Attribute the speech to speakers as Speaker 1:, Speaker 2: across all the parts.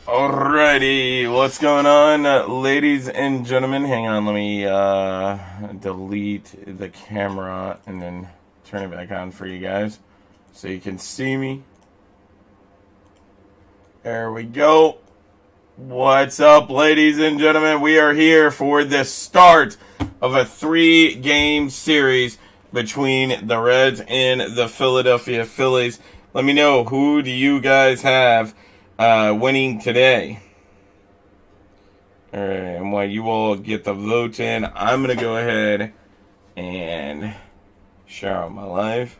Speaker 1: Alrighty, what's going on, ladies and gentlemen? Hang on, let me delete the camera and then turn it back on for you guys so you can see me. There we go. What's up, ladies and gentlemen? We are here for the start of a 3-game series between the Reds and the Philadelphia Phillies. Let me know, who do you guys have winning today? Alright, and while you all get the vote in, I'm going to go ahead and share out my live.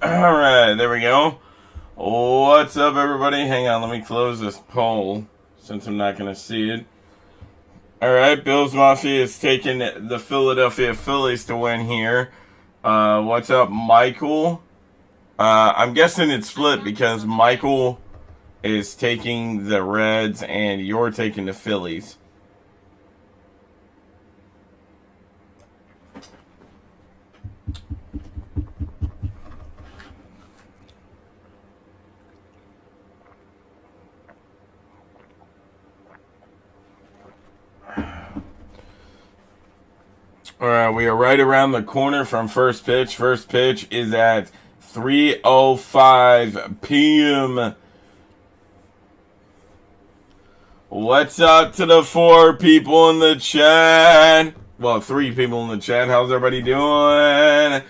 Speaker 1: Alright, there we go. What's up, everybody? Hang on, let me close this poll since I'm not going to see it. Alright, Bills Mafia is taking the Philadelphia Phillies to win here. What's up, Michael? I'm guessing it's split because Michael is taking the Reds and you're taking the Phillies. Alright, we are right around the corner from first pitch. First pitch is at 3:05 p.m. What's up to the 4 people in the chat? Well, 3 people in the chat. How's everybody doing?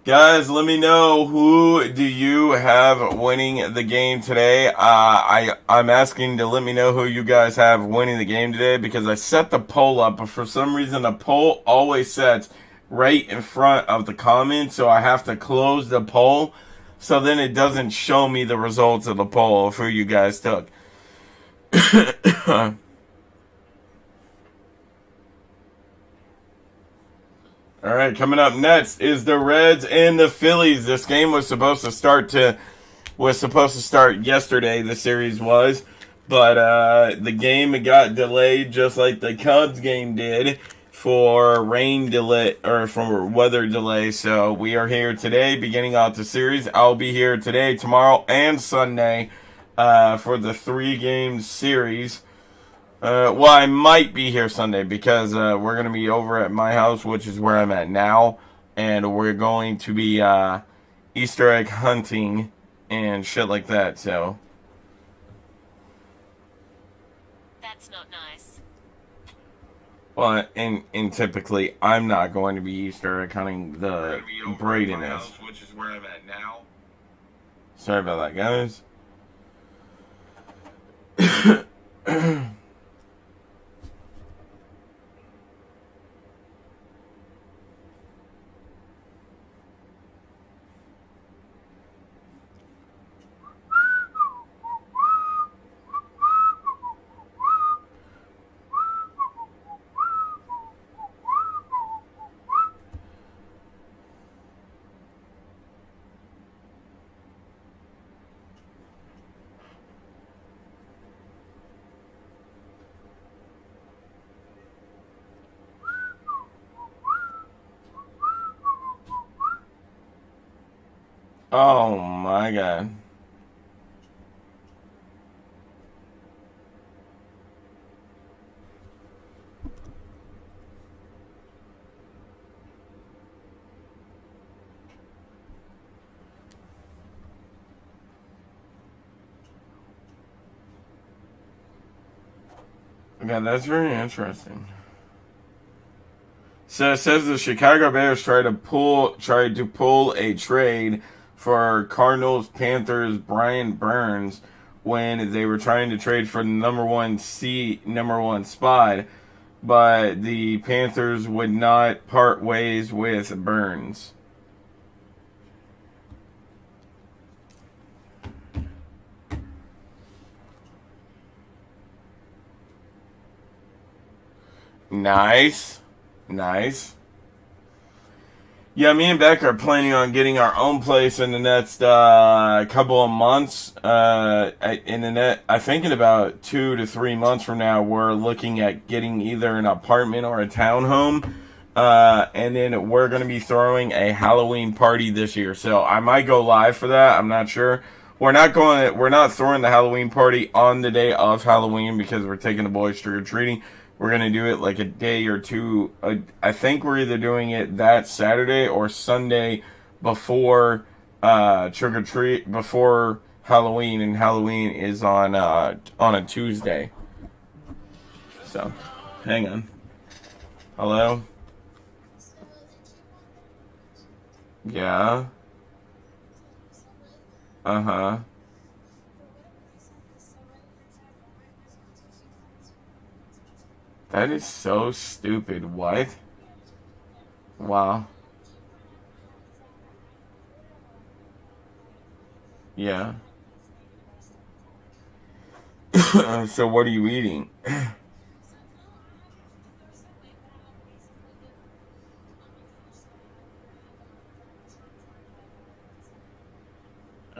Speaker 1: Guys, let me know, who do you have winning the game today? I'm asking to let me know who you guys have winning the game today because I set the poll up, but for some reason the poll always sets right in front of the comments, so I have to close the poll so then it doesn't show me the results of the poll of who you guys took. All right, coming up next is the Reds and the Phillies. This game was supposed to start yesterday. The series was, but the game got delayed just like the Cubs game did for rain delay or for weather delay. So we are here today, beginning out the series. I'll be here today, tomorrow, and Sunday for the 3-game series. Well, I might be here Sunday because we're going to be over at my house, which is where I'm at now, and we're going to be Easter egg hunting and shit like that, so.
Speaker 2: That's not nice.
Speaker 1: Well, and typically, I'm not going to be Easter egg hunting. The Braden is. Which is where I'm at now. Sorry about that, guys. Oh my god. Yeah, that's very interesting. So it says the Chicago Bears tried to pull a trade for Cardinals Panthers Brian Burns when they were trying to trade for the number one spot, but the Panthers would not part ways with Burns. Nice. Nice. Yeah, me and Beck are planning on getting our own place in the next couple of months. I think in about 2 to 3 months from now, we're looking at getting either an apartment or a townhome. And then we're going to be throwing a Halloween party this year. So I might go live for that. I'm not sure. We're not throwing the Halloween party on the day of Halloween because we're taking the boys trick-or-treating. We're going to do it like a day or two. I think we're either doing it that Saturday or Sunday before trick-or-treat, before Halloween. And Halloween is on a Tuesday. So, hang on. Hello? Yeah. Uh-huh. That is so stupid. What? Wow. Yeah. So what are you eating?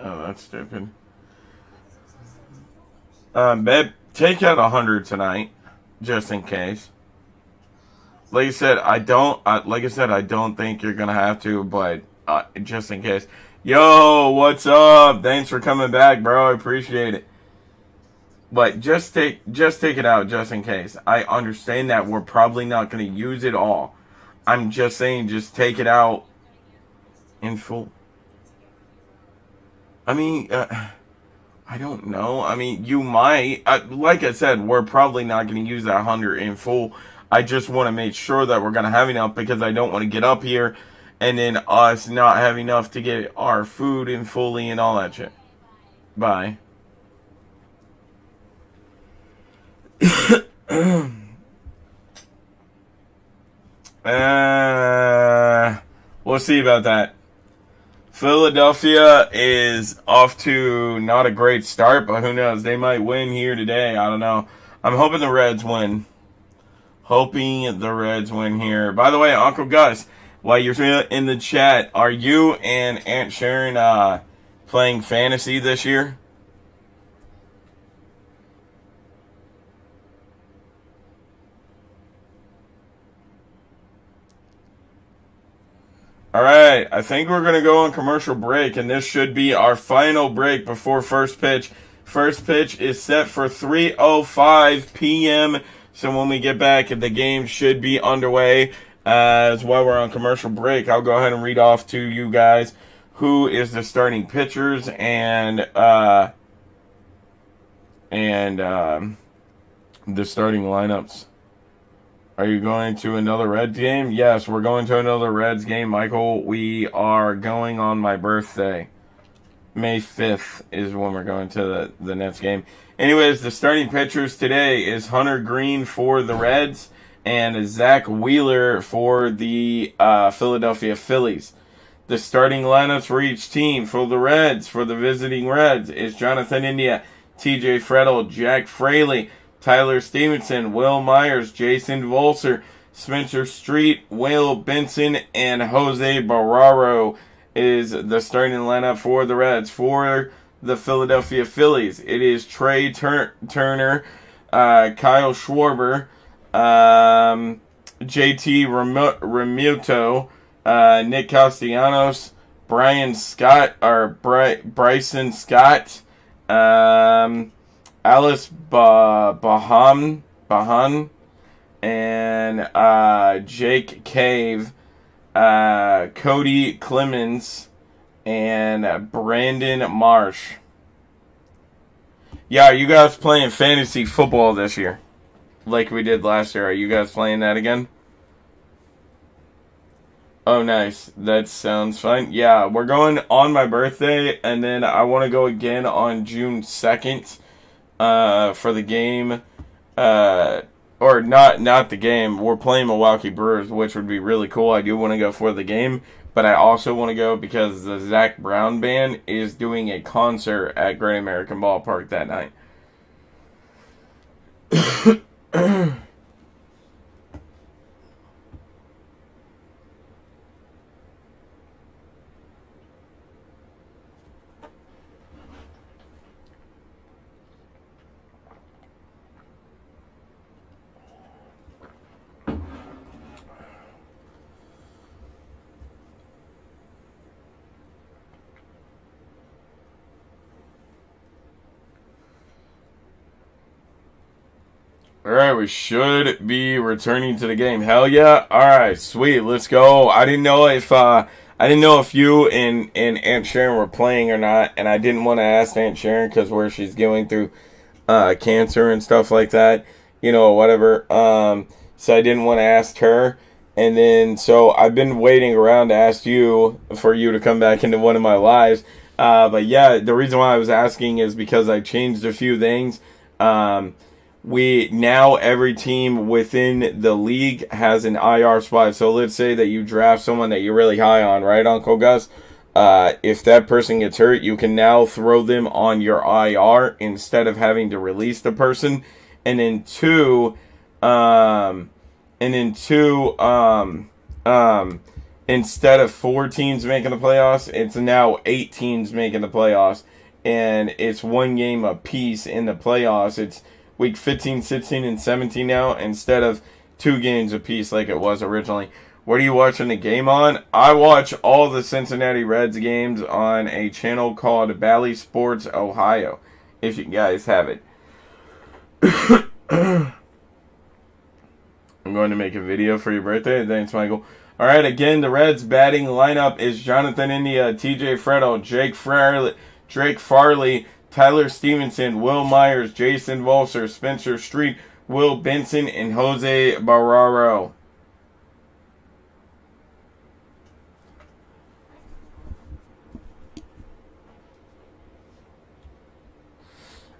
Speaker 1: Oh, that's stupid. Babe, take out 100 tonight, just in case. Like I said, I don't think you're gonna have to, but just in case. Yo, what's up? Thanks for coming back, bro. I appreciate it. But just take it out, just in case. I understand that we're probably not gonna use it all. I'm just saying, just take it out in full. I mean, I don't know. I mean, you might. Like I said, we're probably not going to use that 100 in full. I just want to make sure that we're going to have enough because I don't want to get up here and then us not have enough to get our food in fully and all that shit. Bye. We'll see about that. Philadelphia is off to not a great start, but who knows? They might win here today. I don't know. I'm hoping the Reds win. Hoping the Reds win here. By the way, Uncle Gus, while you're in the chat, are you and Aunt Sharon playing fantasy this year? Alright, I think we're going to go on commercial break, and this should be our final break before first pitch. First pitch is set for 3:05 p.m., so when we get back, the game should be underway. As while we're on commercial break, I'll go ahead and read off to you guys who is the starting pitchers and the starting lineups. Are you going to another Reds game? Yes, we're going to another Reds game, Michael. We are going on my birthday. May 5th is when we're going to the Nets game. Anyways, the starting pitchers today is Hunter Green for the Reds and Zach Wheeler for the Philadelphia Phillies. The starting lineups for each team for the Reds, for the visiting Reds, is Jonathan India, TJ Frettel, Jack Fraley, Tyler Stevenson, Will Myers, Jason Volser, Spencer Street, Will Benson, and Jose Barraro is the starting lineup for the Reds. For the Philadelphia Phillies, it is Trey Turner, Kyle Schwarber, JT Remuto, Nick Castellanos, Bryson Scott, Alice Bahan, and Jake Cave, Cody Clemens, and Brandon Marsh. Yeah, are you guys playing fantasy football this year? Like we did last year. Are you guys playing that again? Oh, nice. That sounds fun. Yeah, we're going on my birthday, and then I want to go again on June 2nd. For the game, or not the game. We're playing Milwaukee Brewers, which would be really cool. I do want to go for the game, but I also want to go because the Zach Brown Band is doing a concert at Great American Ballpark that night. All right, we should be returning to the game. Hell yeah! All right, sweet. Let's go. I didn't know if you and Aunt Sharon were playing or not, and I didn't want to ask Aunt Sharon because where she's going through cancer and stuff like that, whatever. So I didn't want to ask her, and then so I've been waiting around to ask you for you to come back into one of my lives. But yeah, the reason why I was asking is because I changed a few things. We now every team within the league has an IR spot. So let's say that you draft someone that you're really high on, right, Uncle Gus? If that person gets hurt, you can now throw them on your IR instead of having to release the person. And then two, instead of 4 teams making the playoffs, it's now 8 teams making the playoffs, and it's 1 game apiece in the playoffs. It's week 15, 16, and 17 now instead of 2 games apiece like it was originally. What are you watching the game on? I watch all the Cincinnati Reds games on a channel called Bally Sports Ohio, if you guys have it. I'm going to make a video for your birthday. Thanks, Michael. All right, again, the Reds batting lineup is Jonathan India, TJ Freddo, Drake Farley, Tyler Stevenson, Will Myers, Jason Volser, Spencer Street, Will Benson, and Jose Barraro.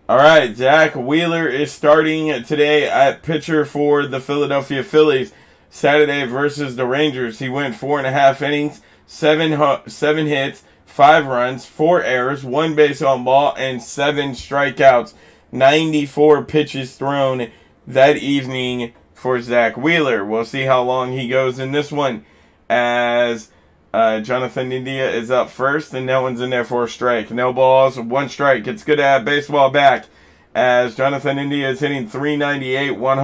Speaker 1: All right, Zach Wheeler is starting today at pitcher for the Philadelphia Phillies. Saturday versus the Rangers. He went 4.5 innings, 7 hits, 5 runs, 4 errors, 1 base on ball, and 7 strikeouts. 94 pitches thrown that evening for Zach Wheeler. We'll see how long he goes in this one, as Jonathan India is up first, and that one's in there for a strike. No balls, 1 strike. It's good to have baseball back, as Jonathan India is hitting .398, one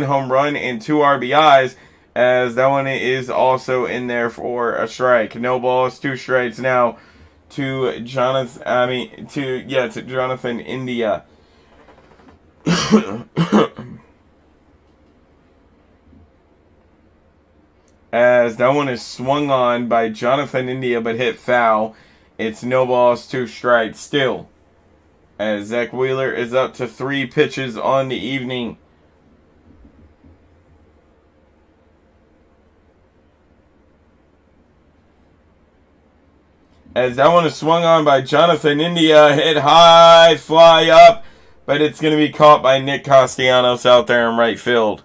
Speaker 1: home run, and 2 RBIs, as that one is also in there for a strike. No balls, 2 strikes now to Jonathan India. As that one is swung on by Jonathan India but hit foul. It's no balls, 2 strikes still, as Zach Wheeler is up to 3 pitches on the evening. As that one is swung on by Jonathan India, hit high, fly up, but it's going to be caught by Nick Castellanos out there in right field.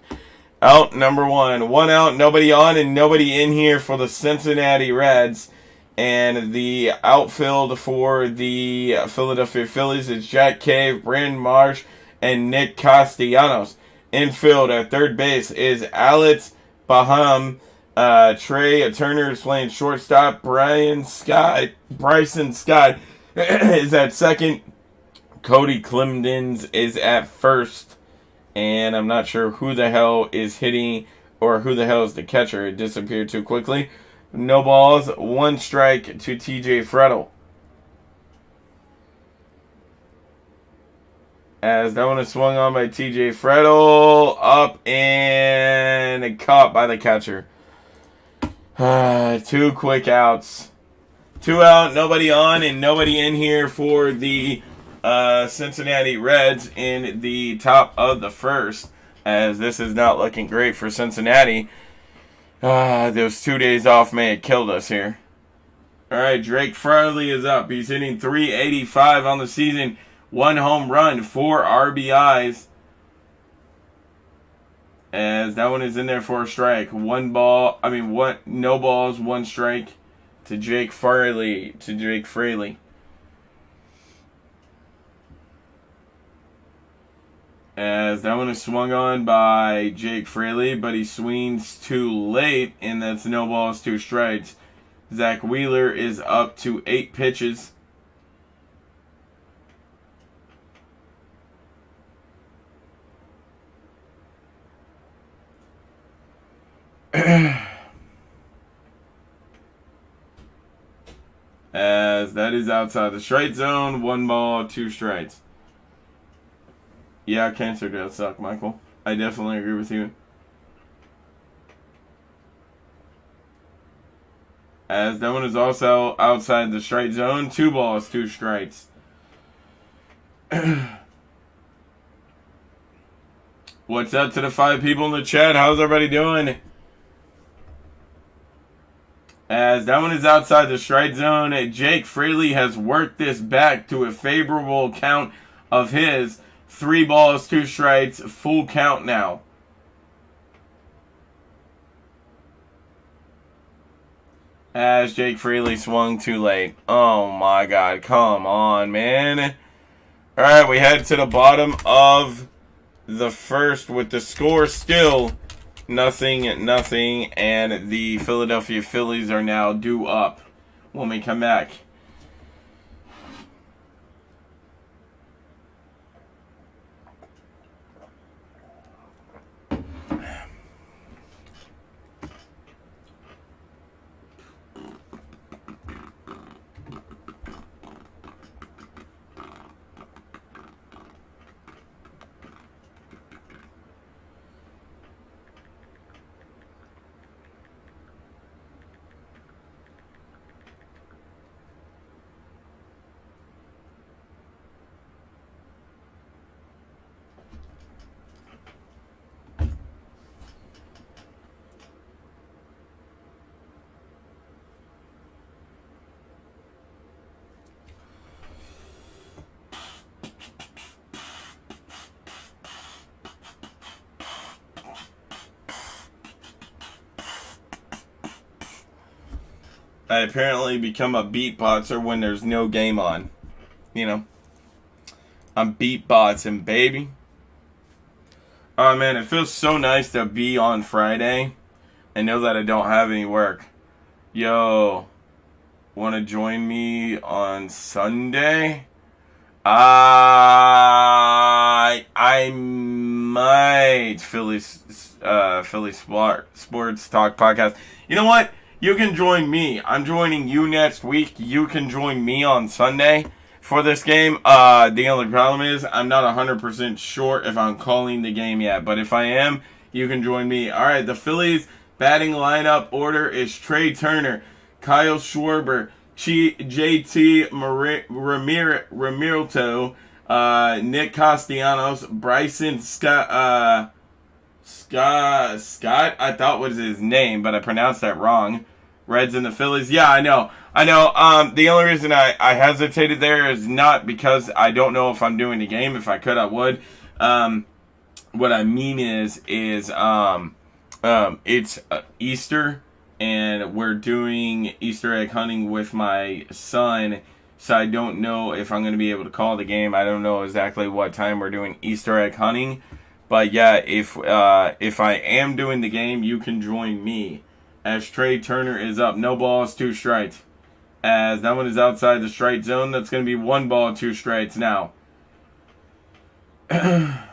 Speaker 1: Out number 1. 1 out, nobody on, and nobody in here for the Cincinnati Reds. And the outfield for the Philadelphia Phillies is Jack Cave, Brandon Marsh, and Nick Castellanos. Infield at third base is Alex Baham. Trey Turner is playing shortstop. Bryson Scott is at second. Cody Clemens is at first. And I'm not sure who the hell is hitting or who the hell is the catcher. It disappeared too quickly. No balls, 1 strike to TJ Freddo. As that one is swung on by TJ Freddo, up and caught by the catcher. 2 quick outs. 2 out, nobody on, and nobody in here for the Cincinnati Reds in the top of the first, as this is not looking great for Cincinnati. Those 2 days off may have killed us here. Alright, Drake Farley is up. He's hitting .385 on the season. 1 home run, 4 RBIs. As that one is in there for a strike. No balls, 1 strike to Drake Farley. As that one is swung on by Jake Fraley, but he swings too late, and that's no balls, 2 strikes. Zach Wheeler is up to 8 pitches. As that is outside the strike zone, 1 ball, 2 strikes. Yeah, cancer does suck, Michael. I definitely agree with you. As that one is also outside the strike zone. 2 balls, 2 strikes. What's up to the 5 people in the chat? How's everybody doing? As that one is outside the strike zone, Jake Fraley has worked this back to a favorable count of his. 3 balls, 2 strikes, full count now. As Jake Fraley swung too late. Oh my god, come on, man. Alright, we head to the bottom of the first with the score still nothing, and the Philadelphia Phillies are now due up when we come back. I apparently become a beatboxer when there's no game on. You know, I'm beatboxing, baby. Oh man, it feels so nice to be on Friday and know that I don't have any work. Yo, want to join me on Sunday? I might. Phillies Sports Talk Podcast. You know what? You can join me. I'm joining you next week. You can join me on Sunday for this game. The only problem is I'm not 100% sure if I'm calling the game yet. But if I am, you can join me. All right, the Phillies batting lineup order is Trey Turner, Kyle Schwarber, JT Ramirito, Nick Castellanos, Bryson Scott, I thought was his name, but I pronounced that wrong. Reds and the Phillies. Yeah, I know. The only reason I hesitated there is not because I don't know if I'm doing the game. If I could, I would. What I mean is it's Easter, and we're doing Easter egg hunting with my son. So I don't know if I'm going to be able to call the game. I don't know exactly what time we're doing Easter egg hunting. But yeah, if I am doing the game, you can join me. As Trey Turner is up. No balls, 2 strikes. As that one is outside the strike zone, that's going to be 1 ball, 2 strikes now. Alright,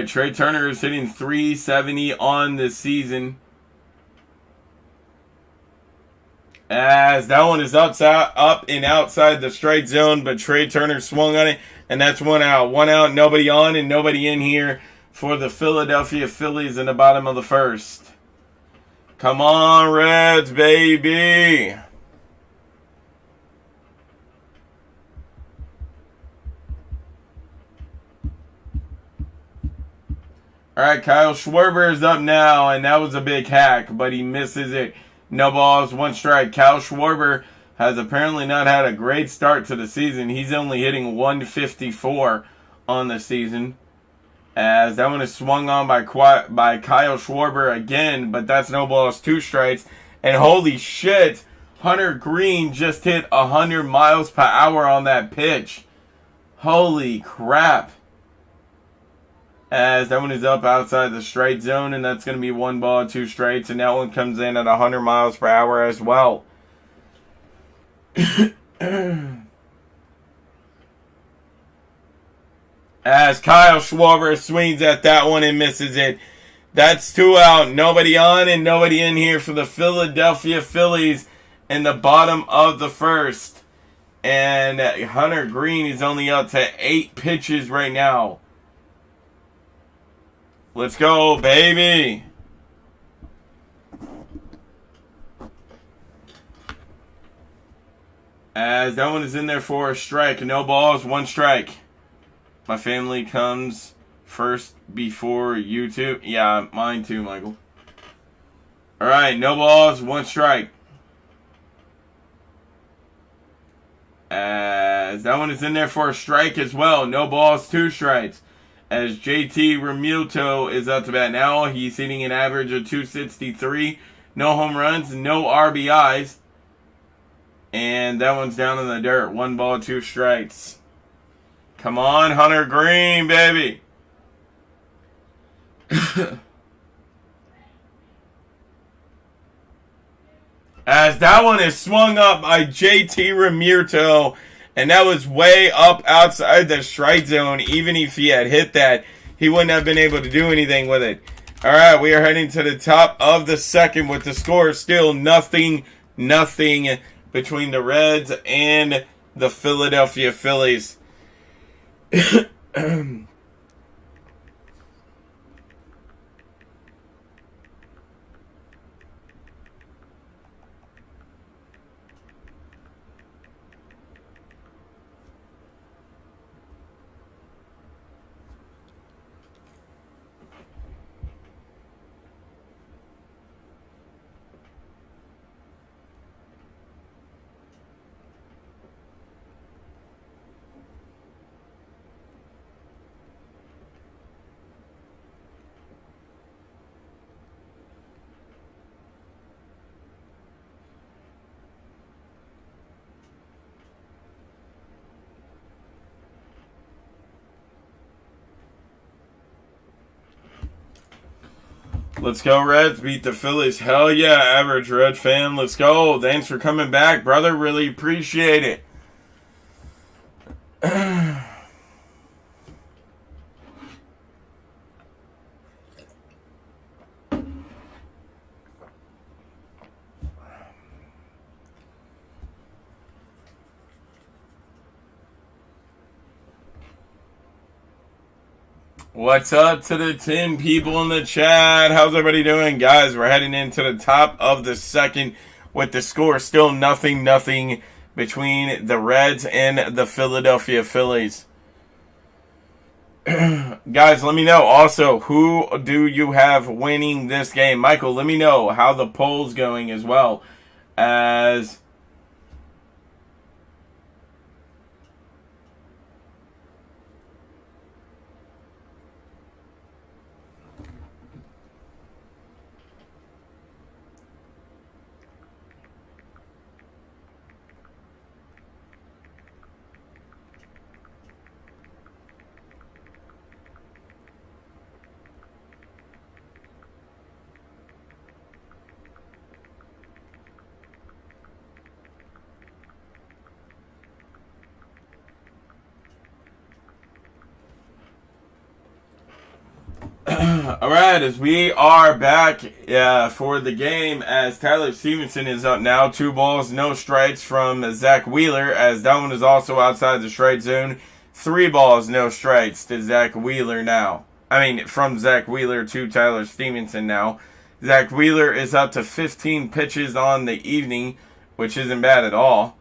Speaker 1: Trey Turner is hitting .370 on this season. As that one is up and outside the strike zone, but Trey Turner swung on it, and that's 1 out. 1 out, nobody on and nobody in here for the Philadelphia Phillies in the bottom of the first. Come on, Reds, baby. All right, Kyle Schwarber is up now, and that was a big hack, but he misses it. No balls, 1 strike. Kyle Schwarber has apparently not had a great start to the season. He's only hitting .154 on the season. As that one is swung on by Kyle Schwarber again, but that's no balls, 2 strikes. And holy shit, Hunter Green just hit 100 miles per hour on that pitch. Holy crap. As that one is up outside the strike zone, and that's going to be 1 ball, 2 strikes. And that one comes in at 100 miles per hour as well. As Kyle Schwarber swings at that one and misses it. That's 2 out. Nobody on and nobody in here for the Philadelphia Phillies in the bottom of the first. And Hunter Green is only up to 8 pitches right now. Let's go, baby. As that one is in there for a strike. No balls, one strike. My family comes first before you two. Yeah, mine too, Michael. All right, no balls, one strike. As that one is in there for a strike as well. No balls, two strikes. As JT Realmuto is up to bat now. He's hitting an average of 263. No home runs, no RBIs. And that one's down in the dirt. One ball, two strikes. Come on, Hunter Green, baby. As that one is swung up by JT Realmuto, and that was way up outside the strike zone. Even if he had hit that, he wouldn't have been able to do anything with it. All right, we are heading to the top of the second with the score still nothing between the Reds and the Philadelphia Phillies. Let's go, Reds. Beat the Phillies. Hell yeah, average Red fan. Let's go. Thanks for coming back, brother. Really appreciate it. What's up to the 10 people in the chat? How's everybody doing? Guys, we're heading into the top of the second with the score still nothing between the Reds and the Philadelphia Phillies. Guys, let me know also, who do you have winning this game? Michael, let me know how the poll's going as well, as Alright, as we are back for the game, as Tyler Stevenson is up now. 2 balls, no strikes from Zach Wheeler, as that one is also outside the strike zone. 3 balls, no strikes to Zach Wheeler now. From Zach Wheeler to Tyler Stevenson now. Zach Wheeler is up to 15 pitches on the evening, which isn't bad at all.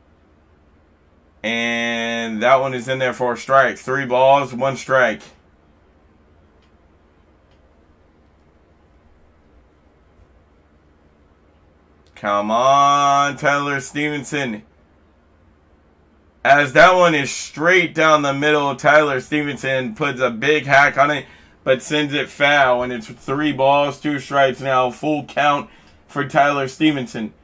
Speaker 1: And that one is in there for a strike. 3 balls, 1 strike. Come on, Tyler Stevenson. As that one is straight down the middle, Tyler Stevenson puts a big hack on it, but sends it foul. And it's 3 balls, 2 strikes now. Full count for Tyler Stevenson.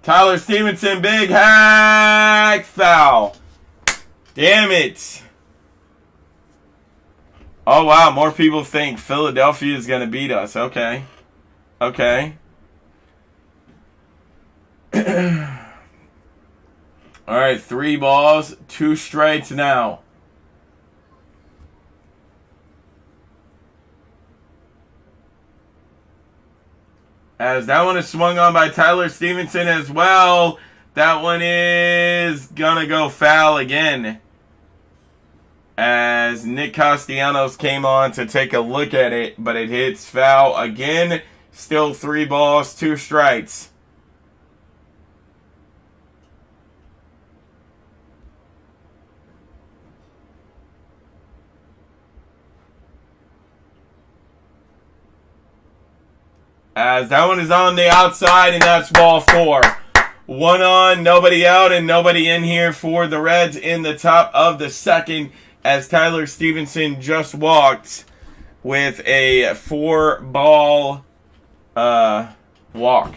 Speaker 1: Tyler Stevenson, big hack, foul. Damn it. Oh, wow. More people think Philadelphia is going to beat us. Okay. Okay. All right. 3 balls, 2 strikes now. As that one is swung on by Tyler Stevenson as well. That one is gonna go foul again. As Nick Castellanos came on to take a look at it, but it hits foul again. Still 3 balls, 2 strikes. As that one is on the outside, and that's ball 4. 1 on, nobody out, and nobody in here for the Reds in the top of the second, as Tyler Stevenson just walked with a 4-ball walk.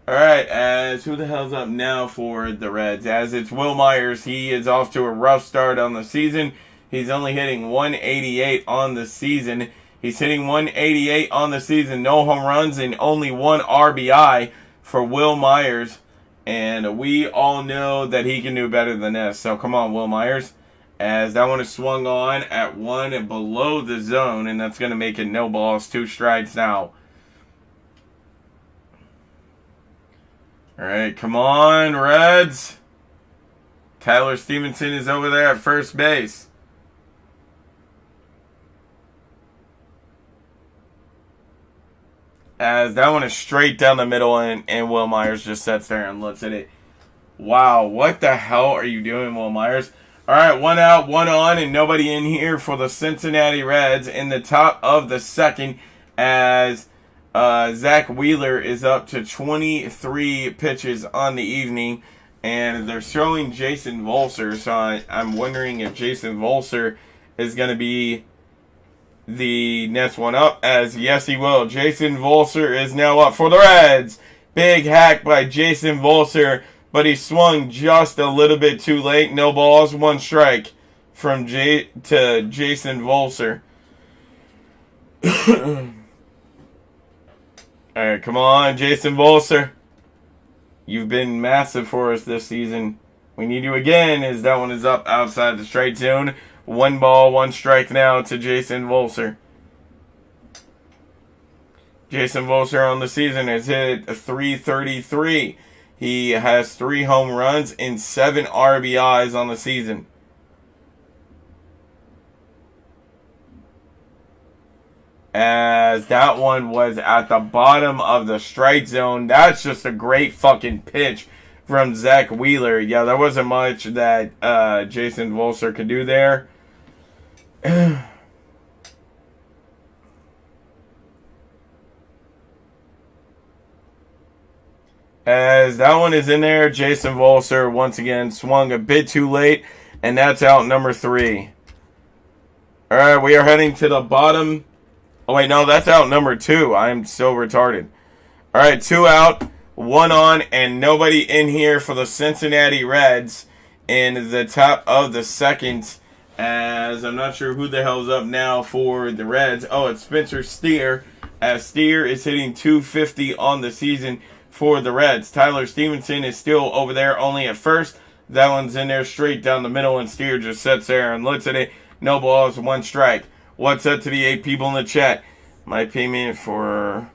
Speaker 1: Alright, as who the hell's up now for the Reds? As it's Will Myers. He is off to a rough start on the season. He's only hitting 188 on the season. He's hitting 188 on the season. No home runs and only 1 RBI for Will Myers. And we all know that he can do better than this. So come on, Will Myers. As that one is swung on at 1 below the zone. And that's going to make it no balls, 2 strikes now. Alright, come on, Reds. Tyler Stevenson is over there at first base. As that one is straight down the middle, and Will Myers just sits there and looks at it. Wow, what the hell are you doing, Will Myers? Alright, 1 out, 1 on, and nobody in here for the Cincinnati Reds in the top of the second, as Zach Wheeler is up to 23 pitches on the evening, and they're showing Jason Volser, so I'm wondering if Jason Volser is going to be the next one up, as yes he will. Jason Volser is now up for the Reds. Big hack by Jason Volser, but he swung just a little bit too late. No balls, 1 strike from Jason Volser. Alright, come on, Jason Volser. You've been massive for us this season. We need you again, as that one is up outside the strike zone. 1 ball, 1 strike now to Jason Volser. Jason Volser on the season has hit .333. He has 3 home runs and 7 RBIs on the season. As that one was at the bottom of the strike zone. That's just a great fucking pitch from Zach Wheeler. Yeah, there wasn't much that Jason Volser could do there. As that one is in there, Jason Volser once again swung a bit too late, and that's out number 3. Alright, we are heading to the bottom. Oh wait, no, that's out number 2. I am so retarded. Alright, 2 out, 1 on, and nobody in here for the Cincinnati Reds in the top of the second, as I'm not sure who the hell's up now for the Reds. Oh, it's Spencer Steer, as Steer is hitting .250 on the season for the Reds. Tyler Stevenson is still over there only at first. That one's in there straight down the middle, and Steer just sits there and looks at it. No balls, 1 strike. What's up to the 8 people in the chat? My payment for...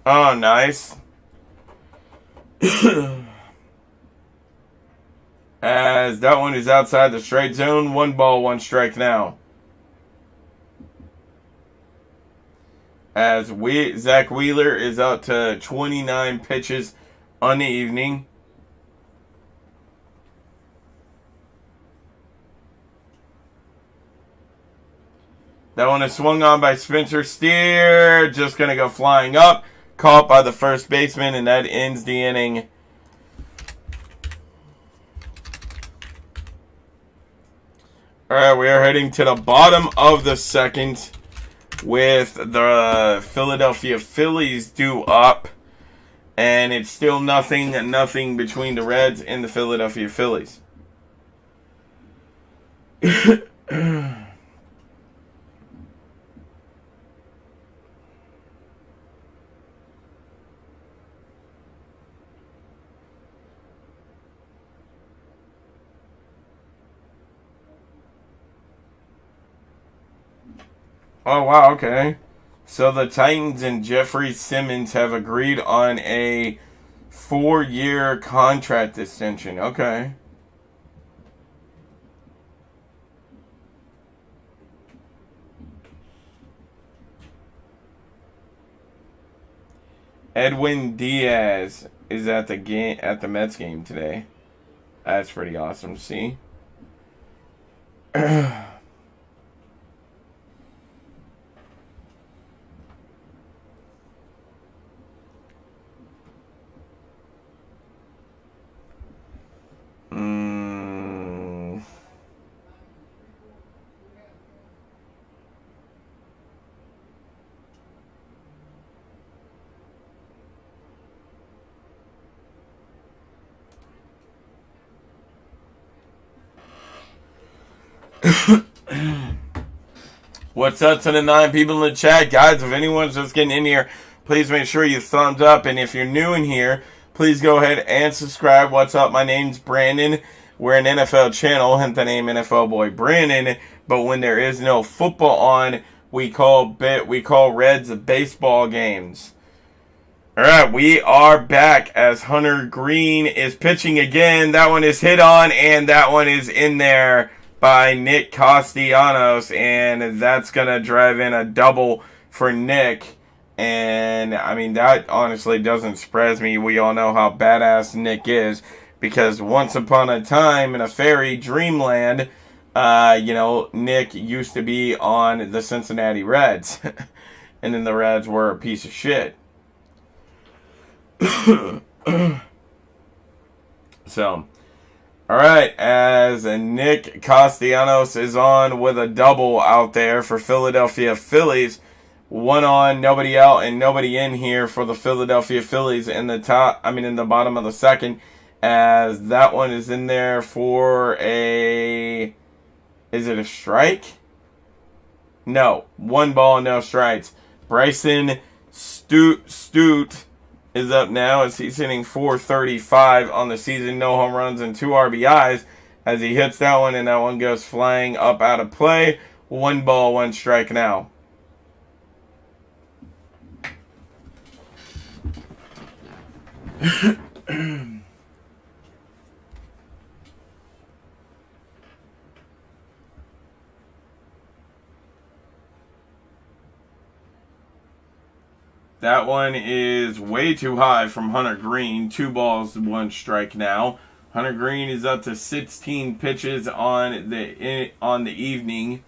Speaker 1: Oh, nice. As that one is outside the strike zone. 1 ball, 1 strike now. As Zach Wheeler is out to 29 pitches on the evening. That one is swung on by Spencer Steer. Just going to go flying up. Caught by the first baseman, and that ends the inning. Alright, we are heading to the bottom of the second with the Philadelphia Phillies due up. And it's still nothing between the Reds and the Philadelphia Phillies. Oh, wow, okay. So the Titans and Jeffrey Simmons have agreed on a 4-year contract extension. Okay. Edwin Diaz is at the Mets game today. That's pretty awesome to see. Mm. What's up to the 9 people in the chat? Guys, if anyone's just getting in here, please make sure you thumbs up. And if you're new in here, please go ahead and subscribe. What's up? My name's Brandon. We're an NFL channel, hence the name NFL Boy Brandon. But when there is no football on, we call Reds baseball games. Alright, we are back as Hunter Green is pitching again. That one is hit on, and that one is in there by Nick Castellanos, and that's going to drive in a double for Nick. And, I mean, that honestly doesn't surprise me. We all know how badass Nick is, because once upon a time in a fairy dreamland, Nick used to be on the Cincinnati Reds. And then the Reds were a piece of shit. So, alright, as Nick Castellanos is on with a double out there for Philadelphia Phillies. 1 on, nobody out, and nobody in here for the Philadelphia Phillies in the bottom of the second. As that one is in there for is it a strike? No. 1 ball, no strikes. Bryson Stott is up now as he's hitting .435 on the season. No home runs and 2 RBIs as he hits that one, and that one goes flying up out of play. 1 ball, 1 strike now. That one is way too high from Hunter Green. 2 balls, 1 strike now. Hunter Green is up to 16 pitches on the evening.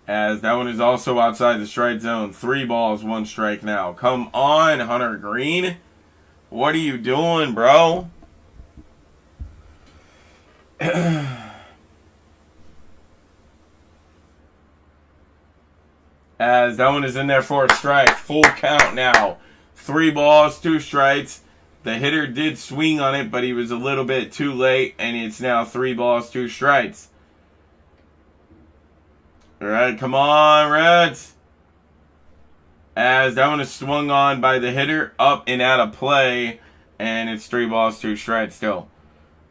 Speaker 1: As that one is also outside the strike zone. 3 balls, 1 strike now. Come on, Hunter Green. What are you doing, bro? As that one is in there for a strike. Full count now. 3 balls, 2 strikes. The hitter did swing on it, but he was a little bit too late, and it's now 3 balls, 2 strikes. Alright, come on, Reds. As that one is swung on by the hitter, up and out of play, and it's 3 balls, 2 strikes still.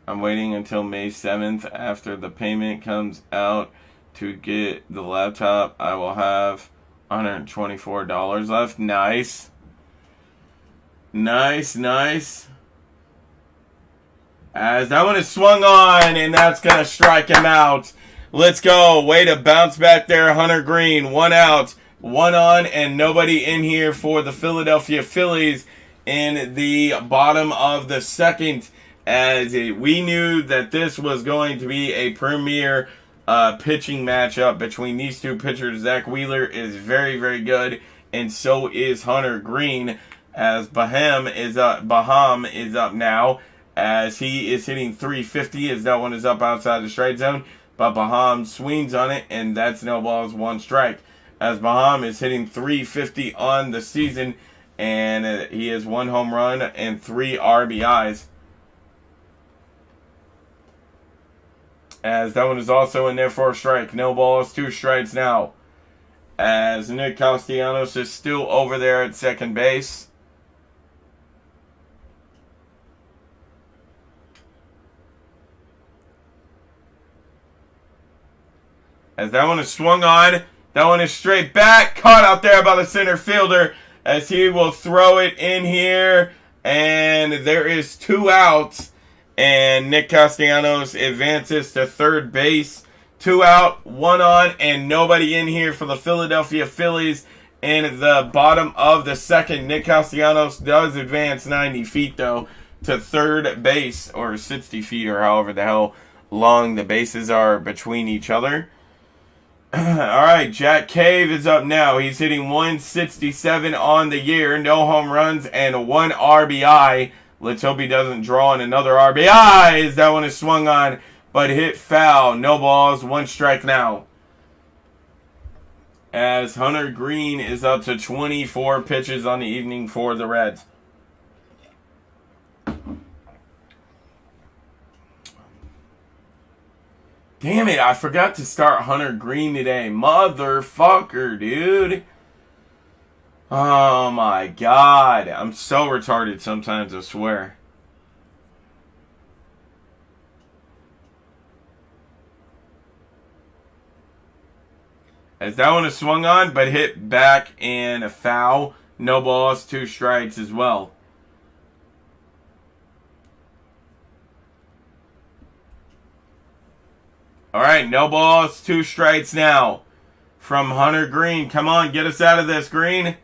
Speaker 1: I'm waiting until May 7th after the payment comes out to get the laptop. I will have $124 left. Nice. Nice. As that one is swung on, and that's going to strike him out. Let's go. Way to bounce back there, Hunter Green. 1 out, 1 on, and nobody in here for the Philadelphia Phillies in the bottom of the second. As we knew that this was going to be a premier pitching matchup between these 2 pitchers. Zach Wheeler is very, very good, and so is Hunter Green. As Baham is up now, as he is hitting .350, as that one is up outside the strike zone. But Baham swings on it, and that's no balls, 1 strike. As Baham is hitting .350 on the season, and he has 1 home run and 3 RBIs. As that one is also in there for a strike. No balls, 2 strikes now. As Nick Castellanos is still over there at second base. As that one is swung on. That one is straight back. Caught out there by the center fielder. As he will throw it in here. And there is 2 outs. And Nick Castellanos advances to third base. 2 out, 1 on, and nobody in here for the Philadelphia Phillies. In the bottom of the second, Nick Castellanos does advance 90 feet, though, to third base, or 60 feet, or however the hell long the bases are between each other. Alright, Jack Cave is up now. He's hitting 167 on the year, no home runs, and 1 RBI. Let's hope he doesn't draw in another RBI, as that one is swung on, but hit foul. No balls, 1 strike now. As Hunter Green is up to 24 pitches on the evening for the Reds. Damn it, I forgot to start Hunter Green today. Motherfucker, dude. Oh my god. I'm so retarded sometimes, I swear. As that one is swung on, but hit back and a foul. No balls, 2 strikes as well. Alright, no balls, 2 strikes now. From Hunter Green. Come on, get us out of this, Green.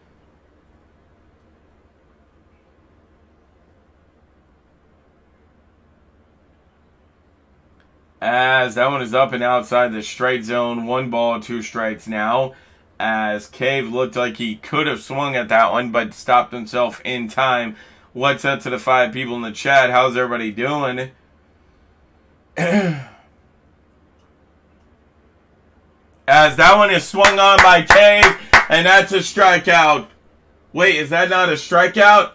Speaker 1: As that one is up and outside the strike zone. 1 ball, 2 strikes now. As Cave looked like he could have swung at that one, but stopped himself in time. What's up to the 5 people in the chat? How's everybody doing? As that one is swung on by Cave, and that's a strikeout. Wait, is that not a strikeout?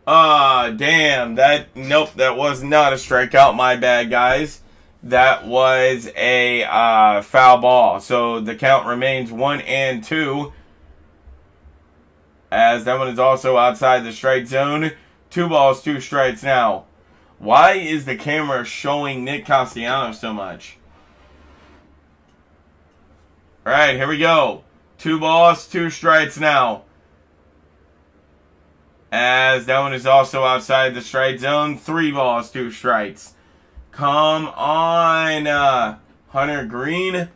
Speaker 1: Damn. Nope, that was not a strikeout. My bad, guys. That was a foul ball. So the count remains 1-2. As that one is also outside the strike zone. 2 balls, 2 strikes now. Why is the camera showing Nick Castellanos so much? Alright, here we go. 2 balls, 2 strikes now. As that one is also outside the strike zone. 3 balls, 2 strikes. Come on, Hunter Green.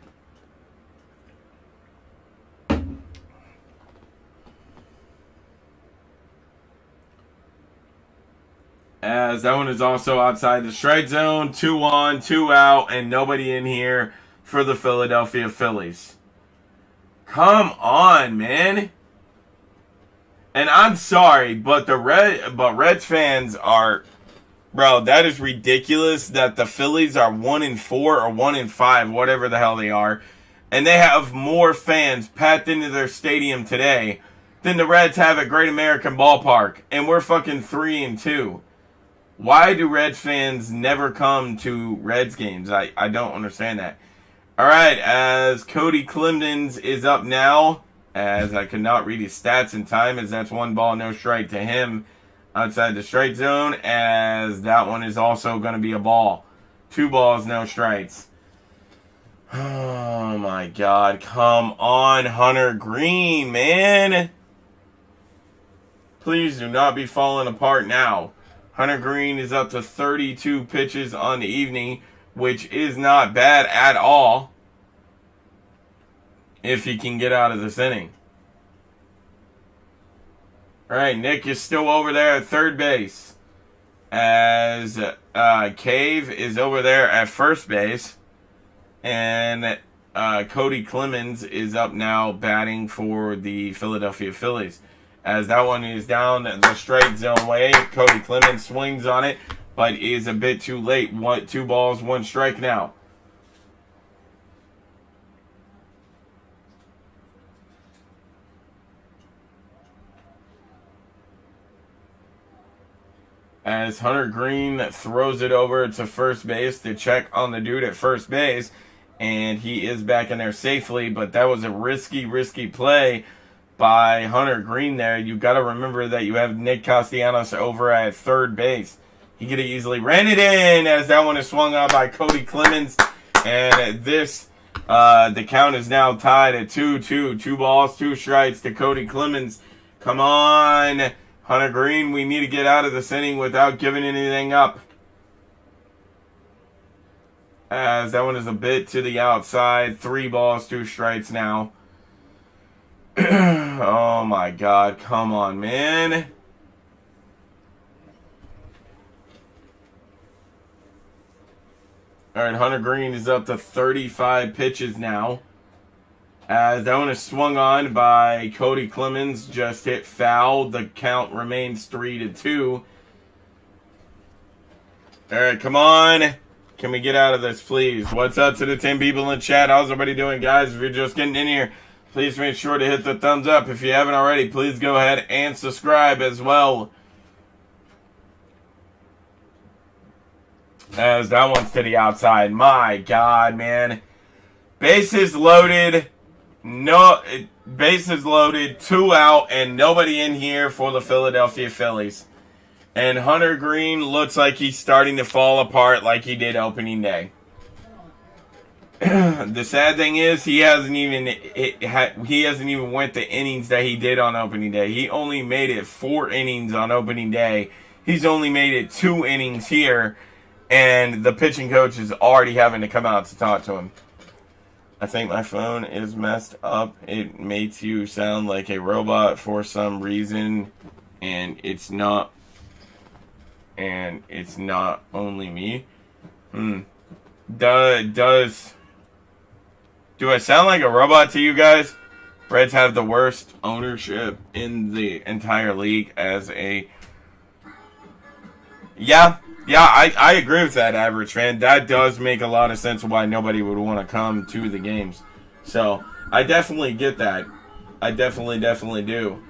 Speaker 1: As that one is also outside the strike zone. 2 on, 2 out, and nobody in here for the Philadelphia Phillies. Come on, man. And I'm sorry, but Reds fans are... Bro, that is ridiculous that the Phillies are 1-4 or 1-5, whatever the hell they are, and they have more fans packed into their stadium today than the Reds have at Great American Ballpark, and we're fucking 3-2. Why do Reds fans never come to Reds games? I don't understand that. Alright, as Cody Clemens is up now, as I could not read his stats in time, as that's 1 ball, no strike to him. Outside the strike zone, as that one is also going to be a ball. 2 balls, no strikes. Oh my god, come on, Hunter Green, man. Please do not be falling apart now. Hunter Green is up to 32 pitches on the evening, which is not bad at all if he can get out of this inning. Alright, Nick is still over there at third base. As Cave is over there at first base. And Cody Clemens is up now batting for the Philadelphia Phillies. As that one is down the strike zone way. Cody Clemens swings on it, but is a bit too late. 2 balls, 1 strike now. As Hunter Green throws it over to first base to check on the dude at first base. And he is back in there safely. But that was a risky play by Hunter Green there. You've got to remember that you have Nick Castellanos over at third base. He could have easily ran it in as that one is swung on by Cody Clemens. And this The count is now tied at 2-2. 2 balls, 2 strikes to Cody Clemens. Come on, Hunter Green. We need to get out of this inning without giving anything up. As that one is a bit to the outside. 3 balls, 2 strikes now. Oh my God. Come on, man. Alright, Hunter Green is up to 35 pitches now. As that one is swung on by Cody Clemens. Just hit foul. The count remains 3-2. Alright, come on. Can we get out of this, please? What's up to the 10 people in chat? How's everybody doing, guys? If you're just getting in here, please make sure to hit the thumbs up. If you haven't already, please go ahead and subscribe as well. As that one's to the outside. My God, man. Bases loaded. No, bases loaded. 2 out and nobody in here for the Philadelphia Phillies. And Hunter Green looks like he's starting to fall apart like he did opening day. The sad thing is he hasn't even went the innings that he did on opening day. He only made it 4 innings on opening day. He's only made it 2 innings here, and the pitching coach is already having to come out to talk to him. I think my phone is messed up. It makes you sound like a robot for some reason, and it's not. And it's not only me. Do I sound like a robot to you guys? Reds have the worst ownership in the entire league as a... Yeah, I agree with that, average fan. That does make a lot of sense why nobody would want to come to the games. So, I definitely get that. I definitely do.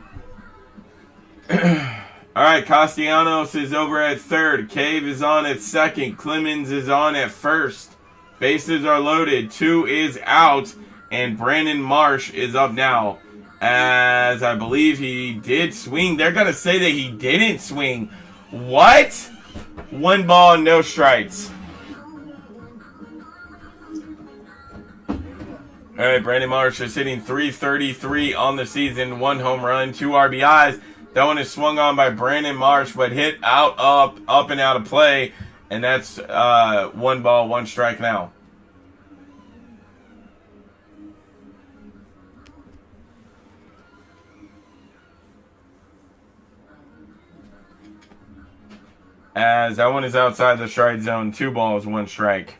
Speaker 1: Alright, Castellanos is over at third. Cave is on at second. Clemens is on at first. Bases are loaded. 2 is out. And Brandon Marsh is up now. As I believe he did swing. They're going to say that he didn't swing. What? 1 ball, no strikes. Alright, Brandon Marsh is hitting .333 on the season. 1 home run, 2 RBIs. That one is swung on by Brandon Marsh, but hit up and out of play. And that's 1 ball, 1 strike now. As that one is outside the strike zone. 2 balls, 1 strike.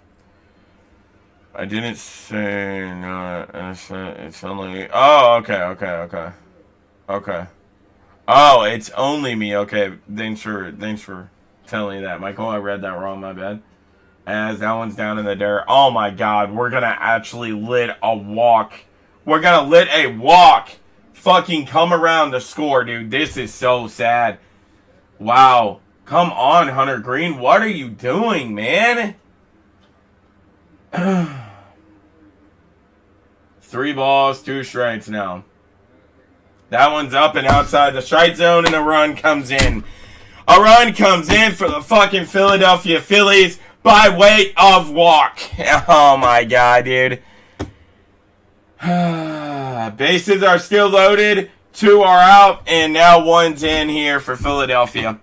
Speaker 1: I didn't say no. It's only... Oh, okay. Oh, it's only me. Okay, thanks for telling me that, Michael. I read that wrong, my bad. As that one's down in the dirt. Oh my God, we're gonna actually lit a walk. We're gonna lit a walk. Fucking come around to score, dude. This is so sad. Wow. Come on, Hunter Green. What are you doing, man? 3 balls, 2 strikes now. That one's up and outside the strike zone, and a run comes in. A run comes in for the fucking Philadelphia Phillies by way of walk. Oh my God, dude. Bases are still loaded. 2 are out, and now 1's in here for Philadelphia.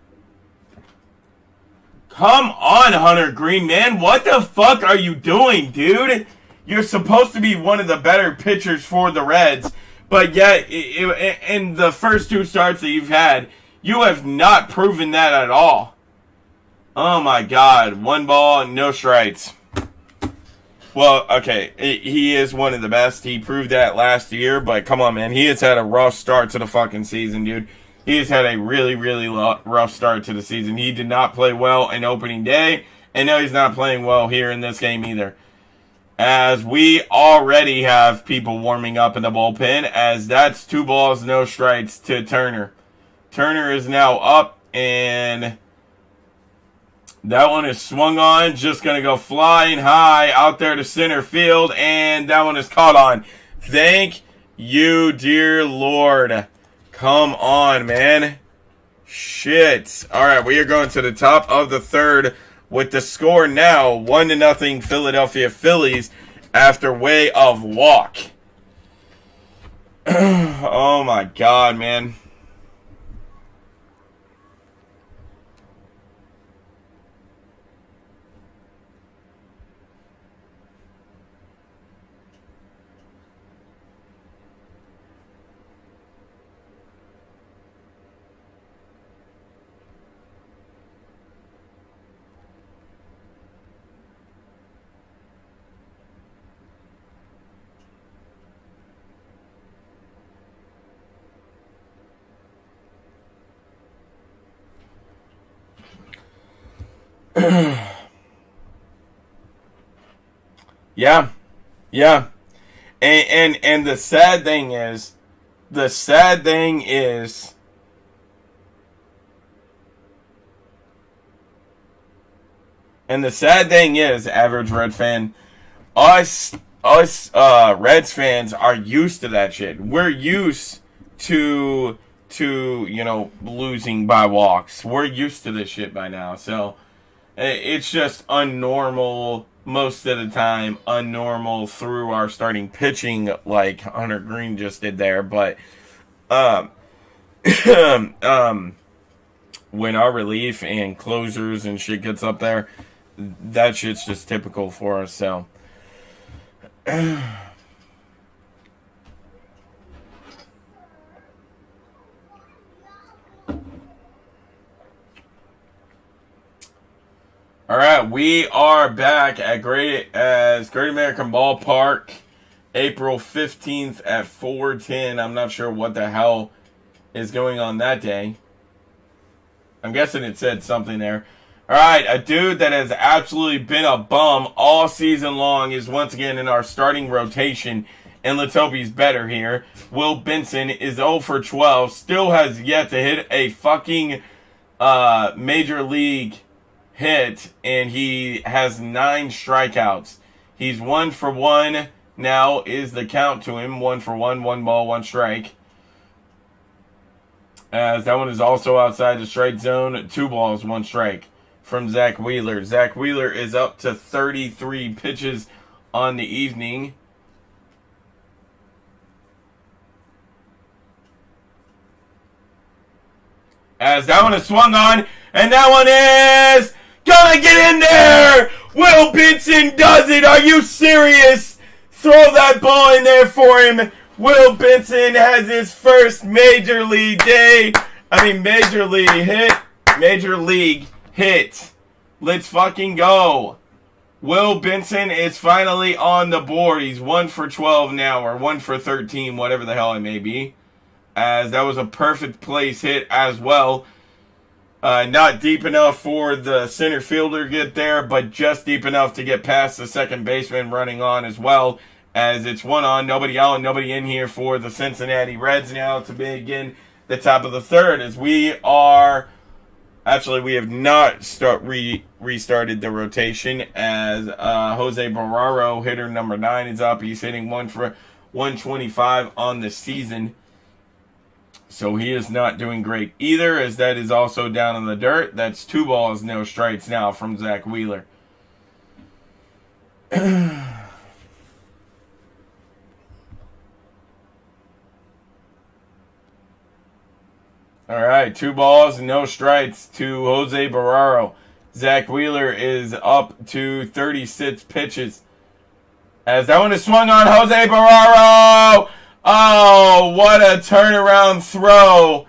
Speaker 1: Come on, Hunter Green, man. What the fuck are you doing, dude? You're supposed to be one of the better pitchers for the Reds. But yet, in the first 2 starts that you've had, you have not proven that at all. Oh my God. 1 ball, no strikes. Well, okay, he is one of the best. He proved that last year, but come on, man. He has had a rough start to the fucking season, dude. He has had a really, really rough start to the season. He did not play well in opening day, and now he's not playing well here in this game either. As we already have people warming up in the bullpen, as that's 2 balls, no strikes to Turner. Turner is now up, and that one is swung on. Just going to go flying high out there to center field, and that one is caught on. Thank you, dear Lord. Come on, man. Shit. All right, we are going to the top of the 3rd with the score now 1-0 Philadelphia Phillies, after way of walk. Oh my God, man. Yeah, yeah, and the sad thing is, average Red fan, us Reds fans are used to that shit. We're used to losing by walks. We're used to this shit by now, so it's just unnormal most of the time, unnormal through our starting pitching like Hunter Green just did there, but when our relief and closers and shit gets up there, that shit's just typical for us, so all right, we are back at Great American Ballpark, April 15th at 4:10. I'm not sure what the hell is going on that day. I'm guessing it said something there. All right, a dude that has absolutely been a bum all season long is once again in our starting rotation, and let's hope he's better here. Will Benson is 0 for 12, still has yet to hit a fucking major league hit, and he has 9 strikeouts. He's 1 for 1 now is the count to him. 1 for 1, 1 ball, 1 strike. As that one is also outside the strike zone. 2 balls, 1 strike from Zach Wheeler. Zach Wheeler is up to 33 pitches on the evening. As that one is swung on, and that one is gonna get in there! Will Benson does it! Are you serious? Throw that ball in there for him. Will Benson has his first major league hit. Let's fucking go. Will Benson is finally on the board. He's 1 for 12 now, or 1 for 13, whatever the hell it may be. As that was a perfect place hit as well. Not deep enough for the center fielder to get there, but just deep enough to get past the second baseman running on as well. As it's 1 on, nobody out, nobody in here for the Cincinnati Reds now to begin the top of the third. As we have not restarted the rotation, as Jose Barraro, hitter number 9, is up. He's hitting 1 for 125 on the season. So he is not doing great either, as that is also down in the dirt. That's 2 balls, no strikes now from Zach Wheeler. All right, 2 balls, no strikes to Jose Barraro. Zach Wheeler is up to 36 pitches. As that one is swung on, Jose Barraro! Oh, what a turnaround throw.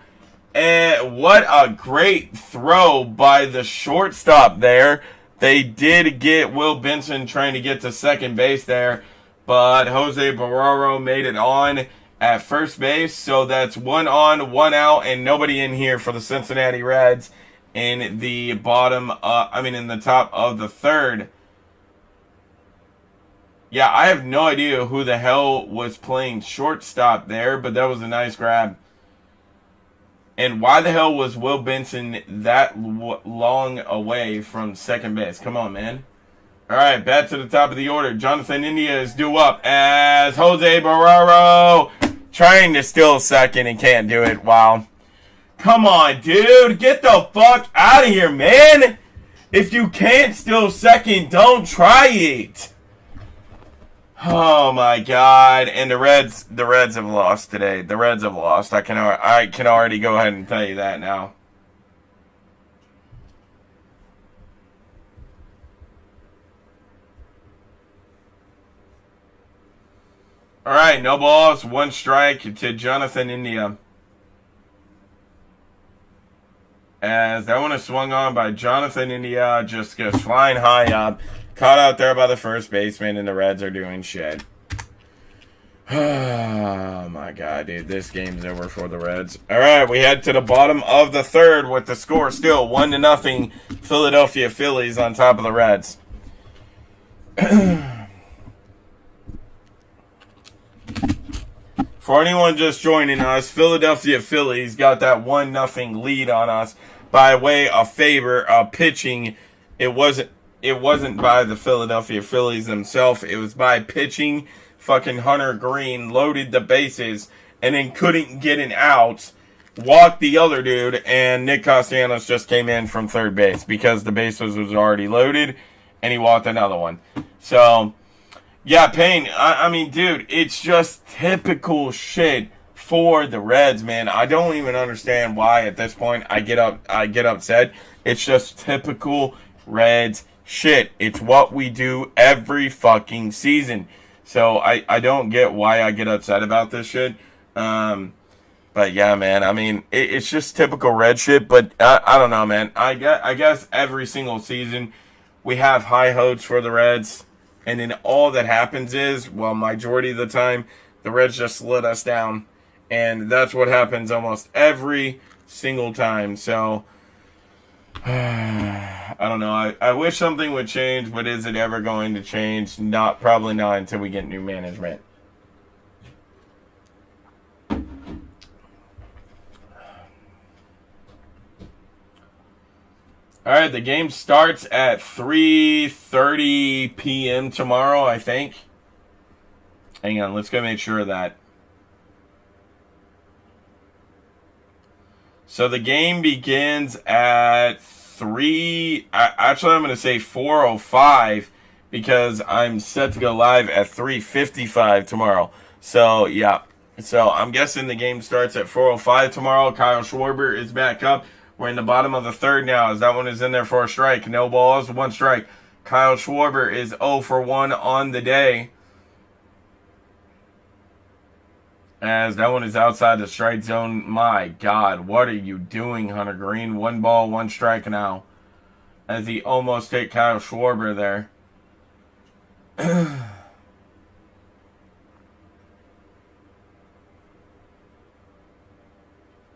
Speaker 1: And what a great throw by the shortstop there. They did get Will Benson trying to get to second base there, but Jose Barraro made it on at first base. So that's 1 on, 1 out, and nobody in here for the Cincinnati Reds in the in the top of the third. Yeah, I have no idea who the hell was playing shortstop there, but that was a nice grab. And why the hell was Will Benson that long away from second base? Come on, man. All right, back to the top of the order. Jonathan India is due up as Jose Barraro trying to steal second and can't do it. Wow. Come on, dude. Get the fuck out of here, man. If you can't steal second, don't try it. Oh my God! And the Reds have lost today. The Reds have lost. I can already go ahead and tell you that now. All right, no balls, one strike to Jonathan India. As that one is swung on by Jonathan India, just goes flying high up. Caught out there by the first baseman, and the Reds are doing shit. Oh my God, dude, this game's over for the Reds. All right, we head to the bottom of the third with the score still 1-0. Philadelphia Phillies on top of the Reds. For anyone just joining us, Philadelphia Phillies got that 1-0 lead on us by way of favor of pitching. It wasn't by the Philadelphia Phillies themselves. It was by pitching. Fucking Hunter Green loaded the bases and then couldn't get an out. Walked the other dude, and Nick Castellanos just came in from third base because the bases was already loaded, and he walked another one. So, yeah, Payne, I mean, dude, it's just typical shit for the Reds, man. I don't even understand why at this point I get upset. It's just typical Reds shit. It's what we do every fucking season. So I don't get why I get upset about this shit. But yeah, man, I mean, it's just typical Red shit, but I don't know, man. I guess every single season we have high hopes for the Reds. And then all that happens is, well, majority of the time, the Reds just let us down. And that's what happens almost every single time. So, I don't know. I wish something would change, but is it ever going to change? Probably not until we get new management. All right, the game starts at 3:30 p.m. tomorrow, I think. Hang on, let's go make sure of that. So the game begins at 3. Actually, I'm going to say 4:05 because I'm set to go live at 3:55 tomorrow. So, yeah. So I'm guessing the game starts at 4:05 tomorrow. Kyle Schwarber is back up. We're in the bottom of the third now as that one is in there for a strike. No balls, one strike. Kyle Schwarber is 0 for 1 on the day. As that one is outside the strike zone. My God, what are you doing, Hunter Green? 1 ball, 1 strike now. As he almost hit Kyle Schwarber there.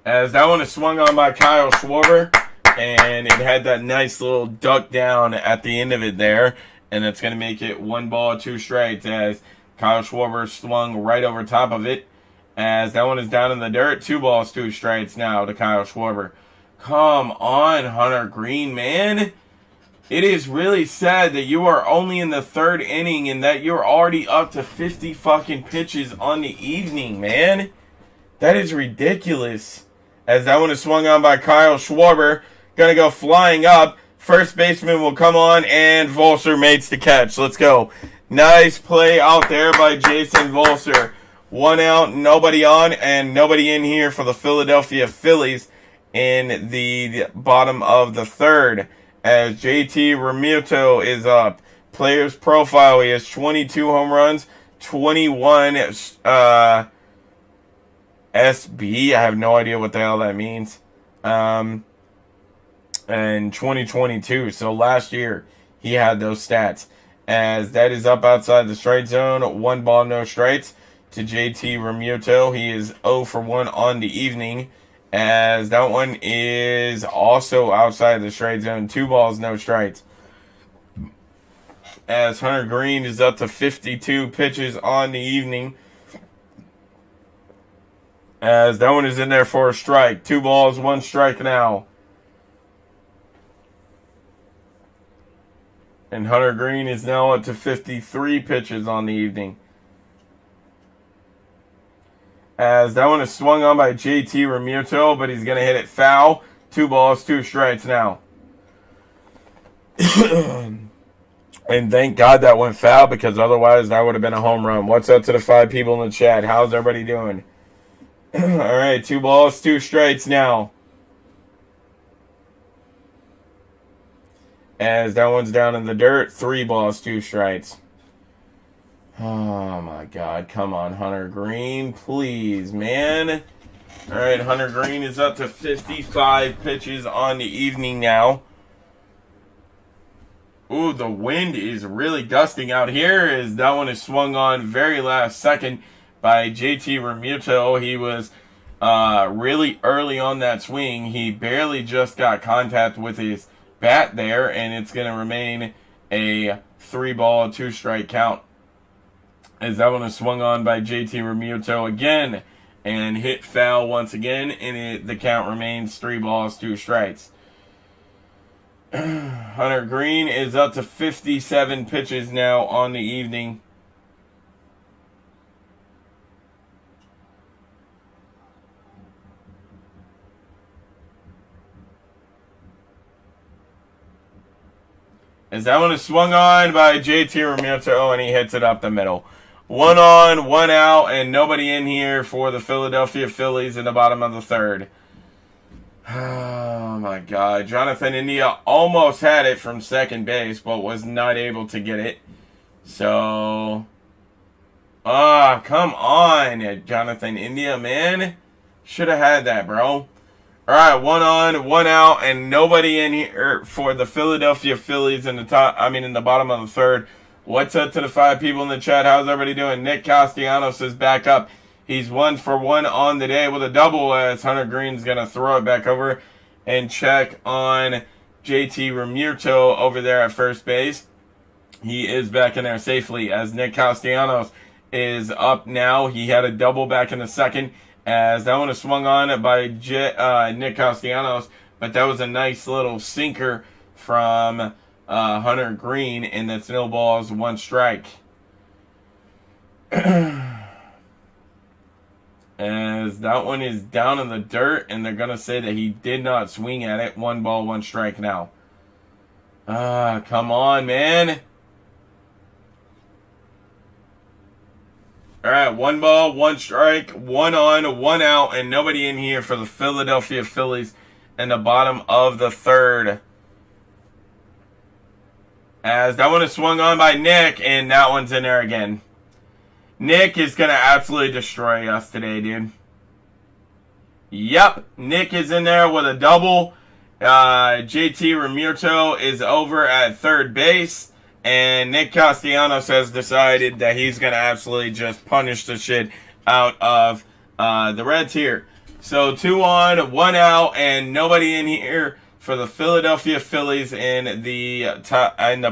Speaker 1: As that one is swung on by Kyle Schwarber, and it had that nice little duck down at the end of it there, and it's going to make it 1 ball, 2 strikes as Kyle Schwarber swung right over top of it. As that one is down in the dirt, 2 balls, 2 strikes now to Kyle Schwarber. Come on, Hunter Green, man. It is really sad that you are only in the 3rd inning and that you're already up to 50 fucking pitches on the evening, man. That is ridiculous. As that one is swung on by Kyle Schwarber. Gonna go flying up. First baseman will come on, and Volser makes the catch. Let's go. Nice play out there by Jason Volser. 1 out, nobody on, and nobody in here for the Philadelphia Phillies in the bottom of the 3rd. As JT Realmuto is up. Players profile, he has 22 home runs, 21 SB. I have no idea what the hell that means. And 2022. So last year he had those stats. As that is up outside the strike zone. 1 ball, no strikes to JT Realmuto. He is 0 for 1 on the evening. As that one is also outside the strike zone. 2 balls, no strikes. As Hunter Green is up to 52 pitches on the evening. As that one is in there for a strike. 2 balls, 1 strike now. And Hunter Green is now up to 53 pitches on the evening. As that one is swung on by JT Realmuto, but he's going to hit it foul. 2 balls, 2 strikes now. And thank God that went foul, because otherwise that would have been a home run. What's up to the 5 people in the chat? How's everybody doing? All right, 2 balls, 2 strikes now. As that one's down in the dirt, 3 balls, 2 strikes. Oh my God, come on, Hunter Green, please, man. All right, Hunter Green is up to 55 pitches on the evening now. Ooh, the wind is really gusting out here, as that one is swung on very last second by JT Realmuto. He was really early on that swing. He barely just got contact with his bat there, and it's going to remain a 3 ball, 2 strike count. As that one is swung on by JT Realmuto again and hit foul once again, and the count remains 3 balls, 2 strikes. Hunter Green is up to 57 pitches now on the evening. As that one is swung on by JT Realmuto, and he hits it up the middle. 1 on, 1 out, and nobody in here for the Philadelphia Phillies in the bottom of the 3rd. Oh my God. Jonathan India almost had it from second base, but was not able to get it. So, come on, Jonathan India, man. Should have had that, bro. Alright, 1 on, 1 out, and nobody in here for the Philadelphia Phillies in the bottom of the 3rd. What's up to the 5 people in the chat? How's everybody doing? Nick Castellanos is back up. He's 1 for 1 on the day with a double, as Hunter Green's going to throw it back over and check on JT Realmuto over there at first base. He is back in there safely, as Nick Castellanos is up now. He had a double back in the 2nd, as that one is swung on by Nick Castellanos, but that was a nice little sinker from Hunter Green, and that's no balls, 1 strike. As that one is down in the dirt, and they're going to say that he did not swing at it. 1 ball, 1 strike now. Come on, man. All right, 1 ball, 1 strike, 1 on, 1 out, and nobody in here for the Philadelphia Phillies in the bottom of the 3rd. As that one is swung on by Nick, and that one's in there again. Nick is going to absolutely destroy us today, dude. Yep, Nick is in there with a double. JT Realmuto is over at 3rd base. And Nick Castellanos has decided that he's going to absolutely just punish the shit out of the Reds here. So 2 on, 1 out, and nobody in here for the Philadelphia Phillies in the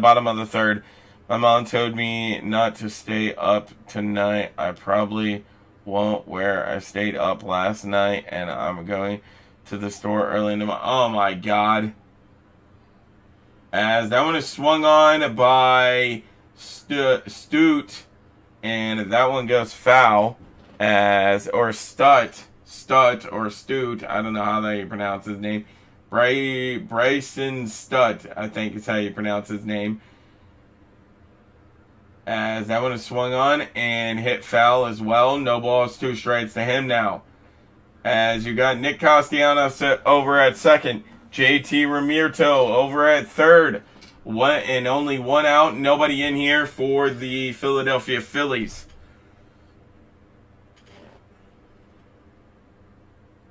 Speaker 1: bottom of the 3rd. My mom told me not to stay up tonight. I probably won't, where I stayed up last night, and I'm going to the store early in the morning. Oh my God. As that one is swung on by Stute, and that one goes foul, or Stute, I don't know how you pronounce his name. Bryson Stute, I think is how you pronounce his name. As that one is swung on and hit foul as well. No balls, 2 strikes to him now. As you got Nick Castellanos over at 2nd. JT Realmuto over at 3rd. And only 1 out. Nobody in here for the Philadelphia Phillies.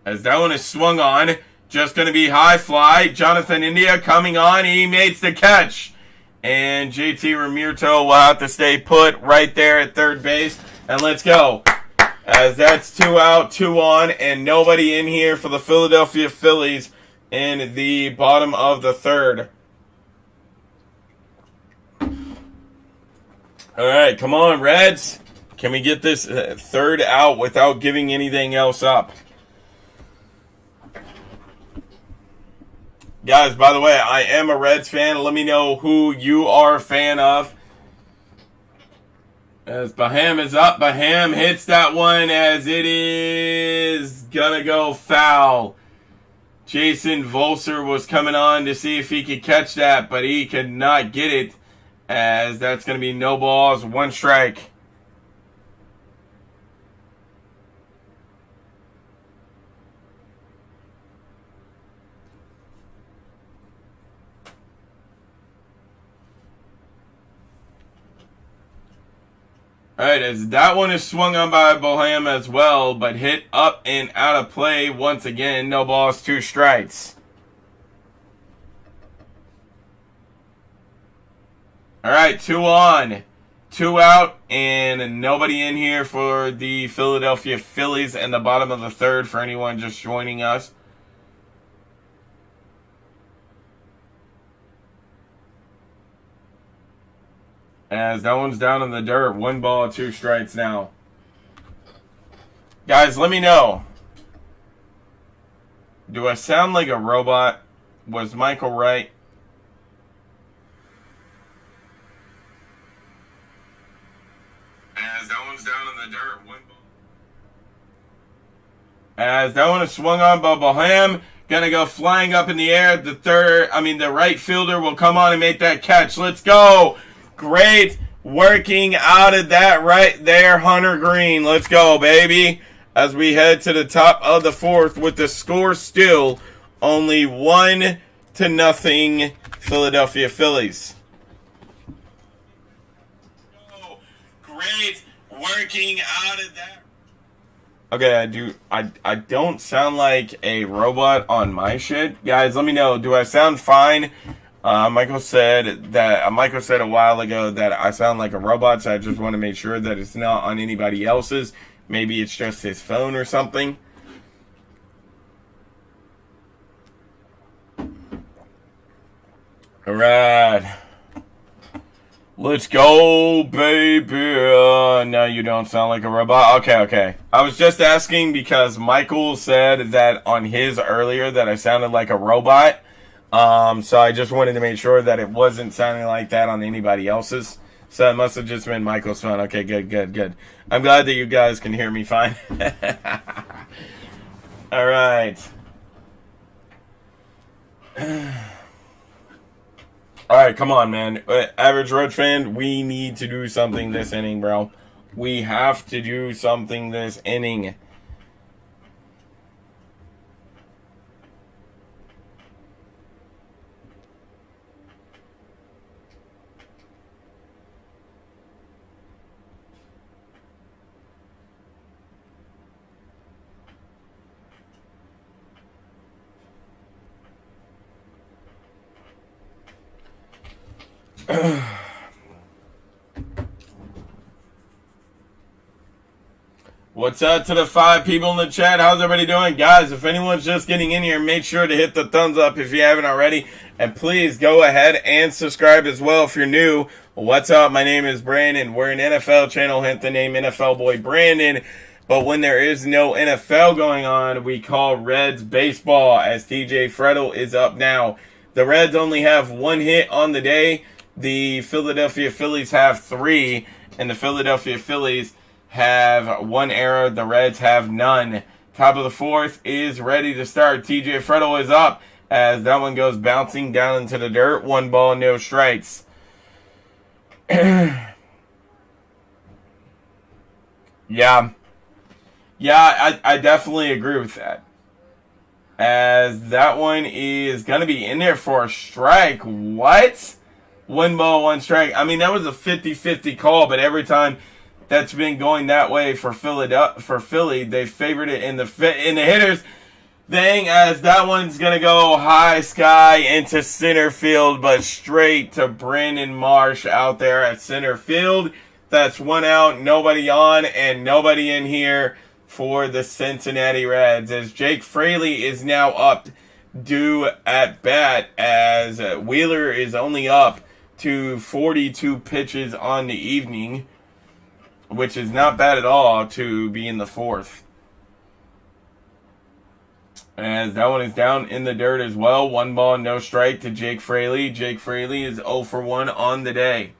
Speaker 1: As that one is swung on. Just going to be high fly. Jonathan India coming on. He makes the catch. And JT Realmuto will have to stay put right there at 3rd base. And let's go. As that's 2 out, 2 on, and nobody in here for the Philadelphia Phillies in the bottom of the 3rd. All right, come on, Reds. Can we get this 3rd out without giving anything else up? Guys, by the way, I am a Reds fan. Let me know who you are a fan of. As Baham is up, Baham hits that one as it is gonna go foul. Jason Volser was coming on to see if he could catch that, but he could not get it. As that's going to be no balls, 1 strike. Alright, as that one is swung on by Bohem as well, but hit up and out of play once again. No balls, 2 strikes. Alright, 2 on, 2 out, and nobody in here for the Philadelphia Phillies in the bottom of the 3rd for anyone just joining us. As that one's down in the dirt. 1 ball, 2 strikes now. Guys, let me know. Do I sound like a robot? Was Michael right? As that one's down in the dirt. 1 ball. As that one is swung on by Bohem. Gonna go flying up in the air. The right fielder will come on and make that catch. Let's go. Great working out of that right there, Hunter Green. Let's go, baby. As we head to the top of the 4th with the score still only 1-0 Philadelphia Phillies. Oh, great working out of that. Okay, I don't sound like a robot on my shit. Guys, let me know. Do I sound fine? Michael said a while ago that I sound like a robot, so I just want to make sure that it's not on anybody else's. Maybe it's just his phone or something. Alright. Let's go, baby. No, you don't sound like a robot. Okay. I was just asking because Michael said that on his earlier that I sounded like a robot. So I just wanted to make sure that it wasn't sounding like that on anybody else's. So it must have just been Michael's phone. Okay, good. I'm glad that you guys can hear me fine. All right. All right, come on, man. Average Red fan, we need to do something this inning, bro. We have to do something this inning. What's up to the 5 people in the chat? How's everybody doing? Guys, if anyone's just getting in here, make sure to hit the thumbs up if you haven't already. And please go ahead and subscribe as well if you're new. What's up? My name is Brandon. We're an NFL channel, hence the name NFL Boy Brandon. But when there is no NFL going on, we call Reds baseball, as TJ Frettel is up now. The Reds only have 1 hit on the day. The Philadelphia Phillies have 3, and the Philadelphia Phillies have 1 error. The Reds have none. Top of the 4th is ready to start. TJ Frettel is up as that one goes bouncing down into the dirt. 1 ball, no strikes. Yeah, I definitely agree with that. As that one is going to be in there for a strike. What? 1 ball, 1 strike. I mean, that was a 50-50 call, but every time that's been going that way for Philly, they favored it in the hitters thing, as that one's going to go high sky into center field, but straight to Brandon Marsh out there at center field. That's 1 out, nobody on, and nobody in here for the Cincinnati Reds, as Jake Fraley is now up due at bat, as Wheeler is only up to 42 pitches on the evening, which is not bad at all to be in the 4th. As that one is down in the dirt as well. 1 ball, no strike to Jake Fraley. Jake Fraley is 0 for 1 on the day.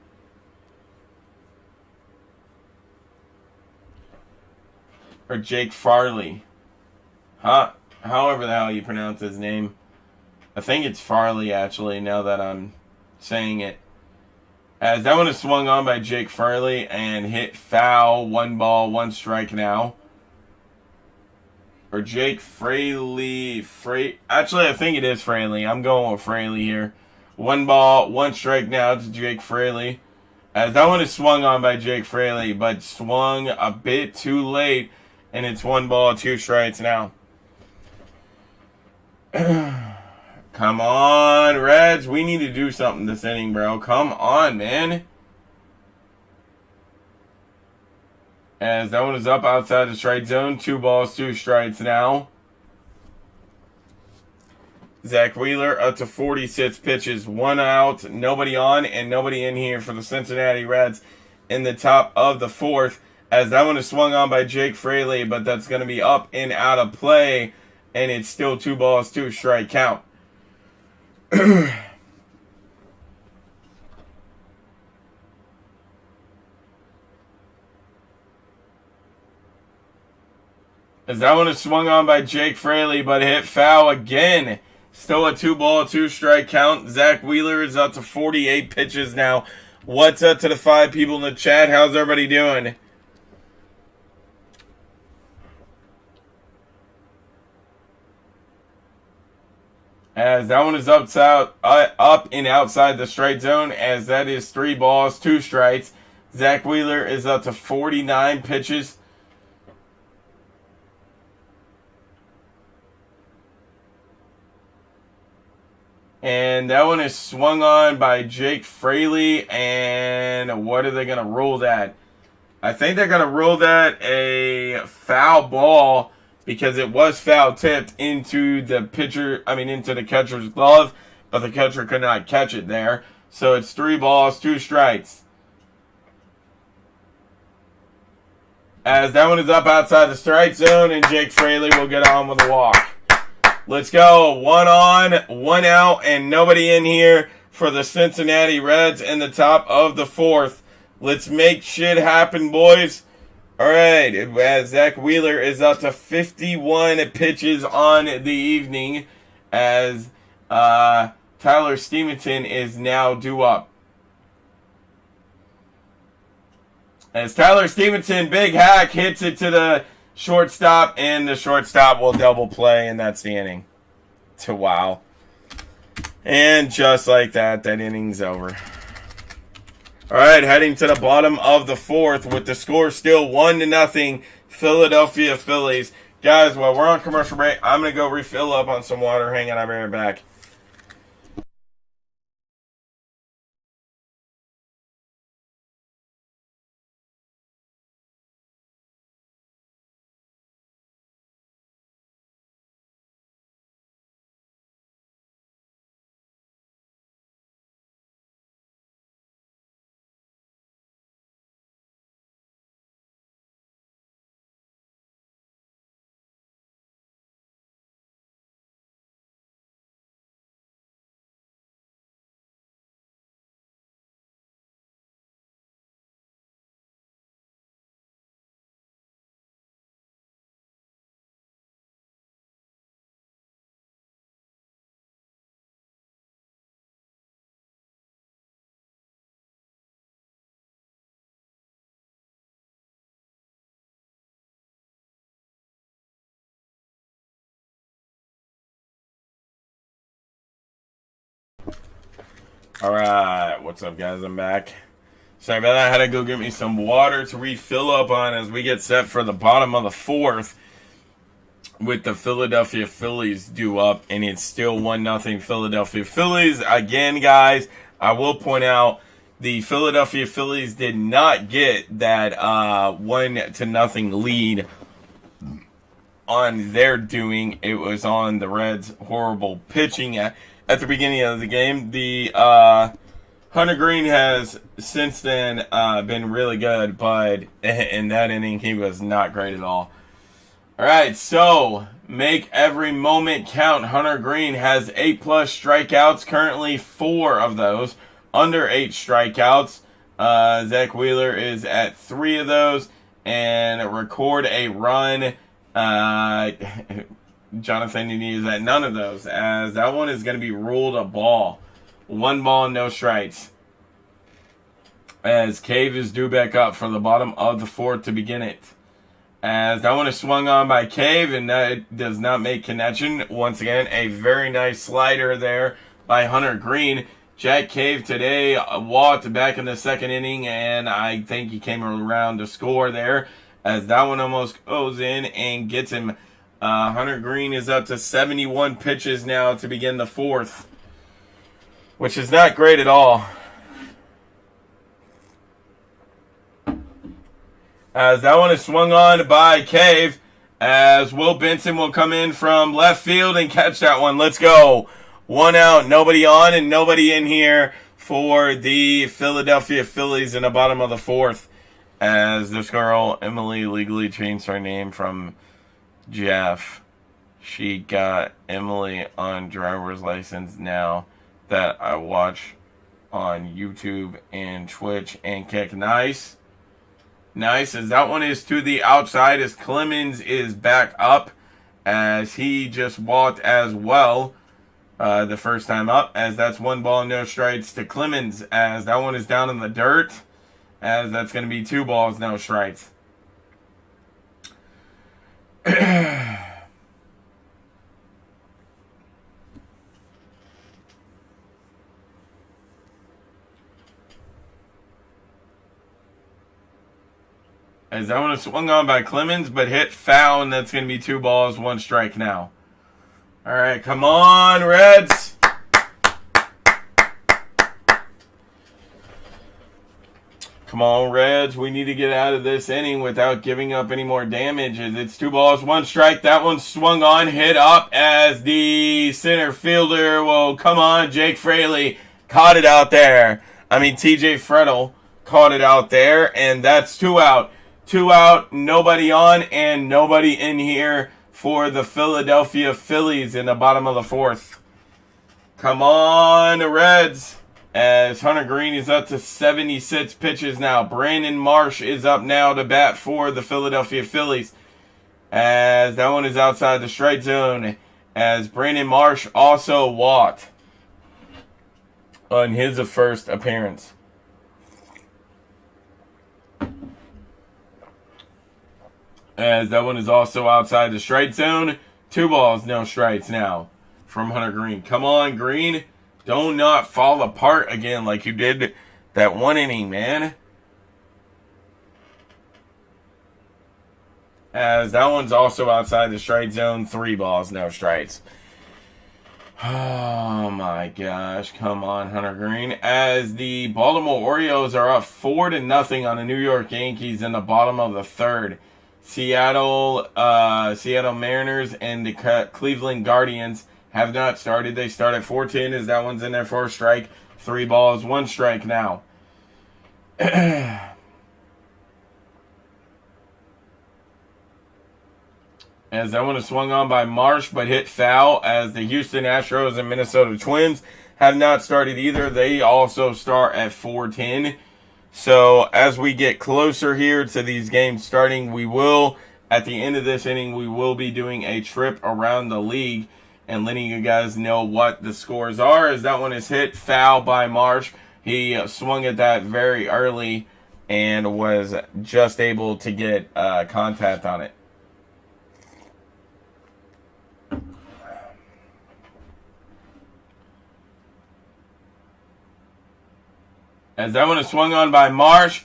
Speaker 1: Or Jake Farley. However the hell you pronounce his name. I think it's Farley, actually, now that I'm saying it. As that one is swung on by Jake Fraley and hit foul. 1 ball, 1 strike now. Or Jake Fraley. Actually, I think it is Fraley. I'm going with Fraley here. 1 ball, 1 strike now to Jake Fraley. As that one is swung on by Jake Fraley, but swung a bit too late. And it's 1 ball, 2 strikes now. Come on, Reds. We need to do something this inning, bro. Come on, man. As that one is up outside the strike zone. 2 balls, 2 strikes now. Zach Wheeler up to 46 pitches. 1 out, nobody on, and nobody in here for the Cincinnati Reds in the top of the 4th. As that one is swung on by Jake Fraley, but that's going to be up and out of play. And it's still 2 balls, 2 strike count. As that one is swung on by Jake Fraley, but hit foul again. Still a 2 ball, 2 strike count. Zach Wheeler is up to 48 pitches now. What's up to the 5 people in the chat? How's everybody doing? As that one is up and outside the strike zone, as that is 3 balls, 2 strikes. Zach Wheeler is up to 49 pitches. And that one is swung on by Jake Fraley. And what are they going to rule that? I think they're going to rule that a foul ball, because it was foul tipped into the into the catcher's glove, but the catcher could not catch it there. So it's 3 balls, 2 strikes. As that one is up outside the strike zone, and Jake Fraley will get on with a walk. Let's go. 1 on, 1 out, and nobody in here for the Cincinnati Reds in the top of the 4th. Let's make shit happen, boys. All right, as Zach Wheeler is up to 51 pitches on the evening, as Tyler Stevenson is now due up. As Tyler Stevenson, big hack, hits it to the shortstop, and the shortstop will double play, and that's the inning. Wow. And just like that, that inning's over. All right, heading to the bottom of the 4th with the score still 1-0, Philadelphia Phillies. Guys, while we're on commercial break, I'm going to go refill up on some water. Hang on, I'll be right back. Alright, what's up, guys? I'm back. Sorry about that. I had to go get me some water to refill up on as we get set for the bottom of the 4th with the Philadelphia Phillies due up, and it's still 1-0 Philadelphia Phillies. Again, guys, I will point out the Philadelphia Phillies did not get that 1-0 lead on their doing. It was on the Reds' horrible pitching at the beginning of the game. The Hunter Green has since then been really good, but in that inning he was not great at all. All right, so make every moment count. Hunter Green has 8+ strikeouts, currently 4 of those under 8 strikeouts. Zach Wheeler is at 3 of those, and record a run. Jonathan India is at none of those, as that one is going to be ruled a ball. 1 ball, no strikes. as Cave is due back up for the bottom of the fourth to begin it. As that one is swung on by Cave, and that does not make connection. Once again, a very nice slider there by Hunter Green. Jack Cave today walked back in the second inning, and I think he came around to score there. As that one almost goes in and gets him. Hunter Green is up to 71 pitches now to begin the fourth, which is not great at all. As that one is swung on by Cave, as Will Benson will come in from left field and catch that one. Let's go. One out, nobody on and nobody in here for the Philadelphia Phillies in the bottom of the fourth. As this girl, Emily, legally changed her name from Jeff. She got Emily on driver's license now that I watch on YouTube and Twitch and Kick. Nice. Nice, as that one is to the outside as Clemens is back up as he just walked as well the first time up, as that's 1 ball, no strikes to Clemens, as that one is down in the dirt, as that's going to be 2 balls, no strikes. As that one is swung on by Clemens, but hit foul, and that's going to be 2 balls, 1 strike now. All right, come on, Reds. Come on, Reds. We need to get out of this inning without giving up any more damage. It's 2 balls, 1 strike. That one swung on, hit up as the center fielder. Well, come on, Jake Fraley caught it out there. TJ Frettel caught it out there, and that's 2 out. 2 out, nobody on, and nobody in here for the Philadelphia Phillies in the bottom of the fourth. Come on, the Reds. As Hunter Green is up to 76 pitches now. Brandon Marsh is up now to bat for the Philadelphia Phillies. As that one is outside the strike zone. As Brandon Marsh also walked on his first appearance. As that one is also outside the strike zone. 2 balls, no strikes now from Hunter Green. Come on, Green. Do not fall apart again like you did that 1 inning, man. As that one's also outside the strike zone. 3 balls, no strikes. Oh my gosh. Come on, Hunter Green. As the Baltimore Orioles are up 4-0 on the New York Yankees in the bottom of the third. Seattle Mariners and the Cleveland Guardians have not started. They start at 4-10 as that one's in there for a strike. 3 balls, 1 strike now. As that one is swung on by Marsh but hit foul, as the Houston Astros and Minnesota Twins have not started either. They also start at 4-10. So as we get closer here to these games starting, we will, at the end of this inning, we will be doing a trip around the league and letting you guys know what the scores are. As that one is hit foul by Marsh. He swung at that very early and was just able to get contact on it. As that one is swung on by Marsh,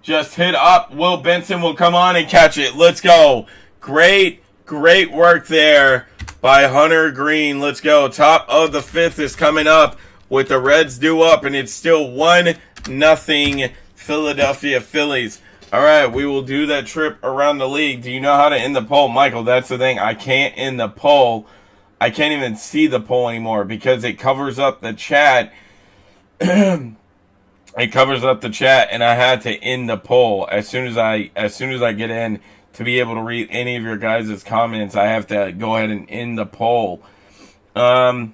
Speaker 1: just hit up. Will Benson will come on and catch it. Let's go. Great work there by Hunter Green. Let's go. Top of the 5th is coming up with the Reds due up, and it's still 1-0 Philadelphia Phillies. All right, we will do that trip around the league. Do you know how to end the poll? Michael, that's the thing. I can't end the poll. I can't even see the poll anymore because it covers up the chat. It covers up the chat, and I had to end the poll as soon as I get in to be able to read any of your guys' comments. I have to go ahead and end the poll. Okay,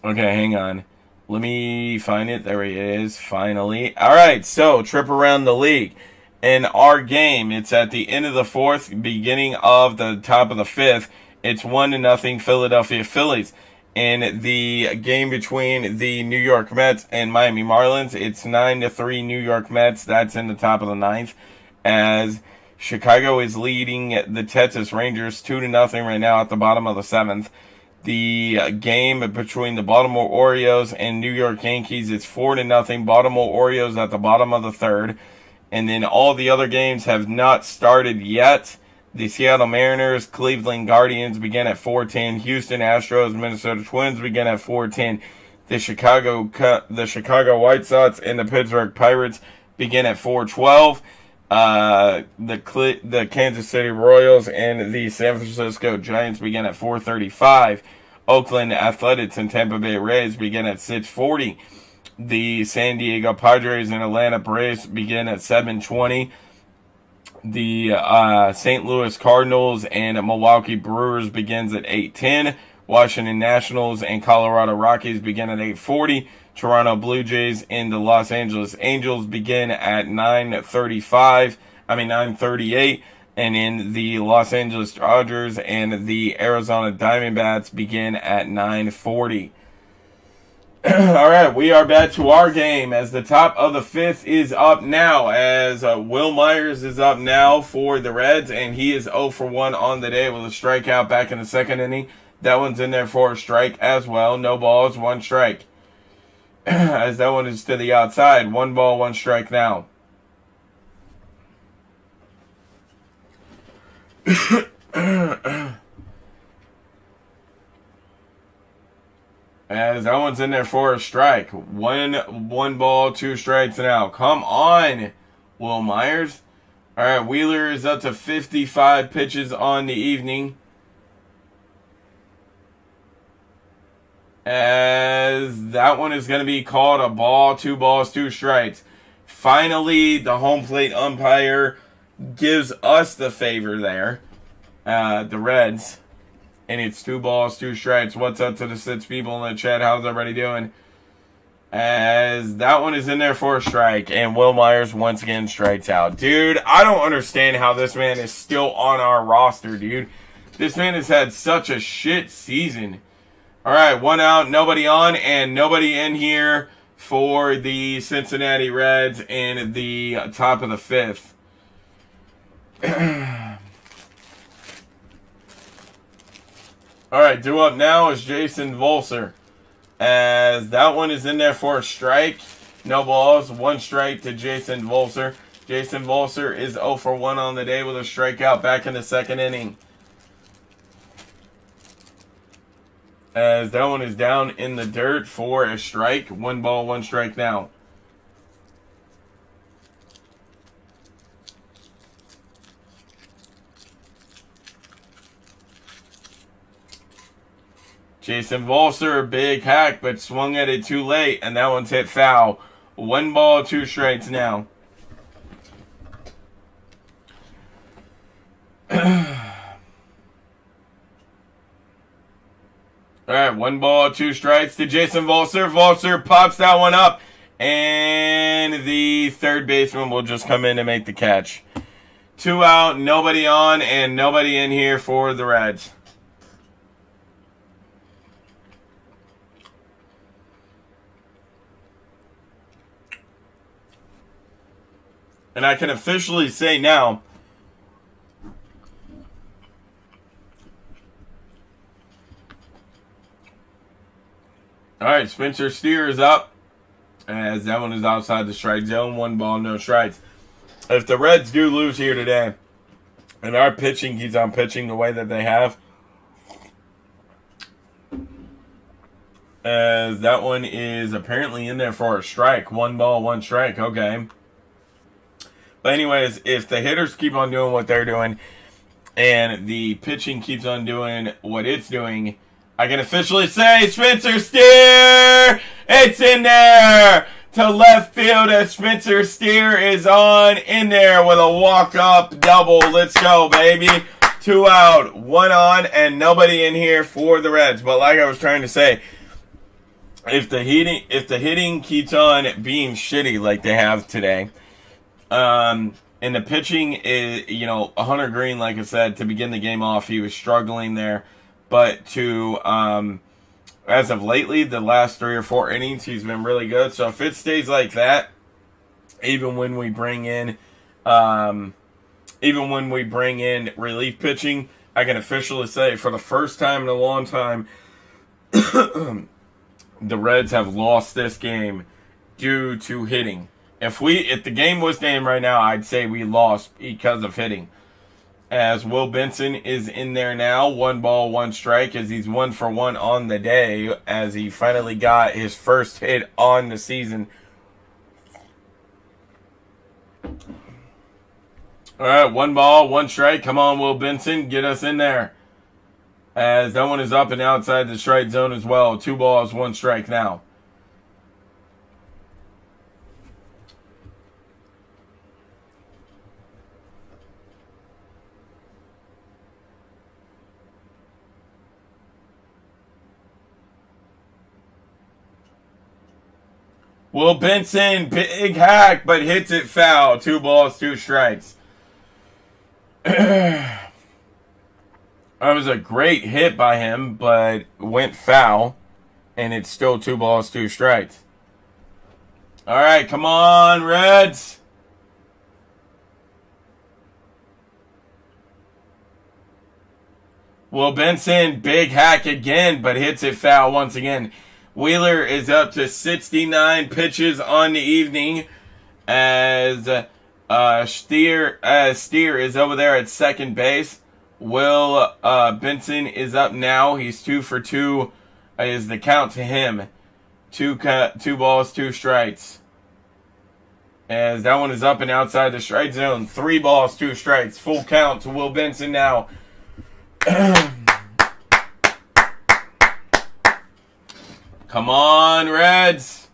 Speaker 1: hang on. Let me find it. There it is, finally. All right, so trip around the league. In our game, it's at the end of the 4th, beginning of the top of the 5th. It's 1-0 Philadelphia Phillies. In the game between the New York Mets and Miami Marlins, it's 9-3 New York Mets. That's in the top of the ninth. As Chicago is leading the Texas Rangers 2-0 right now at the bottom of the seventh. The game between the Baltimore Orioles and New York Yankees, it's 4-0 Baltimore Orioles at the bottom of the third. And then all the other games have not started yet. The Seattle Mariners, Cleveland Guardians begin at 4:10. Houston Astros, Minnesota Twins begin at 4:10. The Chicago White Sox and the Pittsburgh Pirates begin at 4:12. The Kansas City Royals and the San Francisco Giants begin at 4:35. Oakland Athletics and Tampa Bay Rays begin at 6:40. The San Diego Padres and Atlanta Braves begin at 7:20. The St. Louis Cardinals and Milwaukee Brewers begins at 8:10. Washington Nationals and Colorado Rockies begin at 8:40. Toronto Blue Jays and the Los Angeles Angels begin at 9:38. And in the Los Angeles Dodgers and the Arizona Diamondbacks begin at 9:40. All right, we are back to our game as the top of the fifth is up now, as Will Myers is up now for the Reds, and he is 0 for 1 on the day with a strikeout back in the second inning. That one's in there for a strike as well. No balls, one strike. As that one is to the outside. 1 ball, 1 strike now. As that one's in there for a strike. One ball, 2 strikes now. Come on, Will Myers. All right, Wheeler is up to 55 pitches on the evening. As that one is going to be called a ball, 2 balls, 2 strikes. Finally, the home plate umpire gives us the favor there. The Reds. And it's 2 balls, 2 strikes. What's up to the 6 people in the chat? How's everybody doing? As that one is in there for a strike. And Will Myers once again strikes out. Dude, I don't understand how this man is still on our roster, dude. This man has had such a shit season. Alright, 1 out, nobody on, and nobody in here for the Cincinnati Reds in the top of the fifth. Alright, due up now is Jason Volser. As that one is in there for a strike. No balls, 1 strike to Jason Volser. Jason Volser is 0 for 1 on the day with a strikeout back in the second inning. As that one is down in the dirt for a strike. 1 ball, 1 strike now. Jason Volser, big hack, but swung at it too late, and that one's hit foul. 1 ball, 2 strikes now. Alright, 1 ball, 2 strikes to Jason Volser. Volser pops that one up, and the third baseman will just come in and make the catch. 2 out, nobody on, and nobody in here for the Reds. And I can officially say now, alright, Spencer Steer is up, as that one is outside the strike zone. 1 ball, no strikes. If the Reds do lose here today, and our pitching keeps on pitching the way that they have, as that one is apparently in there for a strike. 1 ball, 1 strike, okay. But anyways, if the hitters keep on doing what they're doing, and the pitching keeps on doing what it's doing, I can officially say Spencer Steer! It's in there! To left field as Spencer Steer is on in there with a walk-up double. Let's go, baby. 2 out, 1 on, and nobody in here for the Reds. But like I was trying to say, if the hitting keeps on being shitty like they have today, and the pitching is, Hunter Green, like I said, to begin the game off, he was struggling there. But to as of lately, the last 3 or 4 innings, he's been really good. So if it stays like that, even when we bring in relief pitching, I can officially say for the first time in a long time, the Reds have lost this game due to hitting. If the game was named right now, I'd say we lost because of hitting. As Will Benson is in there now, 1 ball, 1 strike, as he's 1 for 1 on the day, as he finally got his first hit on the season. All right, 1 ball, 1 strike. Come on, Will Benson, get us in there. As that one is up and outside the strike zone as well. 2 balls, 1 strike now. Will Benson, big hack, but hits it foul. 2 balls, 2 strikes. That was a great hit by him, but went foul. And it's still 2 balls, 2 strikes. All right, come on, Reds. Will Benson, big hack again, but hits it foul once again. Wheeler is up to 69 pitches on the evening as Steer is over there at second base. Will Benson is up now. He's 2 for 2 is the count to him. 2 balls, 2 strikes. As that one is up and outside the strike zone. 3 balls, 2 strikes. Full count to Will Benson now. Come on, Reds.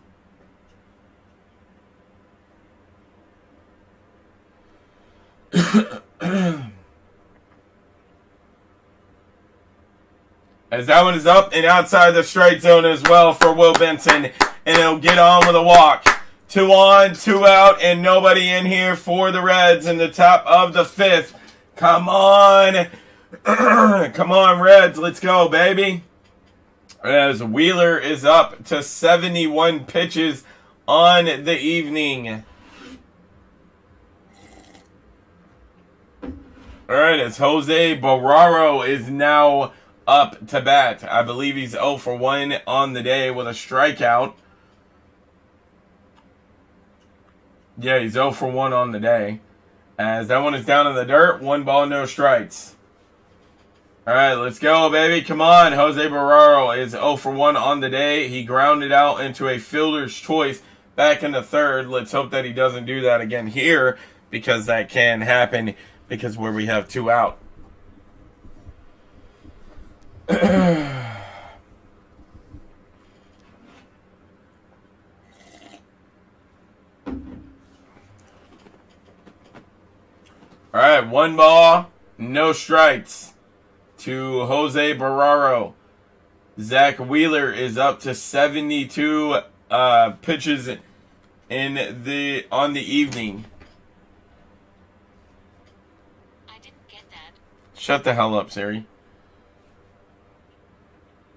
Speaker 1: As that one is up and outside the strike zone as well for Will Benson. And he'll get on with a walk. 2 on, 2 out, and nobody in here for the Reds in the top of the 5th. Come on. Come on, Reds. Let's go, baby. As Wheeler is up to 71 pitches on the evening. All right, as Jose Barrero is now up to bat. I believe he's 0 for 1 on the day with a strikeout. Yeah, he's 0 for 1 on the day. As that one is down in the dirt, 1 ball, no strikes. All right, let's go, baby. Come on. Jose Barrero is 0 for 1 on the day. He grounded out into a fielder's choice back in the 3rd. Let's hope that he doesn't do that again here, because that can happen because where we have 2 out. All right, 1 ball, no strikes to Jose Barrero. Zach Wheeler is up to 72 pitches on the evening.
Speaker 2: I didn't get that.
Speaker 1: Shut the hell up, Siri.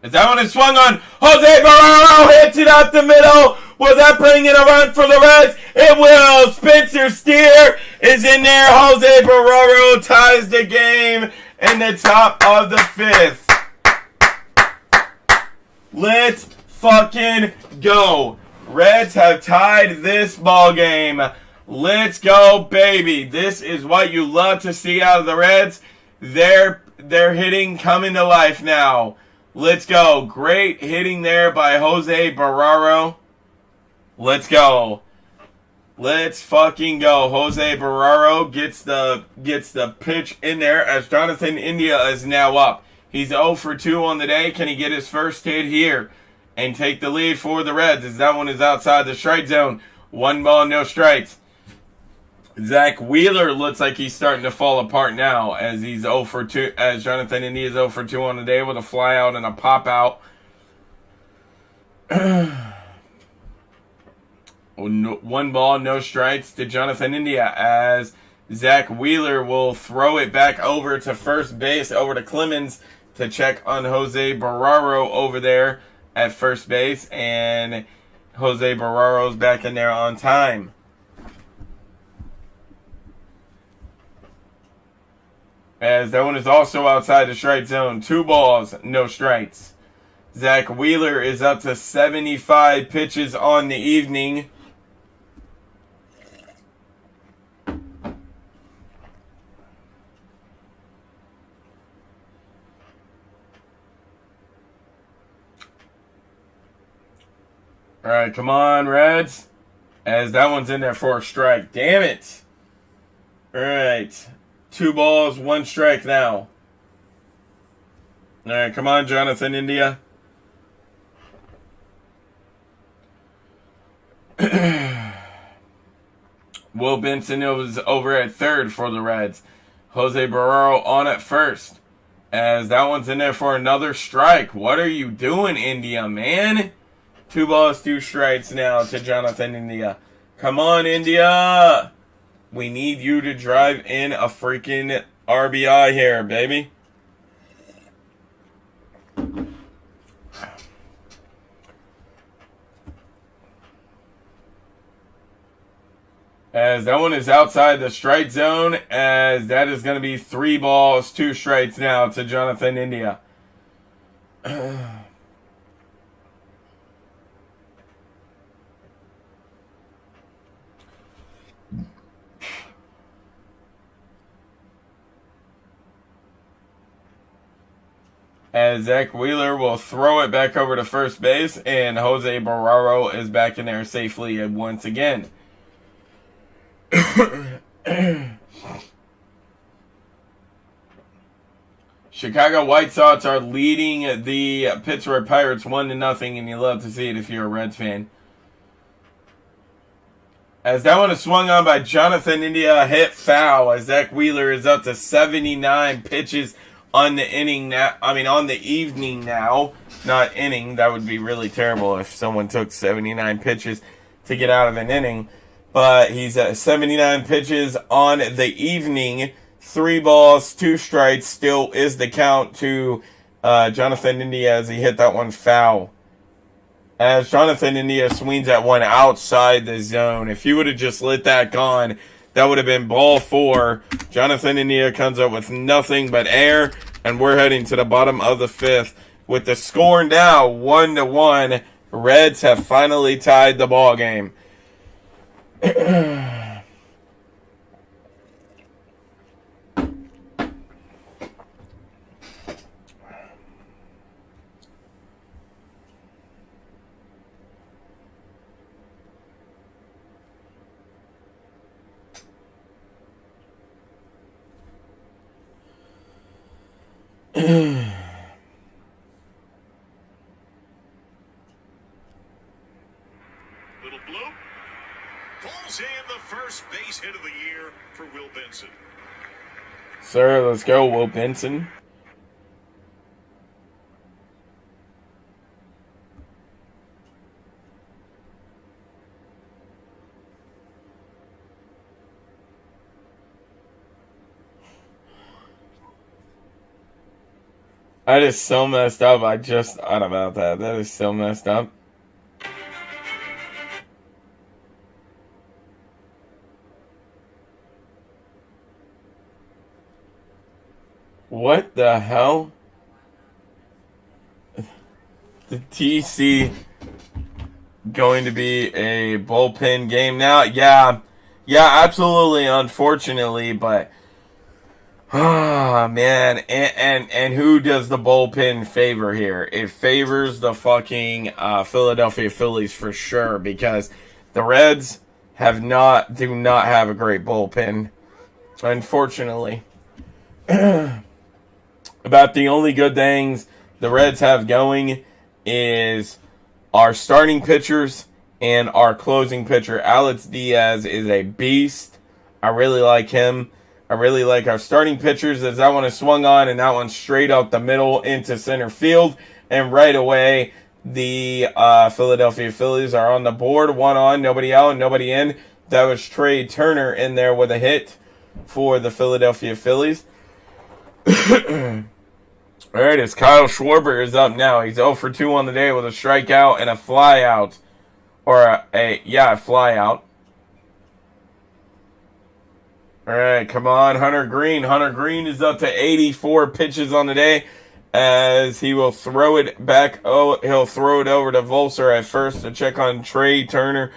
Speaker 1: Is that one is swung on? Jose Barrero hits it up the middle. Will that bring in a run for the Reds? It will. Spencer Steer is in there. Jose Barrero ties the game in the top of the 5th. Let's fucking go. Reds have tied this ball game. Let's go, baby. This is what you love to see out of the Reds. They're hitting coming to life now. Let's go. Great hitting there by Jose Barrero. Let's go. Let's fucking go. Jose Barrero gets the pitch in there as Jonathan India is now up. He's 0 for 2 on the day. Can he get his first hit here and take the lead for the Reds as that one is outside the strike zone? 1 ball, no strikes. Zach Wheeler looks like he's starting to fall apart now as he's 0 for 2, as Jonathan India is 0 for 2 on the day with a fly out and a pop out. 1 ball, no strikes to Jonathan India as Zach Wheeler will throw it back over to first base, over to Clemens to check on Jose Barrero over there at first base, and Jose Barrero's back in there on time. As that one is also outside the strike zone. 2 balls, no strikes. Zach Wheeler is up to 75 pitches on the evening. All right, come on, Reds. As that one's in there for a strike. Damn it. All right. 2 balls, 1 strike now. All right, come on, Jonathan India. Will Benson was over at third for the Reds. Jose Barrero on at first. As that one's in there for another strike. What are you doing, India, man? 2 balls, 2 strikes now to Jonathan India. Come on, India. We need you to drive in a freaking RBI here, baby. As that one is outside the strike zone, as that is going to be 3 balls, 2 strikes now to Jonathan India. As Zach Wheeler will throw it back over to first base, and Jose Barrero is back in there safely once again. Chicago White Sox are leading the Pittsburgh Pirates 1-0, and you love to see it if you're a Reds fan. As that one is swung on by Jonathan India, hit foul. As Zach Wheeler is up to 79 pitches on the inning now. I mean, on the evening now, not inning. That would be really terrible if someone took 79 pitches to get out of an inning. But he's at 79 pitches on the evening. 3 balls, 2 strikes. Still is the count to Jonathan India as he hit that one foul. As Jonathan India swings at one outside the zone. If he would have just let that gone, that would have been ball 4. Jonathan India comes up with nothing but air, and we're heading to the bottom of the 5th. With the score now 1-1, Reds have finally tied the ball game.
Speaker 3: Little bloop. Falls in the first base hit of the year for Will Benson.
Speaker 1: Sir, let's go, Will Benson. That is so messed up. I just thought about that. That is so messed up. What the hell? The TC going to be a bullpen game now? Yeah, absolutely, unfortunately, but man, and who does the bullpen favor here? It favors the fucking Philadelphia Phillies for sure, because the Reds do not have a great bullpen, unfortunately. About the only good things the Reds have going is our starting pitchers and our closing pitcher. Alex Diaz is a beast. I really like him. I really like our starting pitchers, as that one is swung on, and that one straight up the middle into center field. And right away, the Philadelphia Phillies are on the board. 1 on, nobody out, nobody in. That was Trey Turner in there with a hit for the Philadelphia Phillies. All right, as Kyle Schwarber is up now. He's 0 for 2 on the day with a strikeout and a flyout. Or a flyout. All right, come on, Hunter Green. Hunter Green is up to 84 pitches on the day as he will throw it back. Oh, he'll throw it over to Volser at first to check on Trey Turner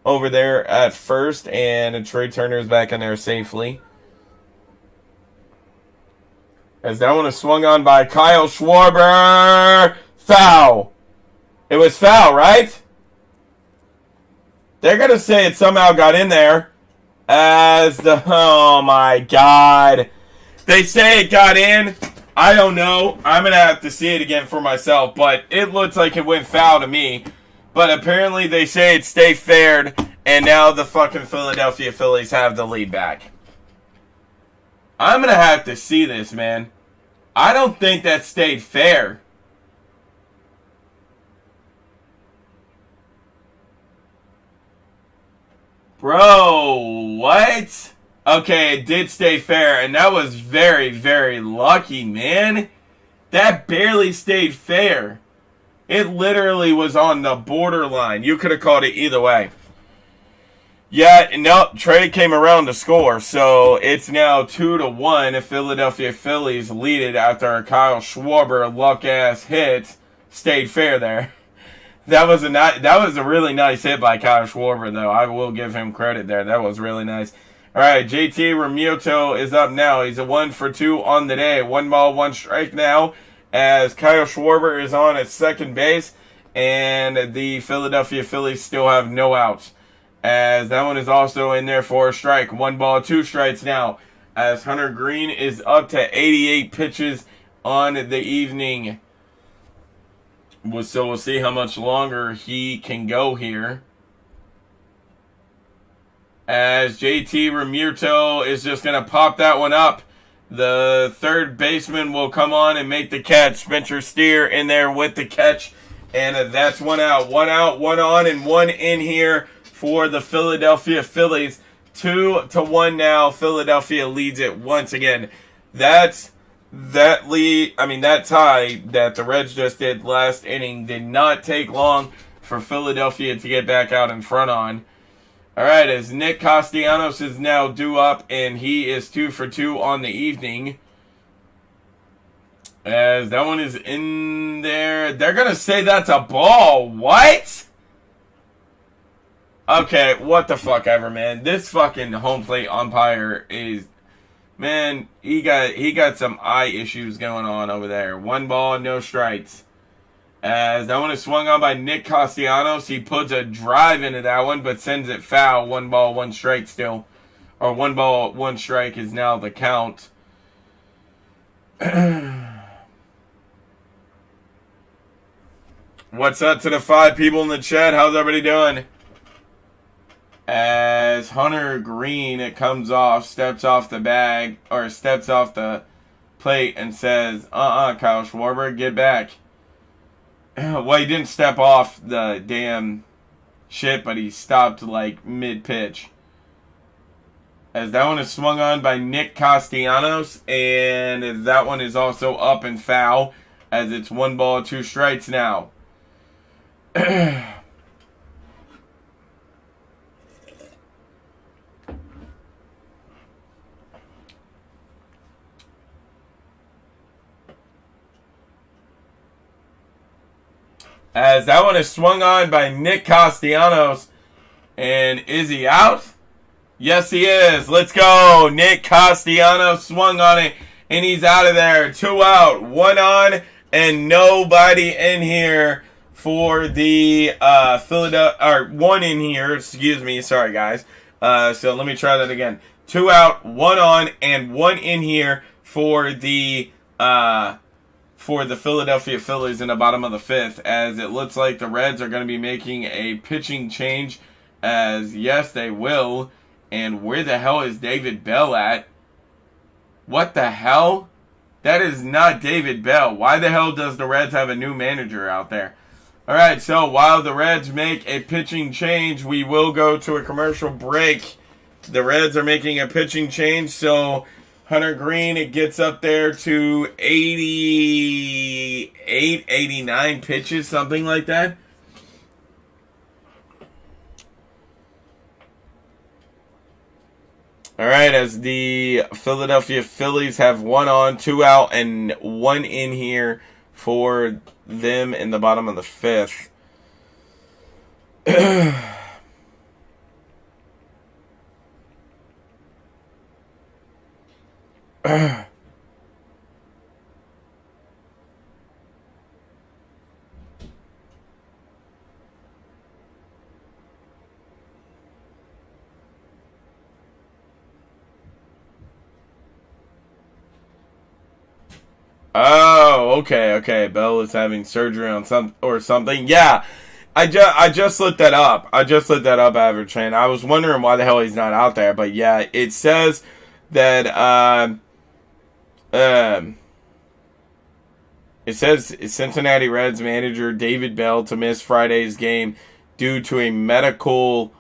Speaker 1: over there at first. And Trey Turner is back in there safely. As that one is swung on by Kyle Schwarber. Foul. It was foul, right? They're going to say it somehow got in there. Oh my God. They say it got in. I don't know. I'm going to have to see it again for myself. But it looks like it went foul to me. But apparently they say it stayed fair. And now the fucking Philadelphia Phillies have the lead back. I'm going to have to see this, man. I don't think that stayed fair. Bro, what? Okay, it did stay fair, and that was very, very lucky, man. That barely stayed fair. It literally was on the borderline. You could have called it either way. Yeah, no, Trey came around to score, so it's now 2-1. The Philadelphia Phillies lead it after a Kyle Schwarber luck-ass hit. Stayed fair there. That was a really nice hit by Kyle Schwarber, though. I will give him credit there. That was really nice. All right, JT Realmuto is up now. He's a 1 for 2 on the day. 1 ball, 1 strike now as Kyle Schwarber is on at second base, and the Philadelphia Phillies still have no outs. As that one is also in there for a strike. 1 ball, 2 strikes now. As Hunter Green is up to 88 pitches on the evening. So we'll see how much longer he can go here. As JT Realmuto is just going to pop that one up. The third baseman will come on and make the catch. Spencer Steer in there with the catch. And that's 1 out. 1 out, 1 on, and 1 in here for the Philadelphia Phillies. 2-1 now. Philadelphia leads it once again. That tie that the Reds just did last inning did not take long for Philadelphia to get back out in front on. All right, as Nick Castellanos is now due up, and he is 2 for 2 on the evening. As that one is in there. They're going to say that's a ball. What? Okay, what the fuck ever, man. This fucking home plate umpire is, man, he got some eye issues going on over there. 1 ball, no strikes. As that one is swung on by Nick Castellanos. He puts a drive into that one, but sends it foul. 1 ball, 1 strike still. Or 1 ball, 1 strike is now the count. What's up to the 5 people in the chat? How's everybody doing? As Hunter Green, it comes off, steps off the bag, or steps off the plate and says, Kyle Schwarber, get back. Well, he didn't step off the damn shit, but he stopped like mid-pitch. As that one is swung on by Nick Castellanos, and that one is also up and foul, as it's 1 ball, 2 strikes now. As that one is swung on by Nick Castellanos. And is he out? Yes, he is. Let's go. Nick Castellanos swung on it, and he's out of there. 2 out, 1 on, and nobody in here for the Philadelphia, or 1 in here. Excuse me. Sorry, guys. So let me try that again. 2 out, 1 on, and 1 in here for the Philadelphia Phillies in the bottom of the 5th, as it looks like the Reds are going to be making a pitching change, as yes, they will. And where the hell is David Bell at? What the hell? That is not David Bell. Why the hell does the Reds have a new manager out there? Alright, so while the Reds make a pitching change, we will go to a commercial break. The Reds are making a pitching change, so Hunter Green, it gets up there to 88, 89 pitches, something like that. All right, as the Philadelphia Phillies have 1 on, 2 out, and 1 in here for them in the bottom of the 5th. Oh, okay. Bell is having surgery on something. Yeah, I just looked that up. Average fan. I was wondering why the hell he's not out there, but yeah, it says that it says Cincinnati Reds manager David Bell to miss Friday's game due to a medical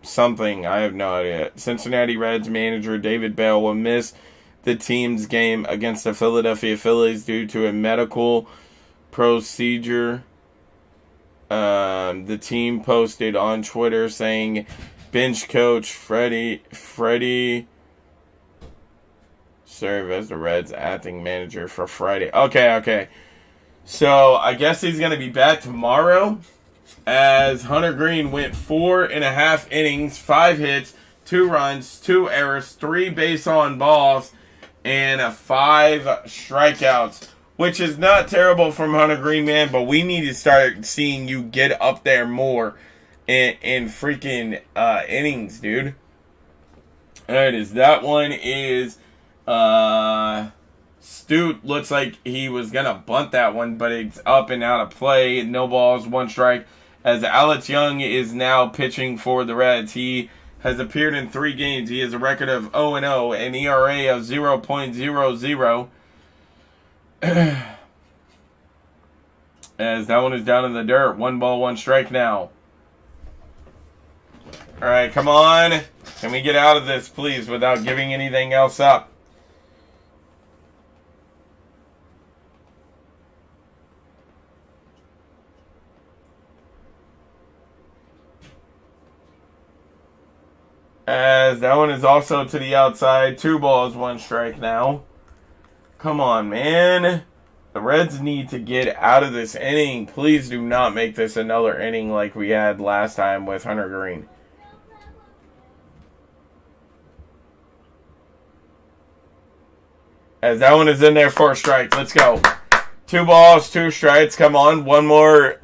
Speaker 1: something. I have no idea. Cincinnati Reds manager David Bell will miss the team's game against the Philadelphia Phillies due to a medical procedure. The team posted on Twitter saying bench coach Freddie serve as the Reds acting manager for Friday. Okay. So I guess he's going to be back tomorrow, as Hunter Green went 4.5 innings, 5 hits, 2 runs, 2 errors, 3 base on balls, and 5 strikeouts, which is not terrible from Hunter Green, man, but we need to start seeing you get up there more in freaking innings, dude. Alright, that one is Stute. Looks like he was going to bunt that one, but it's up and out of play. No balls, 1 strike. As Alex Young is now pitching for the Reds. He has appeared in 3 games. He has a record of 0-0, an ERA of 0.00. As that one is down in the dirt. 1 ball, 1 strike now. Alright, come on. Can we get out of this, please, without giving anything else up? As that one is also to the outside. 2 balls, 1 strike now. Come on, man. The Reds need to get out of this inning. Please do not make this another inning like we had last time with Hunter Green. As that one is in there for a strike. Let's go. 2 balls, 2 strikes. Come on. One more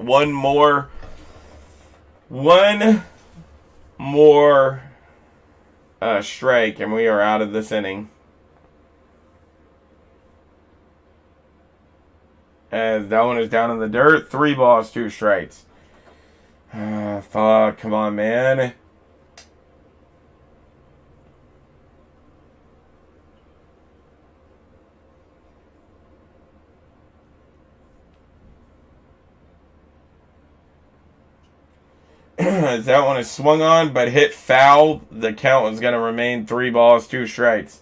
Speaker 1: strike, and we are out of this inning. As that one is down in the dirt. 3 balls, 2 strikes. Fuck. Come on, man. As that one is swung on but hit foul, the count is going to remain 3 balls, 2 strikes.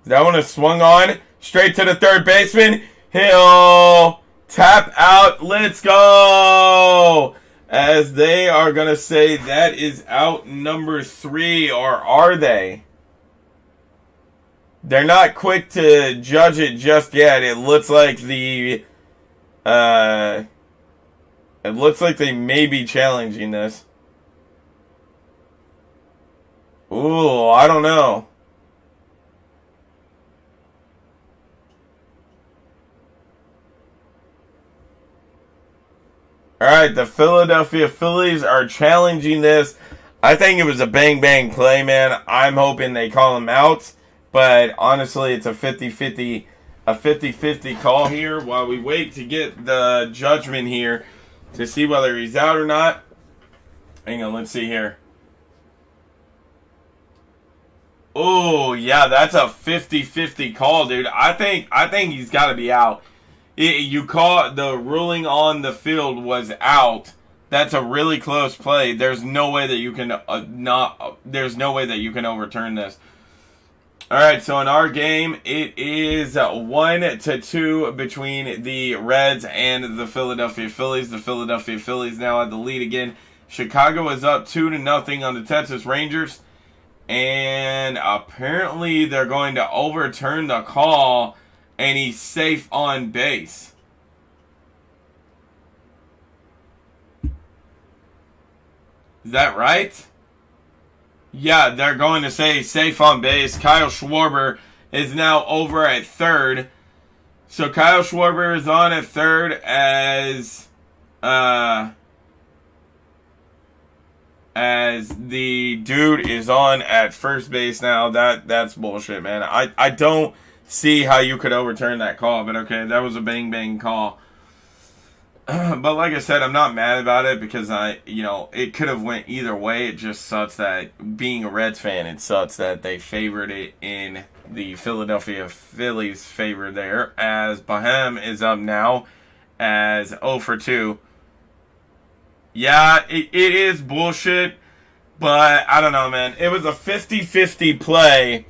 Speaker 1: That one is swung on. Straight to the third baseman. He'll tap out. Let's go. As they are going to say that is out number 3. Or are they? They're not quick to judge it just yet. It looks like they may be challenging this. Ooh, I don't know. Alright, the Philadelphia Phillies are challenging this. I think it was a bang-bang play, man. I'm hoping they call him out. But honestly, it's a 50-50 a 50-50 call here while we wait to get the judgment here to see whether he's out or not. Hang on, let's see here. Oh, yeah, that's a 50-50 call, dude. I think he's got to be out. You call the ruling on the field was out. That's a really close play. There's no way that you can there's no way that you can overturn this. All right, so in our game, it is 1-2 between the Reds and the Philadelphia Phillies. The Philadelphia Phillies now have the lead again. Chicago is up 2-0 on the Texas Rangers. And apparently they're going to overturn the call, and he's safe on base. Is that right? Yeah, they're going to say safe on base. Kyle Schwarber is now over at third. So Kyle Schwarber is on at third as the dude is on at first base now. That's bullshit, man. I don't see how you could overturn that call, but okay, that was a bang call. But like I said, I'm not mad about it because it could have went either way. It just sucks that being a Reds fan, it sucks that they favored it in the Philadelphia Phillies' favor there, as Bohem is up now as 0 for 2. Yeah, it is bullshit, but I don't know, man. It was a 50-50 play,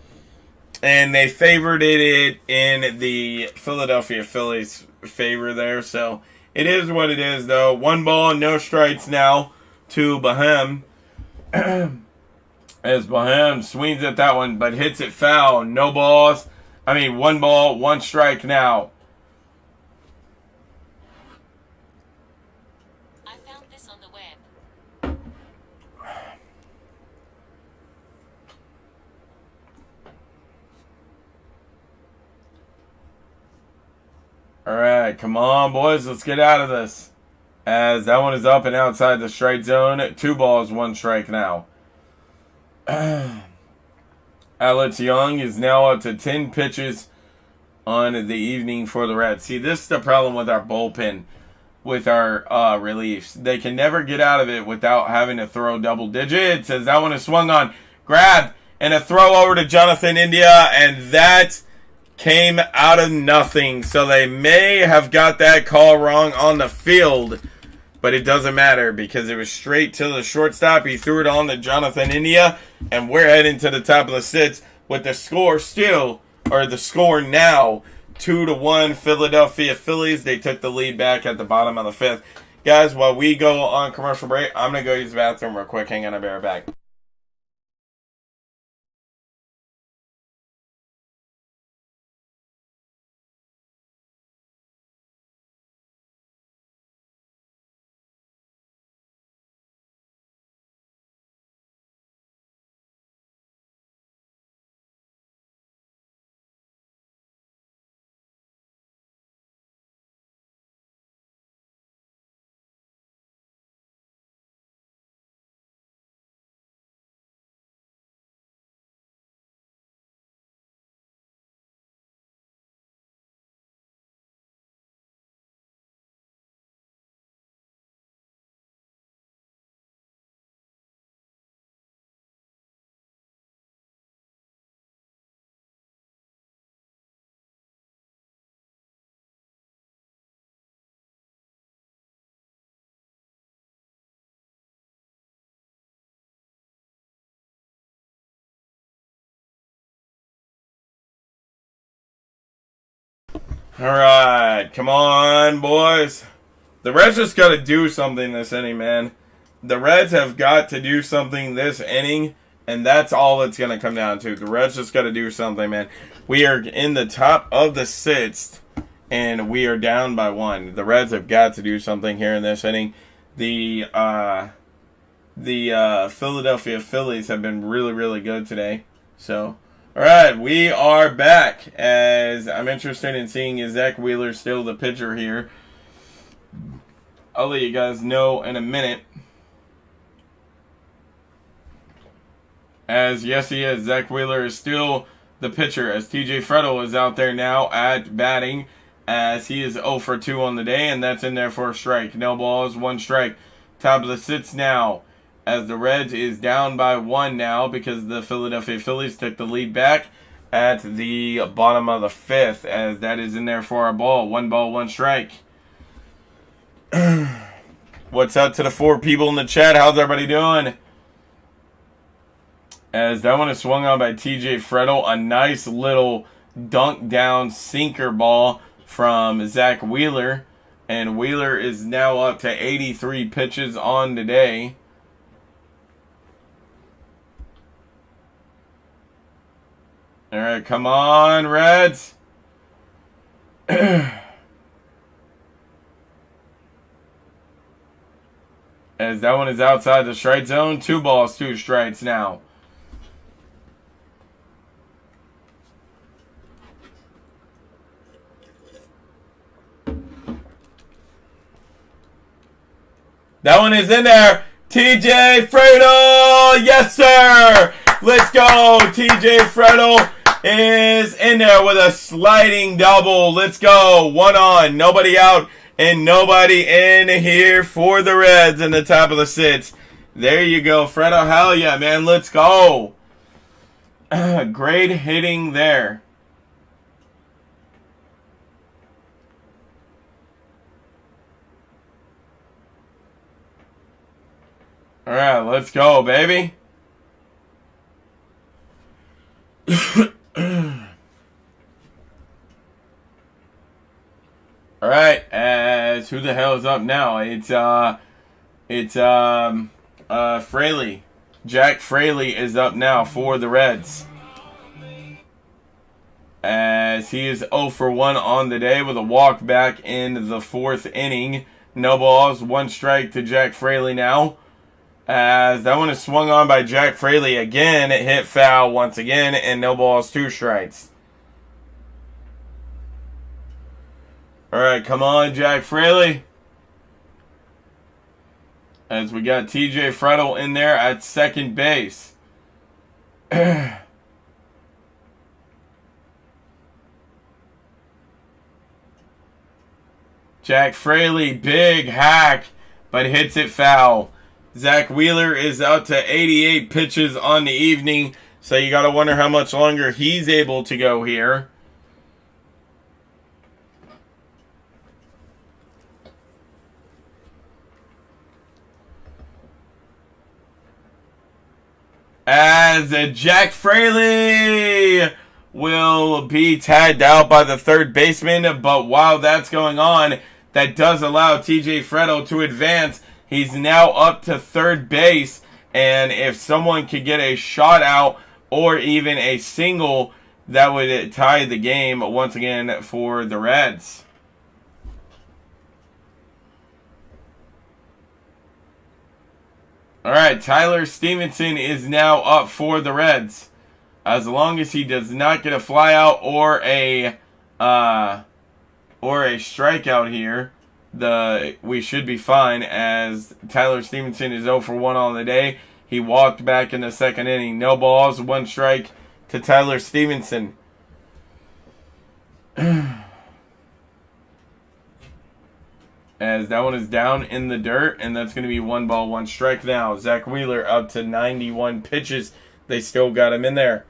Speaker 1: and they favored it in the Philadelphia Phillies' favor there. So it is what it is, though. 1 ball, no strikes now to Bohem. As Bohem swings at that one, but hits it foul. 1 ball, 1 strike now. Alright, come on, boys. Let's get out of this. As that one is up and outside the strike zone. 2 balls, 1 strike now. Alex Young is now up to 10 pitches on the evening for the Reds. See, this is the problem with our bullpen, with our reliefs. They can never get out of it without having to throw double digits. As that one is swung on, grabbed, and a throw over to Jonathan India, and that came out of nothing. So they may have got that call wrong on the field, but it doesn't matter because it was straight to the shortstop. He threw it on to Jonathan India, and we're heading to the top of the 6th with the score now 2-1 Philadelphia Phillies. They took the lead back at the bottom of the 5th. Guys, while we go on commercial break, I'm going to go use the bathroom real quick. Hang on, I'll be right back. Alright, come on, boys. The Reds just got to do something this inning, man. The Reds have got to do something this inning, and that's all it's going to come down to. The Reds just got to do something, man. We are in the top of the 6th, and we are down by 1. The Reds have got to do something here in this inning. The Philadelphia Phillies have been really, really good today. So, all right, we are back. As I'm interested in seeing is Zach Wheeler still the pitcher here. I'll let you guys know in a minute. As yes, he is. Zach Wheeler is still the pitcher, as TJ Frettel is out there now at batting, as he is 0 for 2 on the day, and that's in there for a strike. No balls, 1 strike. Top of the 6th now, as the Reds is down by 1 now because the Philadelphia Phillies took the lead back at the bottom of the 5th, as that is in there for a ball. 1 ball, 1 strike. What's up to the 4 people in the chat? How's everybody doing? As that one is swung on by TJ Frettel, a nice little dunk down sinker ball from Zach Wheeler. And Wheeler is now up to 83 pitches on the day. All right, come on, Reds. As that one is outside the strike zone. 2 balls, 2 strikes now. That one is in there. TJ Frettel. Yes, sir. Let's go. TJ Frettel is in there with a sliding double. Let's go. 1 on. Nobody out and nobody in here for the Reds in the top of the 6th. There you go, Frettel. Hell yeah, man. Let's go. Great hitting there. All right, let's go, baby. All right, as who the hell is up now? It's Fraley. Jack Fraley is up now for the Reds, as he is 0 for 1 on the day with a walk back in the 4th inning. No balls, 1 strike to Jack Fraley now. As that one is swung on by Jack Fraley again, it hit foul once again, and no balls, 2 strikes. All right, come on, Jack Fraley. As we got TJ Frettel in there at second base. Jack Fraley, big hack, but hits it foul. Zach Wheeler is out to 88 pitches on the evening, so you got to wonder how much longer he's able to go here. As Jack Fraley will be tagged out by the third baseman, but while that's going on, that does allow TJ Frettel to advance. He's now up to third base, and if someone could get a shutout or even a single, that would tie the game once again for the Reds. All right, Tyler Stevenson is now up for the Reds. As long as he does not get a flyout or a strikeout here, we should be fine, as Tyler Stevenson is 0 for 1 on the day. He walked back in the 2nd inning. No balls, 1 strike to Tyler Stevenson. As that one is down in the dirt, and that's going to be 1 ball, 1 strike now. Zach Wheeler up to 91 pitches. They still got him in there.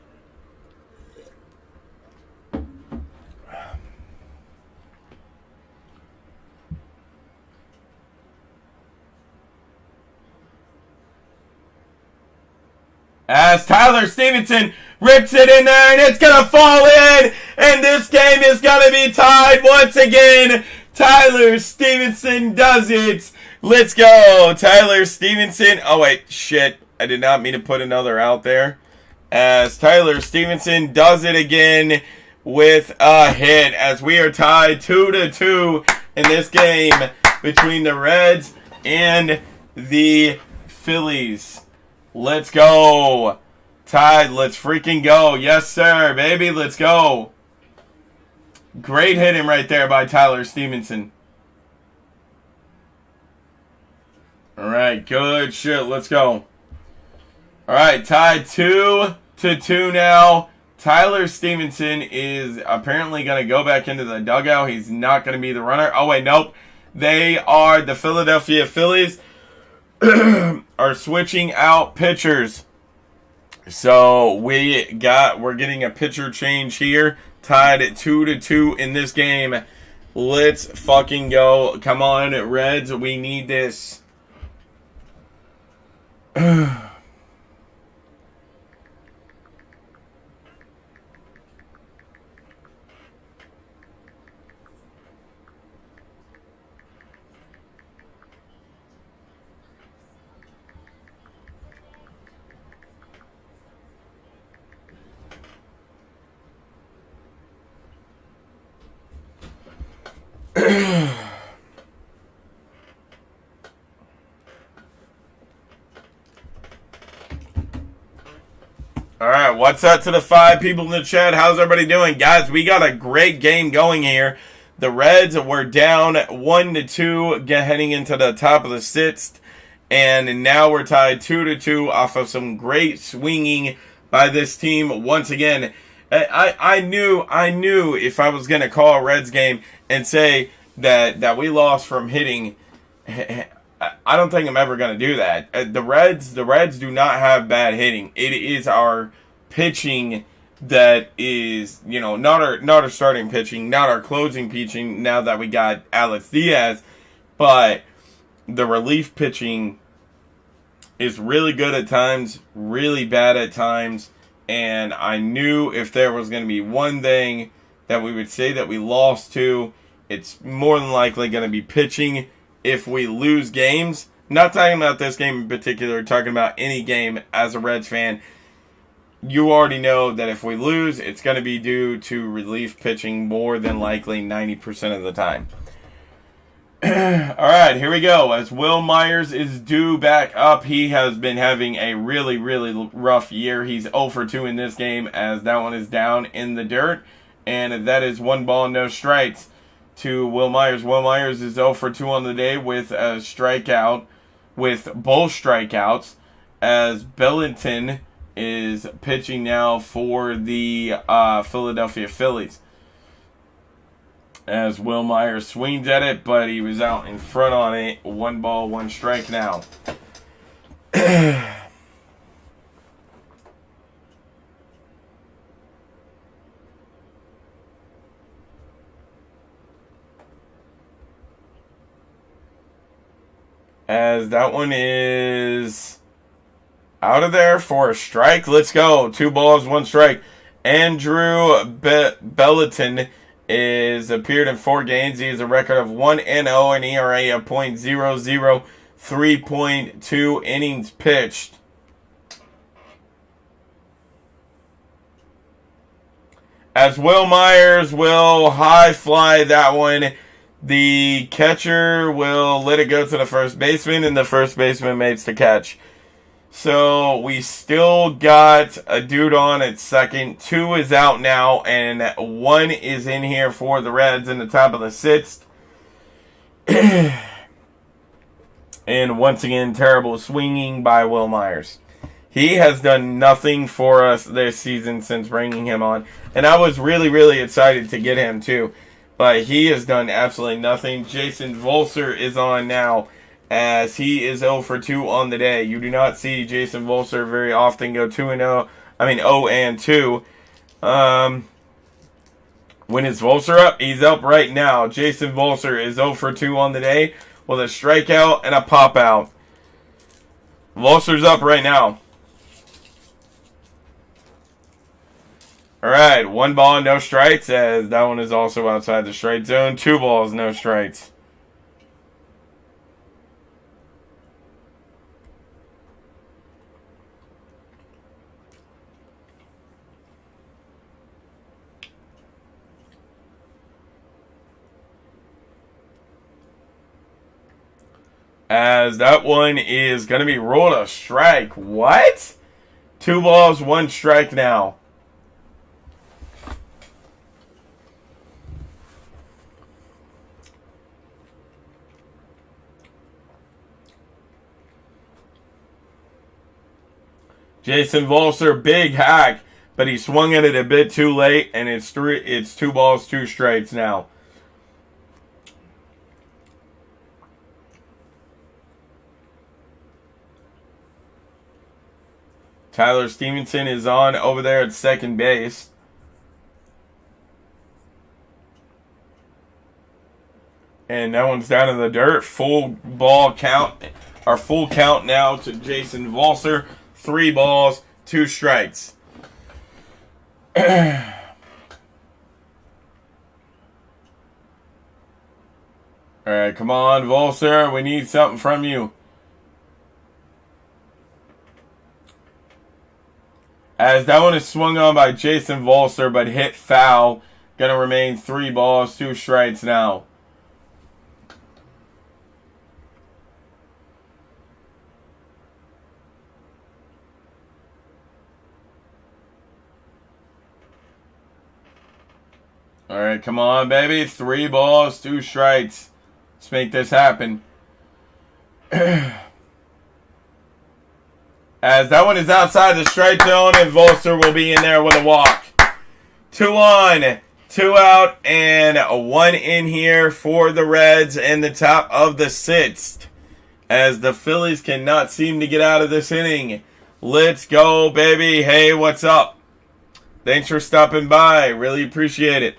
Speaker 1: As Tyler Stevenson rips it in there, and it's going to fall in, and this game is going to be tied once again. Tyler Stevenson does it. Let's go. Tyler Stevenson. Oh, wait. Shit. I did not mean to put another out there. As Tyler Stevenson does it again with a hit, as we are tied 2-2 in this game between the Reds and the Phillies. Let's go. Tied. Let's freaking go. Yes, sir, baby. Let's go. Great hitting right there by Tyler Stevenson. All right. Good shit. Let's go. All right. Tied 2-2 now Tyler Stevenson is apparently going to go back into the dugout. He's not going to be the runner. Oh, wait, nope. They are the Philadelphia Phillies are switching out pitchers. So we're getting a pitcher change here. Tied at 2-2 in this game. Let's fucking go. Come on, Reds. We need this. Alright, what's up to the 5 people in the chat? How's everybody doing? Guys, we got a great game going here. The Reds were down 1-2 heading into the top of the 6th. And now we're tied 2-2 off of some great swinging by this team. Once again, I knew if I was going to call a Reds game and say that we lost from hitting, I don't think I'm ever going to do that. The Reds do not have bad hitting. It is our pitching that is, not our starting pitching, not our closing pitching now that we got Alex Diaz, but the relief pitching is really good at times, really bad at times, and I knew if there was going to be one thing that we would say that we lost to, it's more than likely going to be pitching if we lose games. Not talking about this game in particular, talking about any game as a Reds fan. You already know that if we lose, it's going to be due to relief pitching more than likely 90% of the time. Alright, here we go. As Will Myers is due back up, he has been having a really, really rough year. He's 0 for 2 in this game as that one is down in the dirt. And that is 1 ball, no strikes to Will Myers. Will Myers is 0 for 2 on the day with a strikeout, with both strikeouts, as Bellinton is pitching now for the Philadelphia Phillies. As Will Myers swings at it, but he was out in front on it. 1 ball, 1 strike now. As that one is out of there for a strike. Let's go. 2 balls, 1 strike. Andrew Bellinton is appeared in 4 games. He has a record of 1-0, an ERA of .00, 3.2 innings pitched. As Will Myers will high fly that one, the catcher will let it go to the first baseman, and the first baseman makes the catch. So we still got a dude on at second. 2 is out now, and 1 is in here for the Reds in the top of the 6th. And once again, terrible swinging by Will Myers. He has done nothing for us this season since bringing him on. And I was really, really excited to get him too. But he has done absolutely nothing. Jason Volser is on now, as he is 0 for 2 on the day. You do not see Jason Volser very often go 0 and 2. When is Volser up? He's up right now. Jason Volser is 0 for 2 on the day with a strikeout and a pop out. Volser's up right now. Alright, 1 ball, no strikes, as that one is also outside the strike zone. 2 balls, no strikes. As that one is going to be ruled a strike. What? 2 balls, 1 strike now. Jason Volser, big hack but he swung at it a bit too late, and it's 2 balls, 2 strikes now. Tyler Stevenson is on over there at second base. And that one's down in the dirt. Full count now to Jason Valser. 3 balls, 2 strikes. All right, come on, Valser. We need something from you. As that one is swung on by Jason Valser, but hit foul. Gonna remain 3 balls, 2 strikes now. All right, come on, baby. 3 balls, 2 strikes. Let's make this happen. As that one is outside the strike zone, and Valser will be in there with a walk. 2 on, 2 out, and a 1 in here for the Reds in the top of the 6th. As the Phillies cannot seem to get out of this inning. Let's go, baby. Hey, what's up? Thanks for stopping by. Really appreciate it.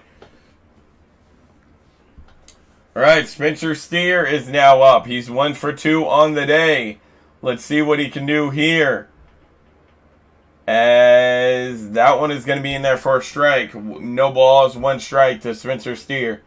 Speaker 1: All right, Spencer Steer is now up. He's 1 for 2 on the day. Let's see what he can do here. As that one is going to be in there for a strike. No balls, 1 strike to Spencer Steer.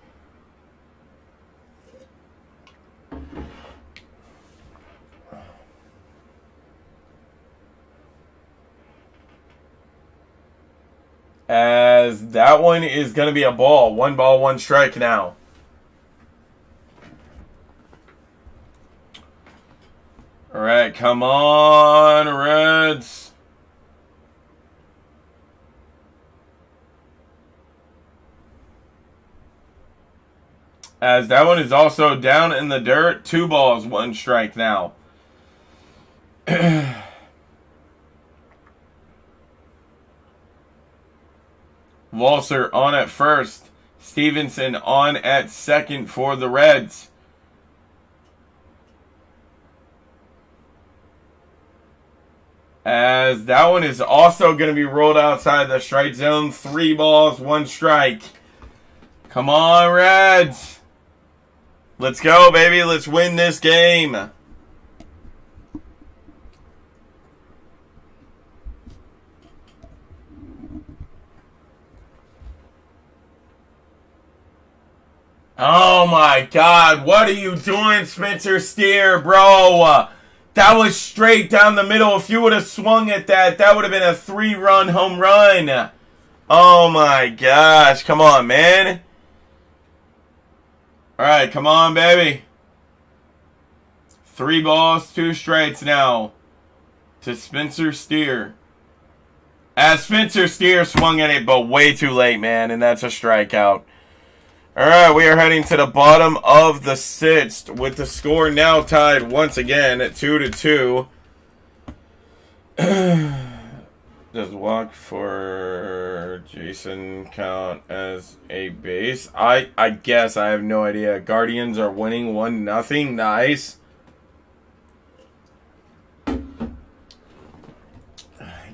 Speaker 1: As that one is going to be a ball. 1 ball, 1 strike now. All right, come on, Reds. As that one is also down in the dirt. 2 balls, 1 strike now. Valser on at first. Stevenson on at second for the Reds. As that one is also going to be rolled outside the strike zone. 3 balls, 1 strike. Come on, Reds. Let's go, baby. Let's win this game. Oh, my God. What are you doing, Spencer Steer, bro? That was straight down the middle. If you would have swung at that, that would have been a 3-run home run. Oh, my gosh. Come on, man. All right, come on, baby. 3 balls, 2 strikes now to Spencer Steer. As Spencer Steer swung at it, but way too late, man, and that's a strikeout. All right, we are heading to the bottom of the 6th with the score now tied once again at 2-2. Does walk for Jason count as a base? I guess. I have no idea. Guardians are winning 1-0. Nice.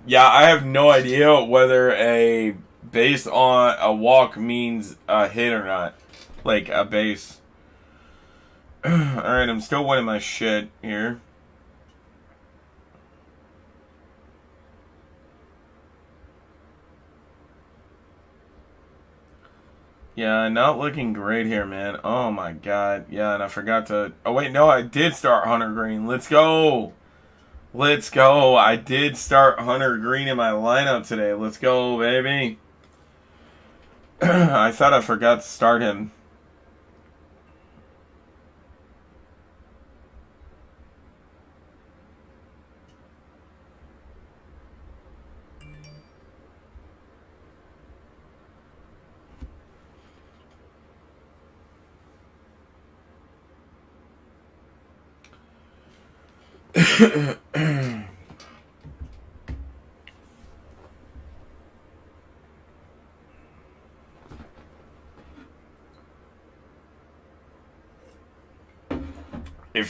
Speaker 1: Yeah, I have no idea whether a base on a walk means a hit or not. Like a base. Alright, I'm still winning my shit here. Yeah, not looking great here, man. Oh my god. Yeah, and I forgot to... Oh wait, no, I did start Hunter Green. Let's go. Let's go. I did start Hunter Green in my lineup today. Let's go, baby. I thought I forgot to start him.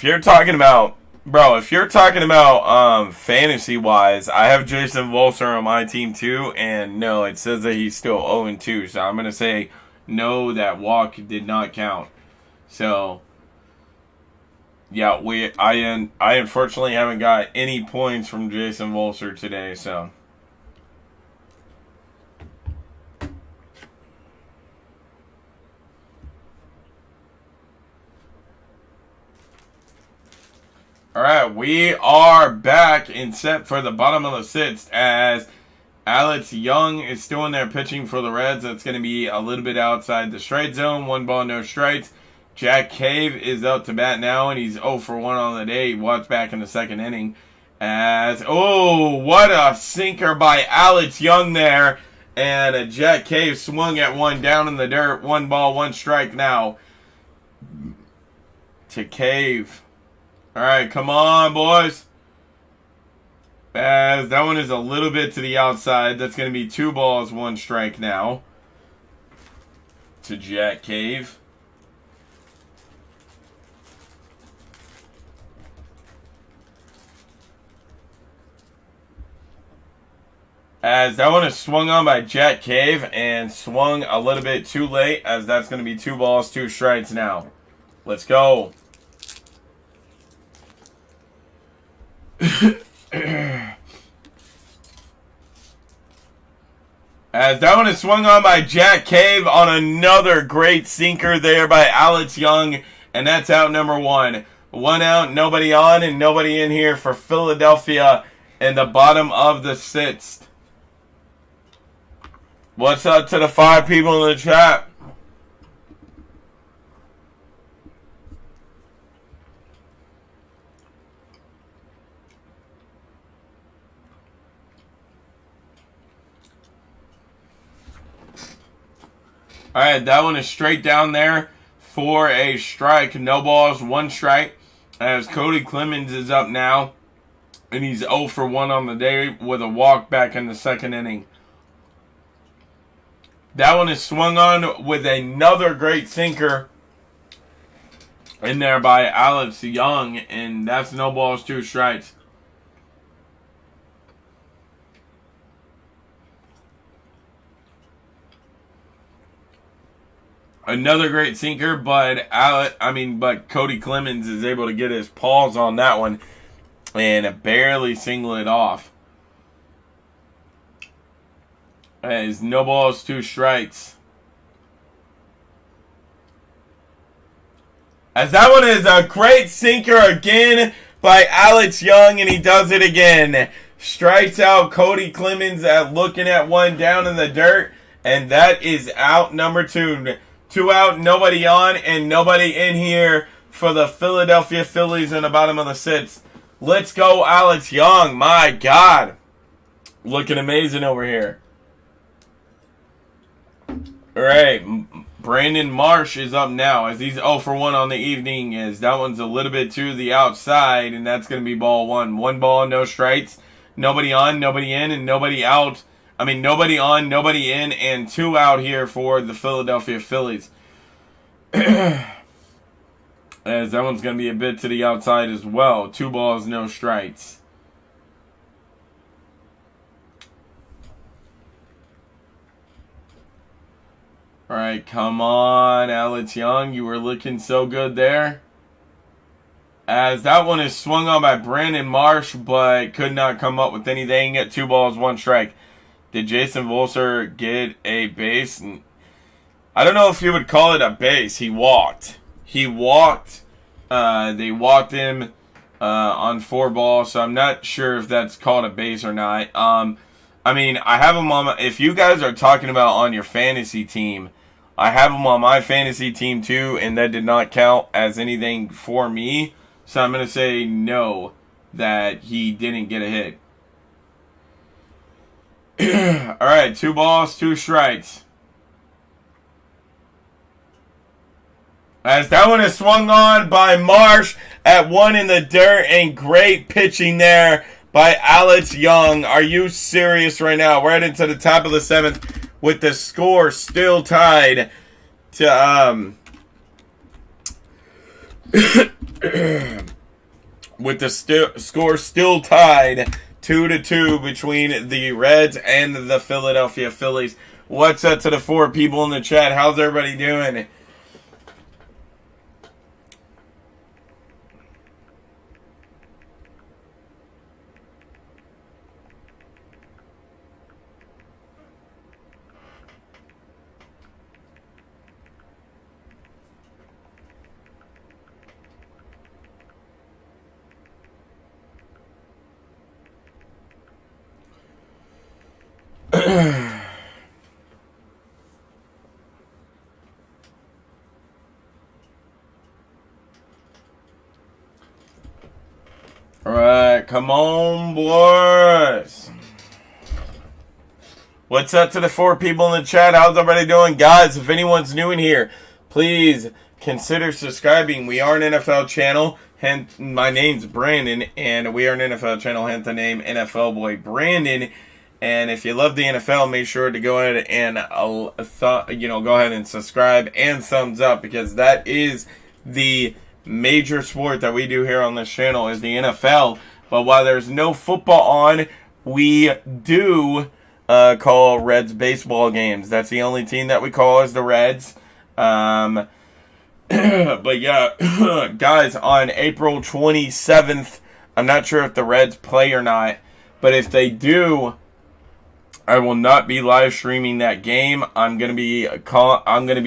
Speaker 1: if you're talking about, bro, fantasy wise, I have Jason Volser on my team too, and no, it says that he's still 0-2. So I'm gonna say no, that walk did not count. So yeah, I unfortunately haven't got any points from Jason Volser today. So. All right, we are back and set for the bottom of the sixth as Alex Young is still in there pitching for the Reds. That's going to be a little bit outside the strike zone. 1 ball, no strikes. Jack Cave is up to bat now, and he's 0 for 1 on the day. He walked back in the second inning. What a sinker by Alex Young there. And Jack Cave swung at one down in the dirt. 1 ball, 1 strike now to Cave. All right, come on, boys. As that one is a little bit to the outside. That's going to be 2 balls, 1 strike now to Jack Cave. As that one is swung on by Jack Cave and swung a little bit too late, as that's going to be 2 balls, 2 strikes now. Let's go. As that one is swung on by Jack Cave on another great sinker there by Alex Young, and that's out number 1. 1 out, nobody on, and nobody in here for Philadelphia in the bottom of the 6th. What's up to the 5 people in the chat? Alright, that one is straight down there for a strike. No balls, 1 strike. As Cody Clemens is up now. And he's 0 for 1 on the day with a walk back in the second inning. That one is swung on with another great sinker in there by Alex Young. And that's no balls, 2 strikes. Another great sinker, but Cody Clemens is able to get his paws on that one and barely single it off. As no balls, 2 strikes. As that one is a great sinker again by Alex Young, and he does it again. Strikes out Cody Clemens at looking at one down in the dirt, and that is out number 2. 2 out, nobody on, and nobody in here for the Philadelphia Phillies in the bottom of the 6th. Let's go, Alex Young. My God. Looking amazing over here. All right, Brandon Marsh is up now as he's 0 for 1 on the evening. As that one's a little bit to the outside, and that's going to be ball 1. 1 ball, no strikes. Nobody on, nobody in, and nobody out. Nobody on, nobody in, and 2 out here for the Philadelphia Phillies. As that one's going to be a bit to the outside as well. 2 balls, no strikes. All right, come on, Alex Young. You were looking so good there. As that one is swung on by Brandon Marsh, but could not come up with anything at 2 balls, 1 strike. Did Jason Volser get a base? I don't know if you would call it a base. He walked. They walked him on 4 balls, so I'm not sure if that's called a base or not. I have him on. If you guys are talking about on your fantasy team, I have him on my fantasy team too, and that did not count as anything for me. So I'm going to say no, that he didn't get a hit. All right, 2 balls, 2 strikes. As that one is swung on by Marsh at 1 in the dirt, and great pitching there by Alex Young. Are you serious right now? We're heading to the top of the 7th with the score still tied to with the score still tied 2-2 between the Reds and the Philadelphia Phillies. What's up to the 4 people in the chat? How's everybody doing? Alright, come on, boys. What's up to the 4 people in the chat? How's everybody doing? Guys, if anyone's new in here, please consider subscribing. We are an NFL channel. Hence, my name's Brandon, and we are an NFL channel, hence the name NFL Boy Brandon. And if you love the NFL, make sure to go ahead and go ahead and subscribe and thumbs up, because that is the major sport that we do here on this channel is the NFL. But while there's no football on, we do call Reds baseball games. That's the only team that we call is the Reds. But yeah, guys, on April 27th, I'm not sure if the Reds play or not, but if they do, I will not be live streaming that game. I'm gonna be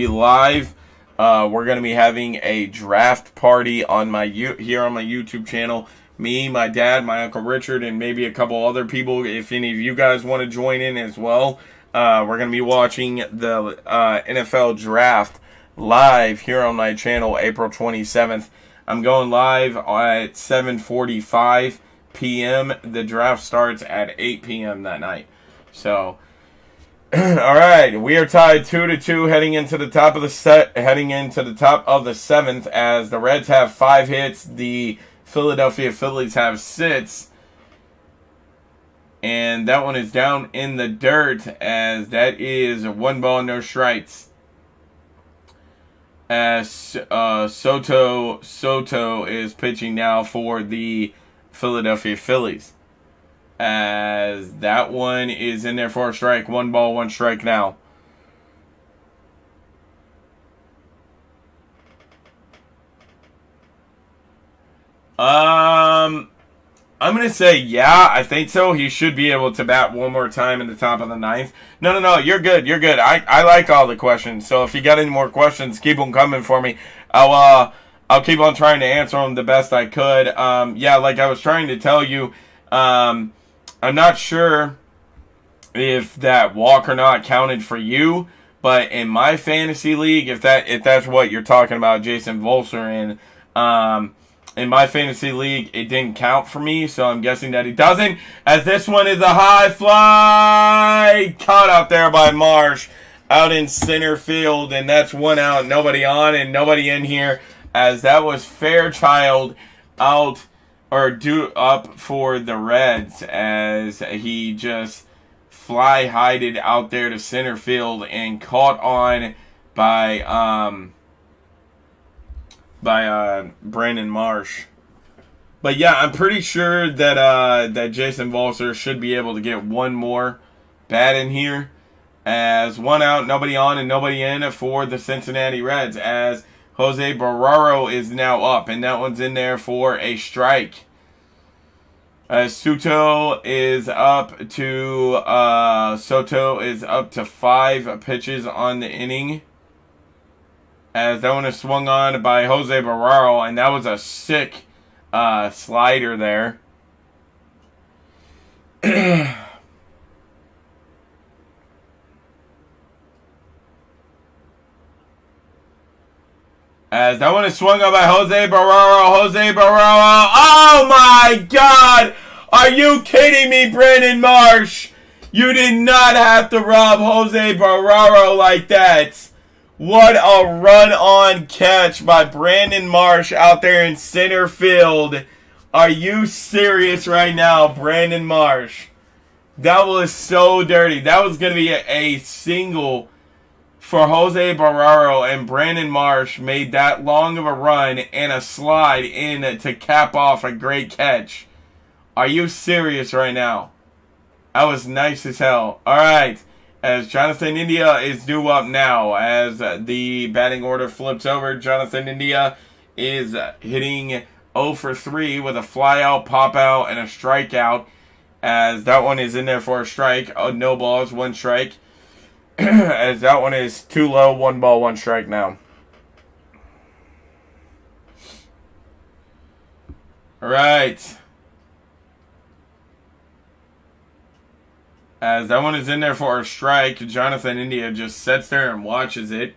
Speaker 1: live. We're gonna be having a draft party on here on my YouTube channel. Me, my dad, my Uncle Richard, and maybe a couple other people. If any of you guys want to join in as well, we're gonna be watching the NFL draft live here on my channel, April 27th. I'm going live at 7:45 p.m. The draft starts at 8 p.m. that night. So, all right, we are tied 2-2 heading into the top of the 7th, as the Reds have 5 hits, the Philadelphia Phillies have 6, and that one is down in the dirt, as that is 1 ball, no strikes. As Soto is pitching now for the Philadelphia Phillies, as that one is in there for a strike. 1 ball, 1 strike now. I'm going to say, yeah, I think so. He should be able to bat one more time in the top of the 9th. No, you're good. You're good. I like all the questions. So if you got any more questions, keep them coming for me. I'll keep on trying to answer them the best I could. Yeah, like I was trying to tell you, I'm not sure if that walk or not counted for you, but in my fantasy league, if that's what you're talking about, Jason Volser, in my fantasy league, it didn't count for me, so I'm guessing that he doesn't, as this one is a high fly caught out there by Marsh out in center field, and that's 1 out, nobody on and nobody in here, as that was Fairchild out or due up for the Reds, as he just fly-hided out there to center field and caught on by Brandon Marsh. But yeah, I'm pretty sure that Jason Volser should be able to get one more bat in here, as 1 out, nobody on and nobody in for the Cincinnati Reds, as Jose Barrero is now up, and that one's in there for a strike. Soto is up to 5 pitches on the inning, as that one is swung on by Jose Barrero, and that was a sick slider there. As that one is swung on by Jose Barrero. Jose Barrero. Oh my God! Are you kidding me, Brandon Marsh? You did not have to rob Jose Barrero like that. What a run-on catch by Brandon Marsh out there in center field. Are you serious right now, Brandon Marsh? That was so dirty. That was going to be a single for Jose Barrero and Brandon Marsh made that long of a run and a slide in to cap off a great catch. Are you serious right now? That was nice as hell. All right. As Jonathan India is due up now, as the batting order flips over, Jonathan India is hitting 0 for 3 with a flyout, pop out, and a strikeout. As that one is in there for a strike. No balls, 1 strike. As that one is too low, 1 ball, 1 strike now. All right. As that one is in there for a strike, Jonathan India just sits there and watches it.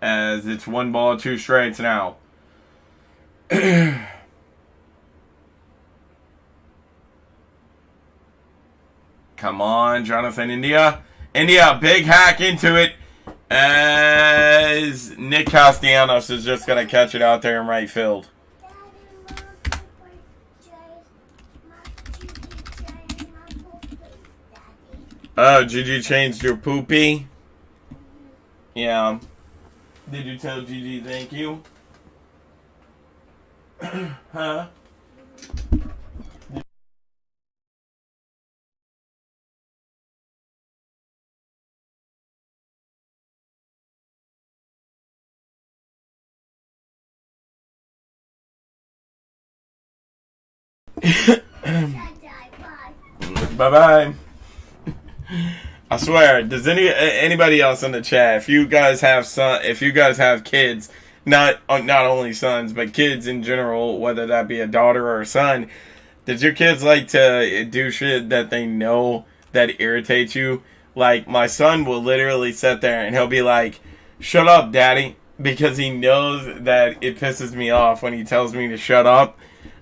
Speaker 1: As it's 1 ball, 2 strikes now. Come on, Jonathan India. India, big hack into it. As Nick Castellanos is just going to catch it out there in right field. Oh, Gigi changed your poopy? Yeah. Did you tell Gigi thank you? Huh? Bye-bye. I swear, does anybody else in the chat, if you guys have kids, not only sons, but kids in general, whether that be a daughter or a son, does your kids like to do shit that they know that irritates you? Like, my son will literally sit there and he'll be like, "Shut up, daddy," because he knows that it pisses me off when he tells me to shut up,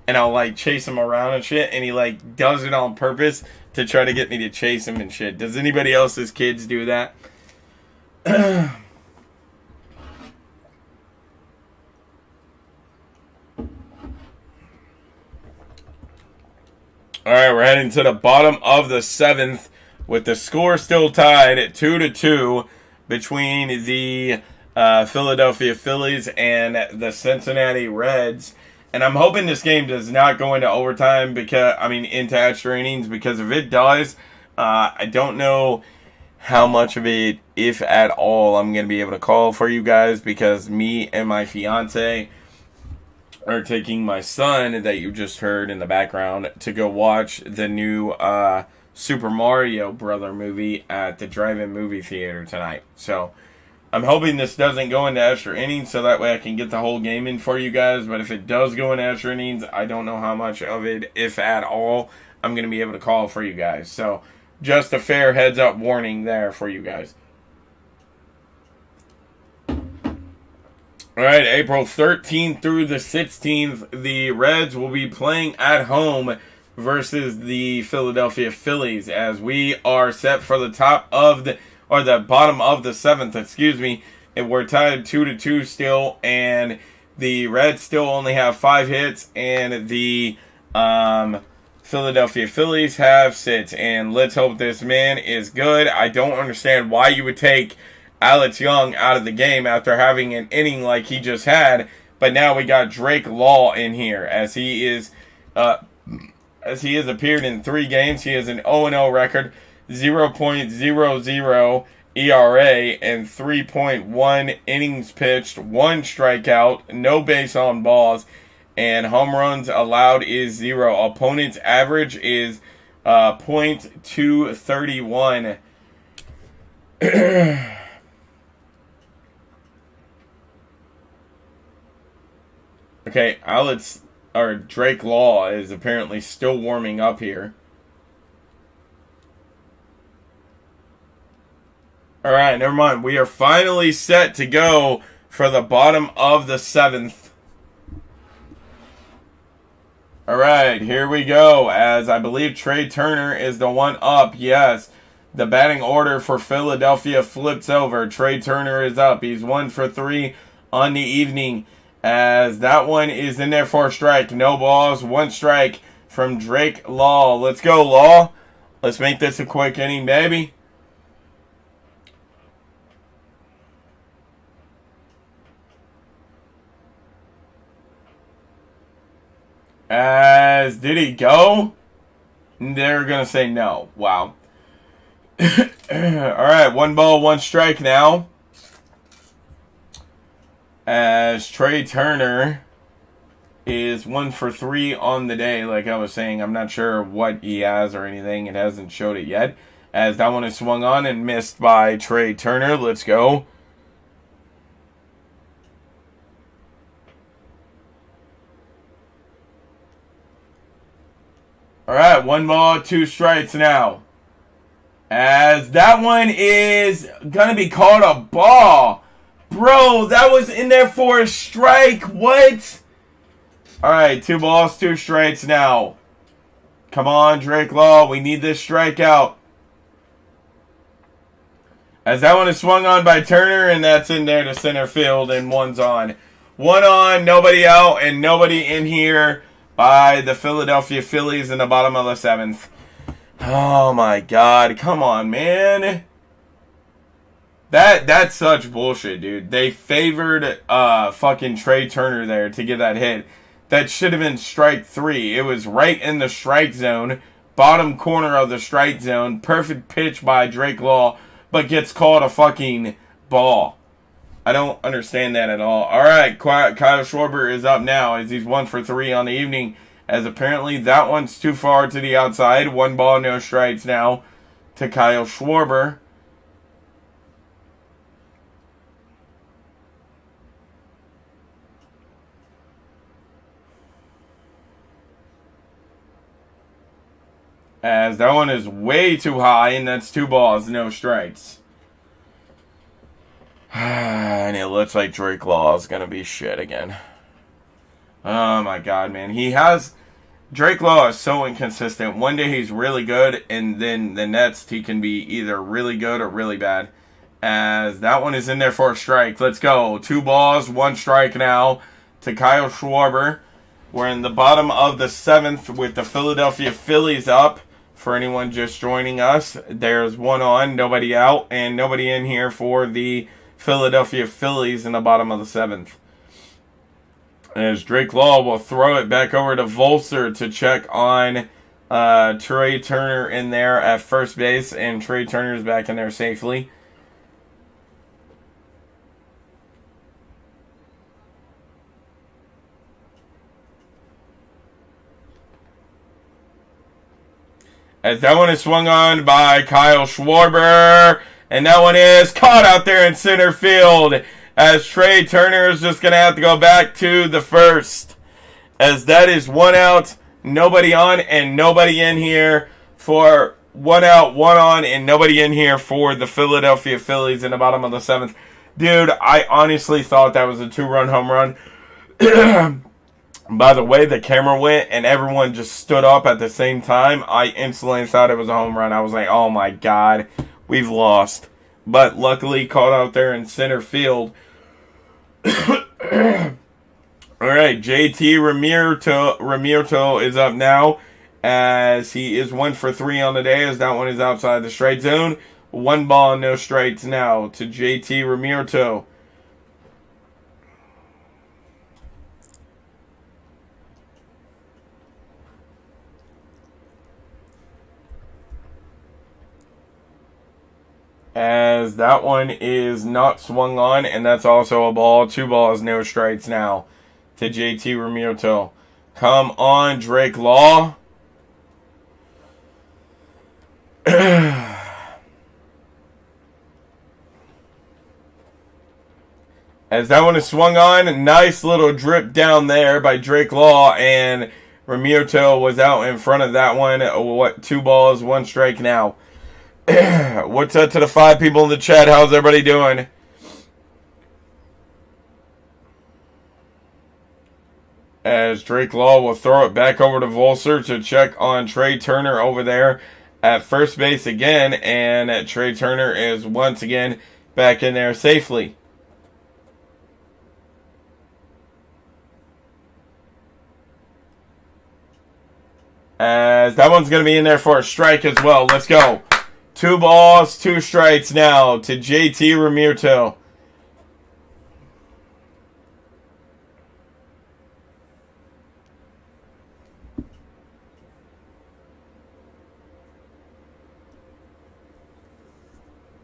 Speaker 1: and I'll like chase him around and shit, and he like does it on purpose to try to get me to chase him and shit. Does anybody else's kids do that? Alright, we're heading to the bottom of the 7th with the score still tied at 2-2 between the Philadelphia Phillies and the Cincinnati Reds. And I'm hoping this game does not go into overtime into extra innings, because if it does, I don't know how much of it, if at all, I'm going to be able to call for you guys, because me and my fiance are taking my son, that you just heard in the background, to go watch the new Super Mario Brother movie at the drive-in movie theater tonight. So I'm hoping this doesn't go into extra innings, so that way I can get the whole game in for you guys. But if it does go into extra innings, I don't know how much of it, if at all, I'm going to be able to call for you guys. So just a fair heads up warning there for you guys. Alright, April 13th through the 16th, the Reds will be playing at home versus the Philadelphia Phillies, as we are set for the bottom of the 7th, and we're tied 2-2 still, and the Reds still only have 5 hits, and the Philadelphia Phillies have 6, and let's hope this man is good. I don't understand why you would take Alex Young out of the game after having an inning like he just had, but now we got Drake Law in here, as he has appeared in 3 games. He has an 0-0 record, 0.00 ERA, and 3.1 innings pitched, 1 strikeout, no base on balls, and home runs allowed is 0. Opponent's average is .231. Okay, Drake Law is apparently still warming up here. Alright, never mind. We are finally set to go for the bottom of the 7th. Alright, here we go, as I believe Trey Turner is the one up. Yes, the batting order for Philadelphia flips over. Trey Turner is up. He's 1 for 3 on the evening, as that one is in there for a strike. No balls, 1 strike from Drake Law. Let's go, Law. Let's make this a quick inning, baby. As did he go? They're going to say no. Wow. Alright, 1 ball, 1 strike now. As Trey Turner is 1 for 3 on the day. Like I was saying, I'm not sure what he has or anything. It hasn't showed it yet. As that one is swung on and missed by Trey Turner. Let's go. Alright, 1 ball, 2 strikes now. As that one is going to be called a ball. Bro, that was in there for a strike. What? Alright, 2 balls, 2 strikes now. Come on, Drake Law. We need this strikeout. As that one is swung on by Turner, and that's in there to center field, and 1's on. 1 on, nobody out, and nobody in here by the Philadelphia Phillies in the bottom of the 7th. Oh my God. Come on, man. That's such bullshit, dude. They favored fucking Trey Turner there to get that hit. That should have been strike 3. It was right in the strike zone. Bottom corner of the strike zone. Perfect pitch by Drake Law, but gets called a fucking ball. I don't understand that at all. Alright, Kyle Schwarber is up now as he's 1 for 3 on the evening. As apparently that one's too far to the outside. 1 ball, no strikes now to Kyle Schwarber. As that one is way too high, and that's 2 balls, no strikes. And it looks like Drake Law is going to be shit again. Oh my God, man. Drake Law is so inconsistent. One day he's really good, and then the next he can be either really good or really bad. As that one is in there for a strike. Let's go. 2 balls, 1 strike now to Kyle Schwarber. We're in the bottom of the 7th with the Philadelphia Phillies up. For anyone just joining us, there's 1 on, nobody out, and nobody in here for the Philadelphia Phillies in the bottom of the 7th. As Drake Law will throw it back over to Volser to check on Trey Turner in there at first base, and Trey Turner's back in there safely. As that one is swung on by Kyle Schwarber, and that one is caught out there in center field. As Trey Turner is just going to have to go back to the first. As that is 1 out, nobody on, and nobody in here for 1 out, 1 on, and nobody in here for the Philadelphia Phillies in the bottom of the 7th. Dude, I honestly thought that was a 2-run home run. By the way the camera went and everyone just stood up at the same time, I instantly thought it was a home run. I was like, oh my God, we've lost. But luckily caught out there in center field. Alright, JT Realmuto is up now as he is 1 for 3 on the day as that one is outside the strike zone. 1 ball, no strikes now to JT Realmuto. As that one is not swung on, and that's also a ball. 2 balls, no strikes now to JT Realmuto. Come on, Drake Law. As that one is swung on, a nice little drip down there by Drake Law, and Realmuto was out in front of that one. 2 balls, 1 strike now. What's up to the 5 people in the chat? How's everybody doing? As Drake Law will throw it back over to Volser to check on Trey Turner over there at first base again. And Trey Turner is once again back in there safely. As that one's going to be in there for a strike as well. Let's go. 2 balls, 2 strikes now to JT Realmuto.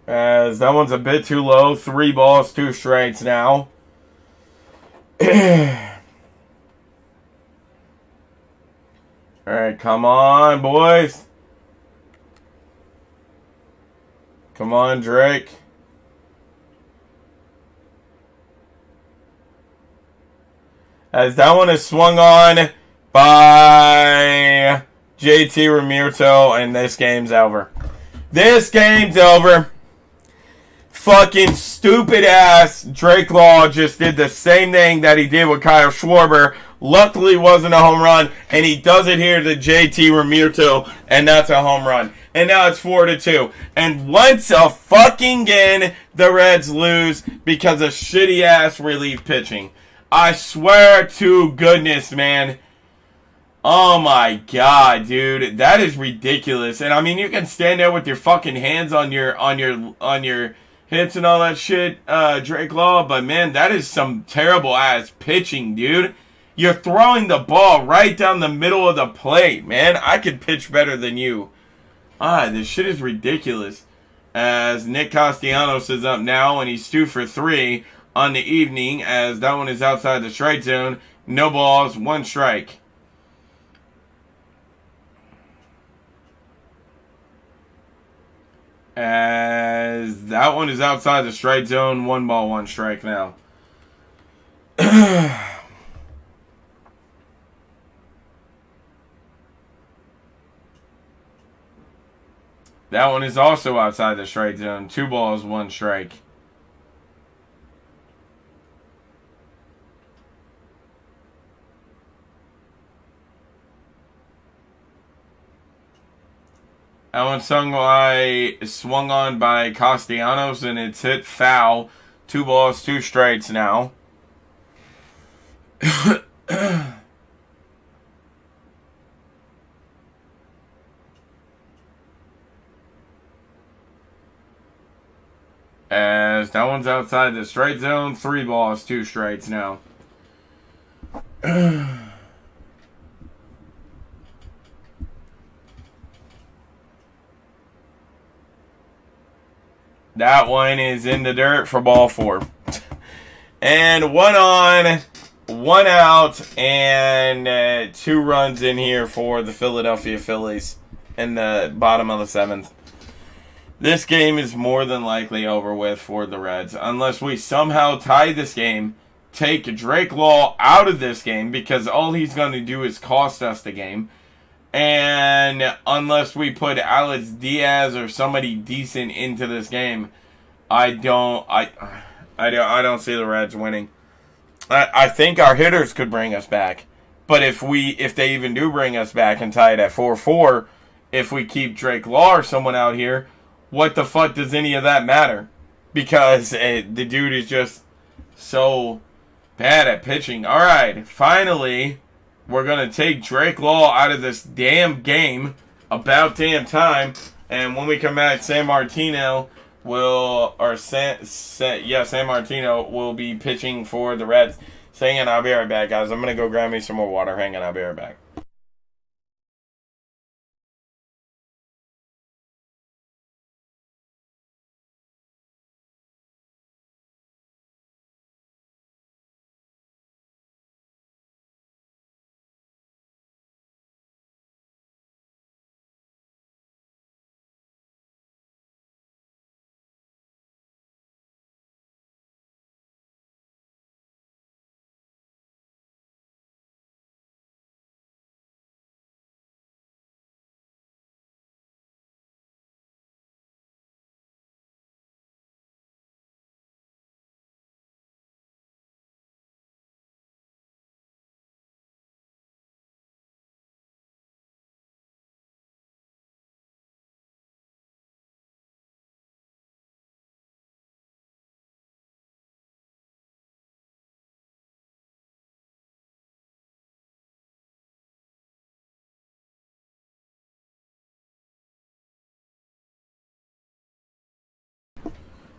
Speaker 1: As that one's a bit too low. 3 balls, 2 strikes now. Alright, come on, boys. Come on, Drake. As that one is swung on by JT Realmuto, and this game's over. This game's over. Fucking stupid ass Drake Law just did the same thing that he did with Kyle Schwarber. Luckily wasn't a home run, and he does it here to JT Realmuto, and that's a home run. And now it's 4-2. And once a fucking again, the Reds lose because of shitty ass relief pitching. I swear to goodness, man. Oh my god, dude, that is ridiculous. And I mean, you can stand there with your fucking hands on your hips and all that shit, Drake Law. But man, that is some terrible ass pitching, dude. You're throwing the ball right down the middle of the plate, man. I could pitch better than you. This shit is ridiculous. As Nick Castellanos is up now, and he's 2 for 3 on the evening, as that one is outside the strike zone. No balls, 1 strike. As that one is outside the strike zone, 1 ball, 1 strike now. That one is also outside the strike zone. 2 balls, 1 strike. That one swung on by Castellanos, and it's hit foul. 2 balls, 2 strikes now. As that one's outside the strike zone. 3 balls, 2 strikes now. That one is in the dirt for ball 4. And 1 on, 1 out, and 2 runs in here for the Philadelphia Phillies in the bottom of the 7th. This game is more than likely over with for the Reds. Unless we somehow tie this game, take Drake Law out of this game, because all he's going to do is cost us the game. And unless we put Alex Diaz or somebody decent into this game, I don't see the Reds winning. I think our hitters could bring us back, but if they even do bring us back and tie it at 4-4, if we keep Drake Law or someone out here, what the fuck does any of that matter? Because the dude is just so bad at pitching. All right, finally. We're going to take Drake Law out of this damn game. About damn time. And when we come back, San Martino will be pitching for the Reds. Hang on, I'll be right back, guys. I'm going to go grab me some more water. Hang on, I'll be right back.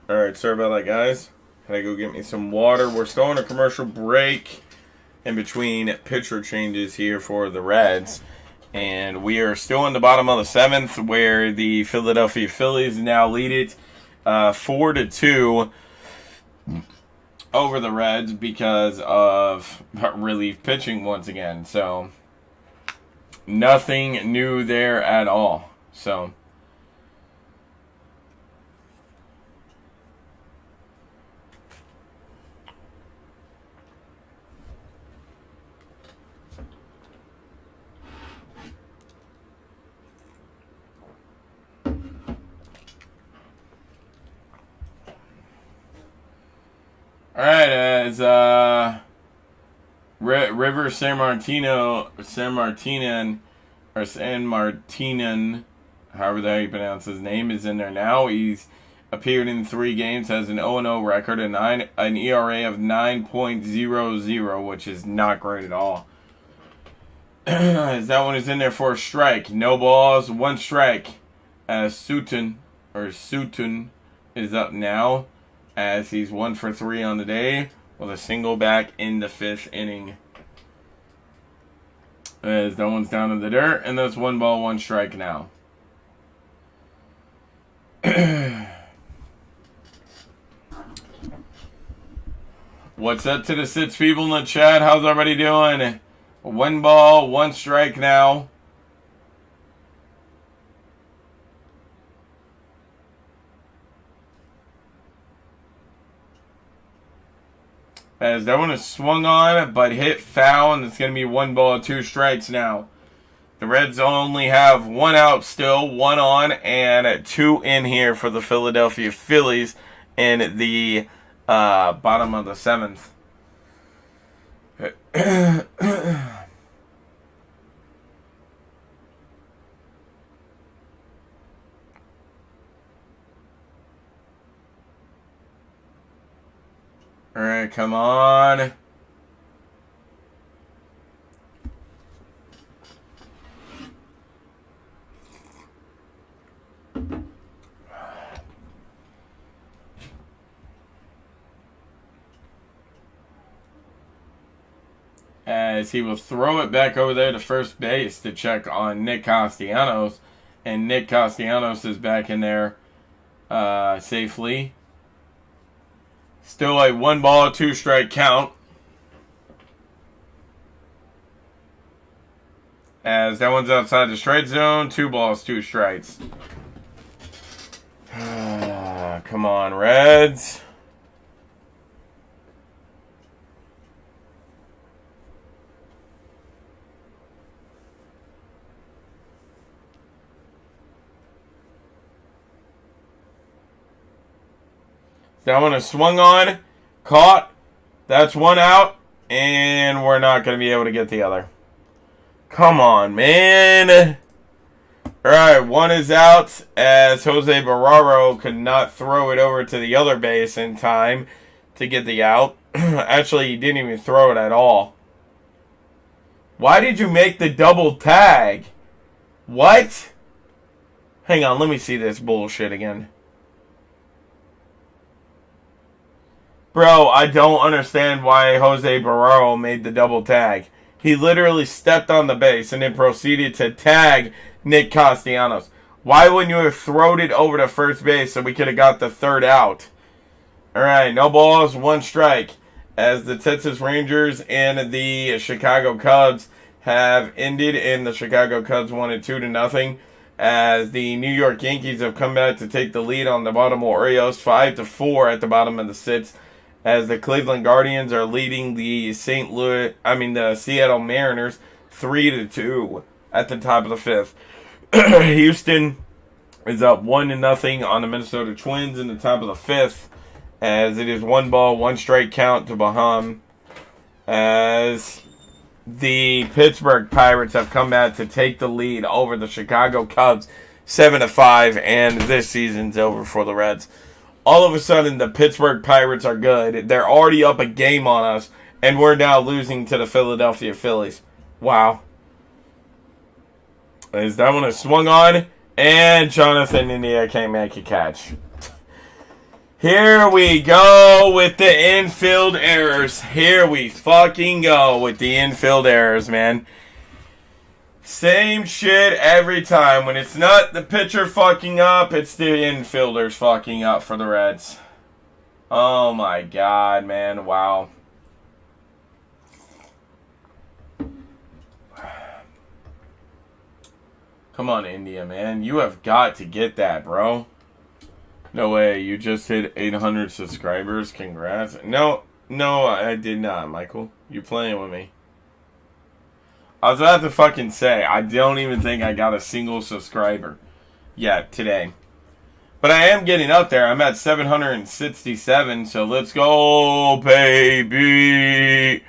Speaker 1: Alright, sorry about that, guys. Gotta go get me some water. We're still on a commercial break in between pitcher changes here for the Reds. And we are still in the bottom of the 7th, where the Philadelphia Phillies now lead it 4-2 over the Reds because of relief pitching once again. So nothing new there at all. So all right, as River San Martinen, however the hell you pronounce his name, is in there now. He's appeared in 3 games, has an 0-0 record, and an ERA of 9.00, which is not great at all. As that one is in there for a strike. No balls, 1 strike. As Sutton is up now, as he's 1 for 3 on the day with a single back in the 5th inning. As that one's down in the dirt, and that's 1 ball, 1 strike now. What's up to the 6 people in the chat? How's everybody doing? 1 ball, 1 strike now. As that one is swung on, but hit foul, and it's going to be 1 ball, 2 strikes now. The Reds only have 1 out still, 1 on, and 2 in here for the Philadelphia Phillies in the bottom of the 7th. All right, come on. As he will throw it back over there to first base to check on Nick Castellanos. And Nick Castellanos is back in there safely. Still a 1 ball, 2 strike count. As that one's outside the strike zone. 2 balls, 2 strikes. Come on, Reds. That one is swung on, caught. That's 1 out, and we're not going to be able to get the other. Come on, man. All right, 1 is out as Jose Barrero could not throw it over to the other base in time to get the out. Actually, he didn't even throw it at all. Why did you make the double tag? What? Hang on, let me see this bullshit again. Bro, I don't understand why Jose Barrero made the double tag. He literally stepped on the base and then proceeded to tag Nick Castellanos. Why wouldn't you have thrown it over to first base so we could have got the 3rd out? Alright, no balls, 1 strike. As the Texas Rangers and the Chicago Cubs have ended, and the Chicago Cubs won it 2-0. As the New York Yankees have come back to take the lead on the Baltimore Orioles 5-4 at the bottom of the 6th. As the Cleveland Guardians are leading the the Seattle Mariners 3-2 at the top of the 5th. Houston is up 1-0 on the Minnesota Twins in the top of the 5th, as it is 1 ball, 1 strike count to Baham. As the Pittsburgh Pirates have come back to take the lead over the Chicago Cubs 7-5, and this season's over for the Reds. All of a sudden, the Pittsburgh Pirates are good. They're already up a game on us, and we're now losing to the Philadelphia Phillies. Wow. As that one is swung on, and Jonathan India can't make a catch. Here we go with the infield errors. Here we fucking go with the infield errors, man. Same shit every time. When it's not the pitcher fucking up, it's the infielders fucking up for the Reds. Oh my god, man. Wow. Come on, India, man. You have got to get that, bro. No way. You just hit 800 subscribers. Congrats. No, I did not, Michael. You playing with me. I was about to fucking say, I don't even think I got a single subscriber yet today. But I am getting up there. I'm at 767, so let's go, baby.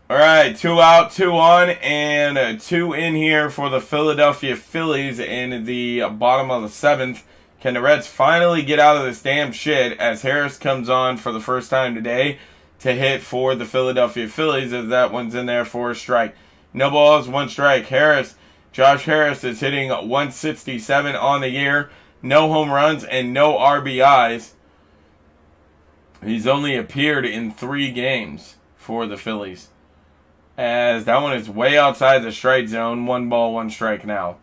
Speaker 1: All right, 2 out, 2 on, and 2 in here for the Philadelphia Phillies in the bottom of the 7th. Can the Reds finally get out of this damn shit as Harris comes on for the first time today to hit for the Philadelphia Phillies, as that one's in there for a strike. No balls, 1 strike. Josh Harris is hitting 167 on the year. No home runs and no RBIs. He's only appeared in 3 games for the Phillies, as that one is way outside the strike zone. 1 ball, 1 strike now.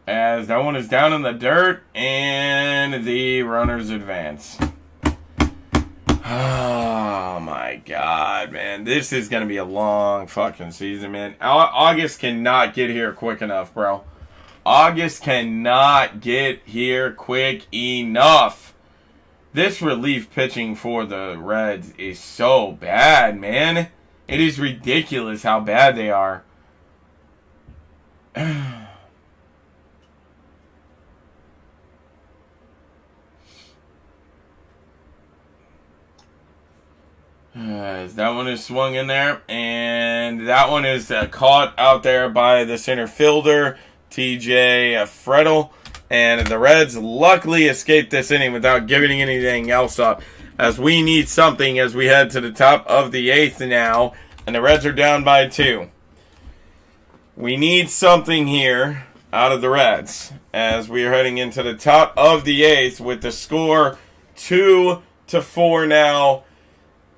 Speaker 1: As that one is down in the dirt, and the runners advance. Oh my god, man. This is going to be a long fucking season, man. August cannot get here quick enough, bro. August cannot get here quick enough. This relief pitching for the Reds is so bad, man. It is ridiculous how bad they are. That one is swung in there, and that one is caught out there by the center fielder, TJ Fredel, and the Reds luckily escaped this inning without giving anything else up, as we need something as we head to the top of the 8th now, and the Reds are down by 2. We need something here out of the Reds as we are heading into the top of the 8th with the score 2-4 now.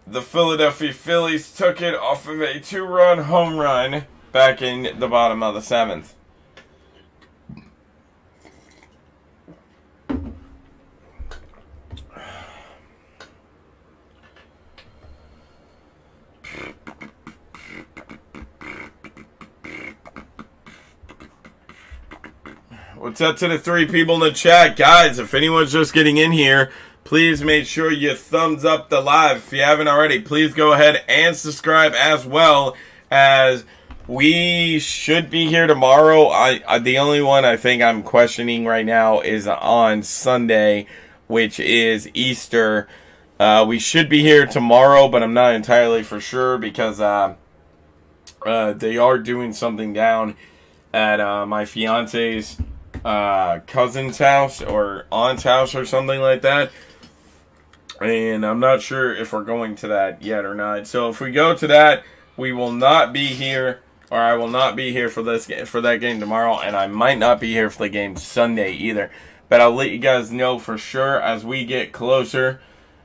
Speaker 1: The Philadelphia Phillies took it off of a 2-run home run back in the bottom of the 7th. What's up to the 3 people in the chat? Guys, if anyone's just getting in here, please make sure you thumbs up the live. If you haven't already, please go ahead and subscribe, as well as we should be here tomorrow. The only one I think I'm questioning right now is on Sunday, which is Easter. We should be here tomorrow, but I'm not entirely for sure because they are doing something down at my fiance's cousin's house or aunt's house or something like that. And I'm not sure if we're going to that yet or not. So if we go to that, we will not be here, or I will not be here for that game tomorrow, and I might not be here for the game Sunday either. But I'll let you guys know for sure as we get closer.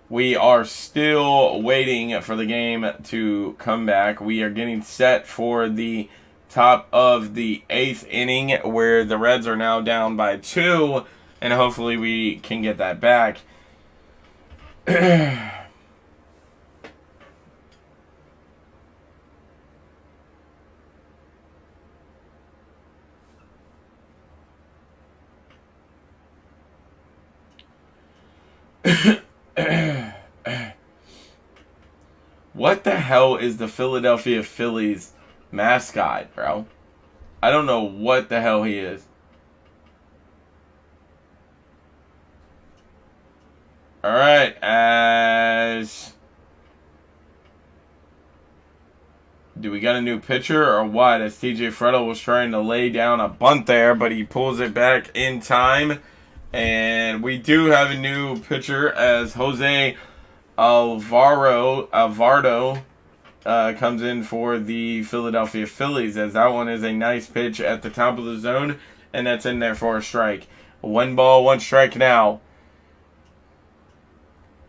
Speaker 1: We are still waiting for the game to come back. We are getting set for the top of the 8th inning, where the Reds are now down by 2, and hopefully we can get that back. What the hell is the Philadelphia Phillies mascot, bro? I don't know what the hell he is. Alright, do we got a new pitcher or what? As TJ Fredel was trying to lay down a bunt there, but he pulls it back in time. And we do have a new pitcher as Jose Alvarado comes in for the Philadelphia Phillies, as that one is a nice pitch at the top of the zone, and that's in there for a strike. 1 ball, 1 strike now.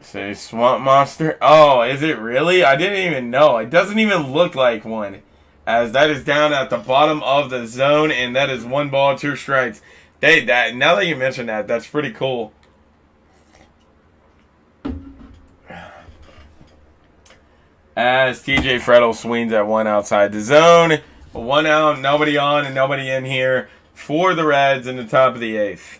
Speaker 1: Say Swamp Monster. Oh, is it really? I didn't even know. It doesn't even look like one, as that is down at the bottom of the zone, and that is 1 ball, 2 strikes. Now that you mention that, that's pretty cool. As TJ Frettel swings at 1 outside the zone. 1 out, nobody on, and nobody in here for the Reds in the top of the 8th.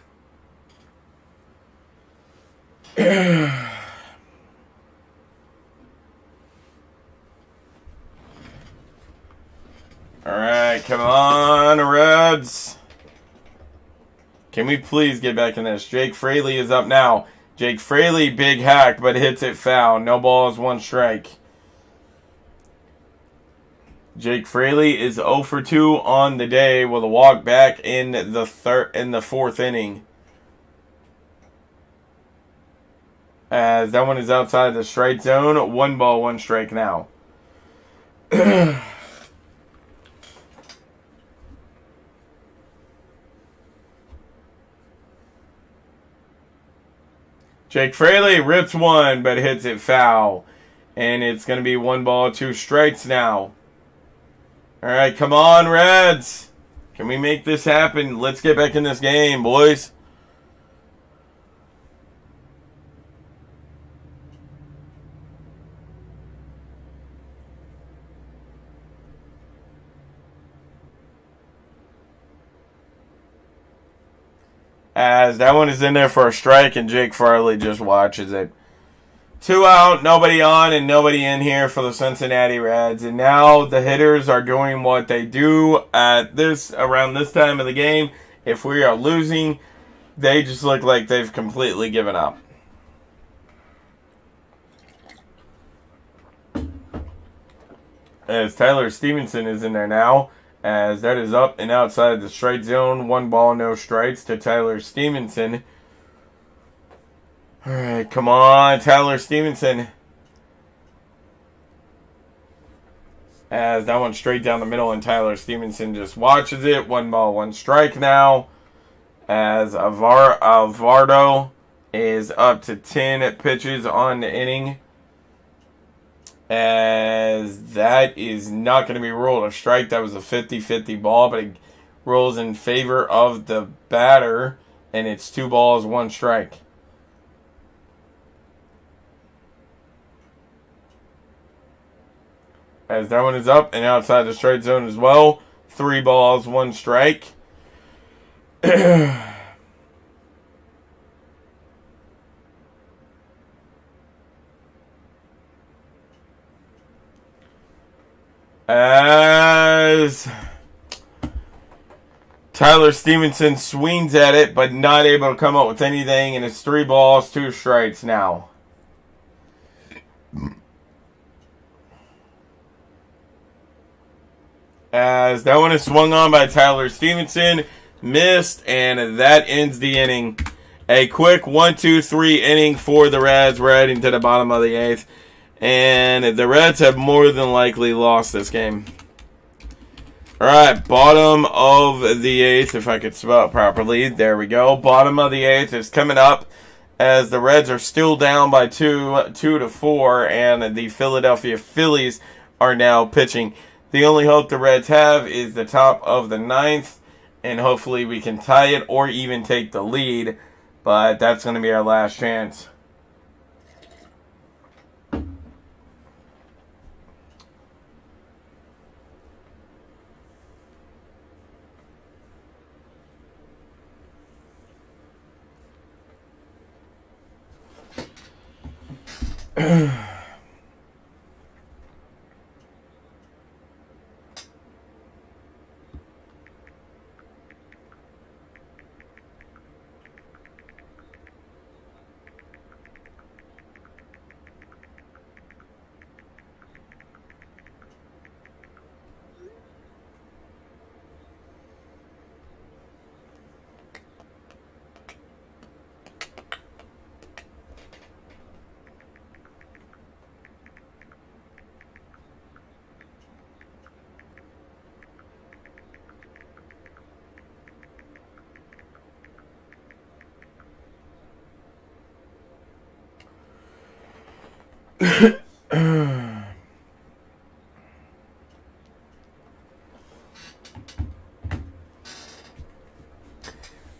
Speaker 1: Alright, come on, Reds. Can we please get back in this? Jake Fraley is up now. Jake Fraley, big hack, but hits it foul. No balls, 1 strike. Jake Fraley is 0 for 2 on the day with a walk back in the 4th inning. As that one is outside the strike zone. 1 ball, 1 strike now. Jake Fraley rips 1, but hits it foul. And it's going to be 1 ball, 2 strikes now. Alright, come on, Reds. Can we make this happen? Let's get back in this game, boys. As that one is in there for a strike, and Jake Farley just watches it. 2 out, nobody on, and nobody in here for the Cincinnati Reds. And now the hitters are doing what they do around this time of the game. If we are losing, they just look like they've completely given up. As Tyler Stevenson is in there now, as that is up and outside the strike zone. 1 ball, no strikes to Tyler Stevenson. Alright, come on, Tyler Stevenson. As that one straight down the middle, and Tyler Stevenson just watches it. 1 ball, 1 strike now. As Alvarado is up to 10 pitches on the inning. As that is not going to be ruled a strike. That was a 50-50 ball, but it rolls in favor of the batter, and it's 2 balls, 1 strike. As that one is up and outside the strike zone as well. 3 balls, 1 strike. As Tyler Stevenson swings at it, but not able to come up with anything, and it's 3 balls, 2 strikes now. As that one is swung on by Tyler Stevenson, missed, and that ends the inning. A quick 1-2-3 inning for the Reds. We're heading to the bottom of the 8th. And the Reds have more than likely lost this game. Alright, bottom of the 8th, if I could spell it properly. There we go. Bottom of the 8th is coming up as the Reds are still down by 2-4, and the Philadelphia Phillies are now pitching. The only hope the Reds have is the top of the 9th, and hopefully we can tie it or even take the lead, but that's going to be our last chance.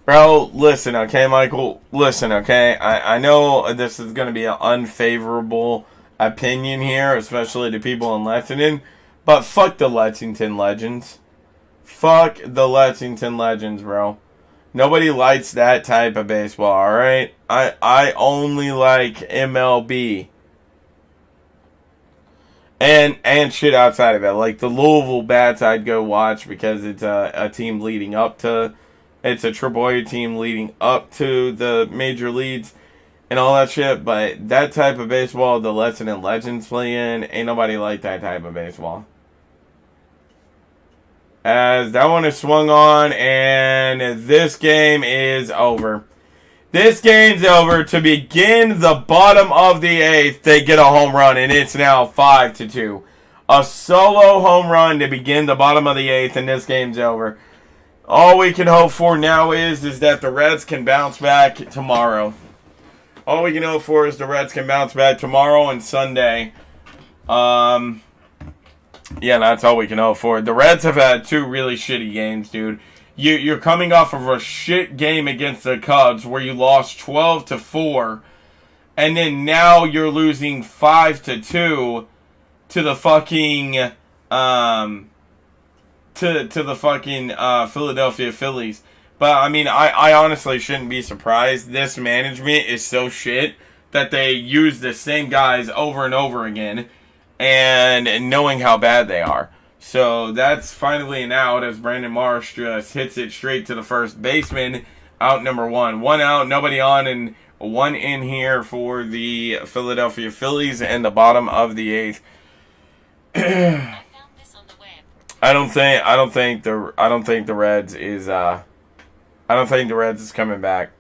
Speaker 1: Bro, listen, okay, Michael? Listen, okay? I know this is going to be an unfavorable opinion here, especially to people in Lexington, but fuck the Lexington Legends. Fuck the Lexington Legends, bro. Nobody likes that type of baseball, alright? I only like MLB. And shit outside of it. Like the Louisville Bats I'd go watch because it's a team leading up to... It's a AAA team leading up to the major leagues and all that shit. But that type of baseball, the Lexington Legends play in, ain't nobody like that type of baseball. As that one is swung on, and this game is over. This game's over. To begin the bottom of the eighth, they get a home run, and it's now 5-2. A solo home run to begin the bottom of the eighth, and this game's over. All we can hope for now is that the Reds can bounce back tomorrow. All we can hope for is the Reds can bounce back tomorrow and Sunday. Yeah, that's all we can hope for. The Reds have had two really shitty games, dude. You're coming off of a shit game against the Cubs where you lost 12-4, and then now you're losing 5-2 to the fucking to the fucking Philadelphia Phillies. But, I mean, I honestly shouldn't be surprised. This management is so shit that they use the same guys over and over again, and knowing how bad they are. So that's finally an out as Brandon Marsh just hits it straight to the first baseman. Out number one. One out, nobody on, and one in here for the Philadelphia Phillies in the bottom of the eighth. I don't think the Reds is coming back.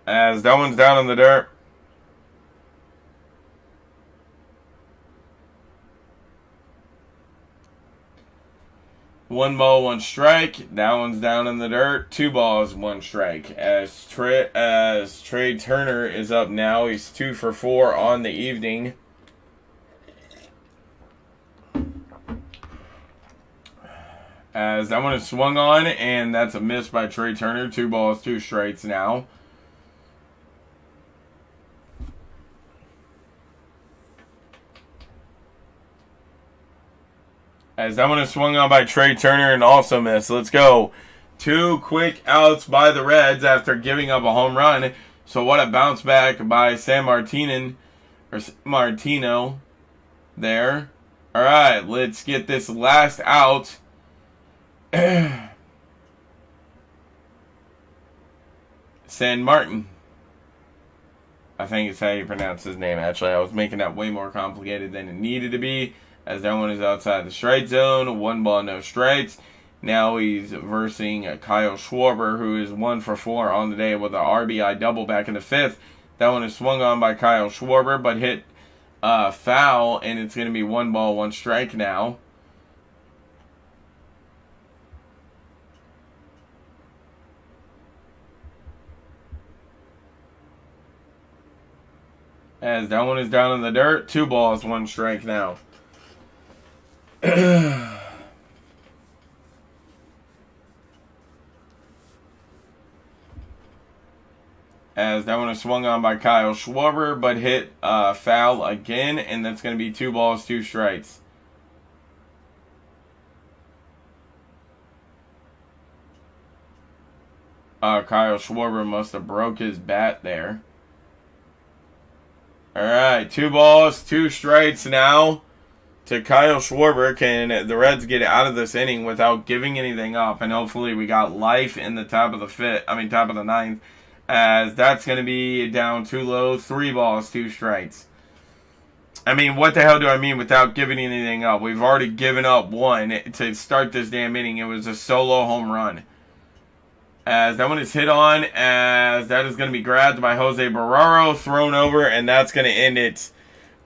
Speaker 1: As that one's down in the dirt. One ball, one strike. That one's down in the dirt. 2 balls, 1 strike. As Trey Turner is up now. He's 2 for 4 on the evening. As that one is swung on, and that's a miss by Trey Turner. 2 balls, 2 strikes now. As that one is swung on by Trey Turner and also missed. Let's go. 2 quick outs by the Reds after giving up a home run. So what a bounce back by Martino there. All right, let's get this last out. San Martin. I think it's how you pronounce his name, actually. I was making that way more complicated than it needed to be. As that one is outside the strike zone. 1 ball, no strikes. Now he's versing Kyle Schwarber, who is 1 for 4 on the day with an RBI double back in the 5th. That one is swung on by Kyle Schwarber, but hit foul, and it's going to be 1 ball, 1 strike now. As that one is down in the dirt. 2 balls, 1 strike now. As that one is swung on by Kyle Schwarber, but hit foul again, and that's going to be 2 balls, 2 strikes. Kyle Schwarber must have broke his bat there. Alright, 2 balls, 2 strikes now to Kyle Schwarber. Can the Reds get out of this inning without giving anything up? And hopefully we got life in the top of the ninth. As that's going to be down too low. 3 balls, 2 strikes. I mean, what the hell do I mean without giving anything up? We've already given up 1 to start this damn inning. It was a solo home run. As that one is hit on, as that is going to be grabbed by Jose Barrero, thrown over, and that's going to end it.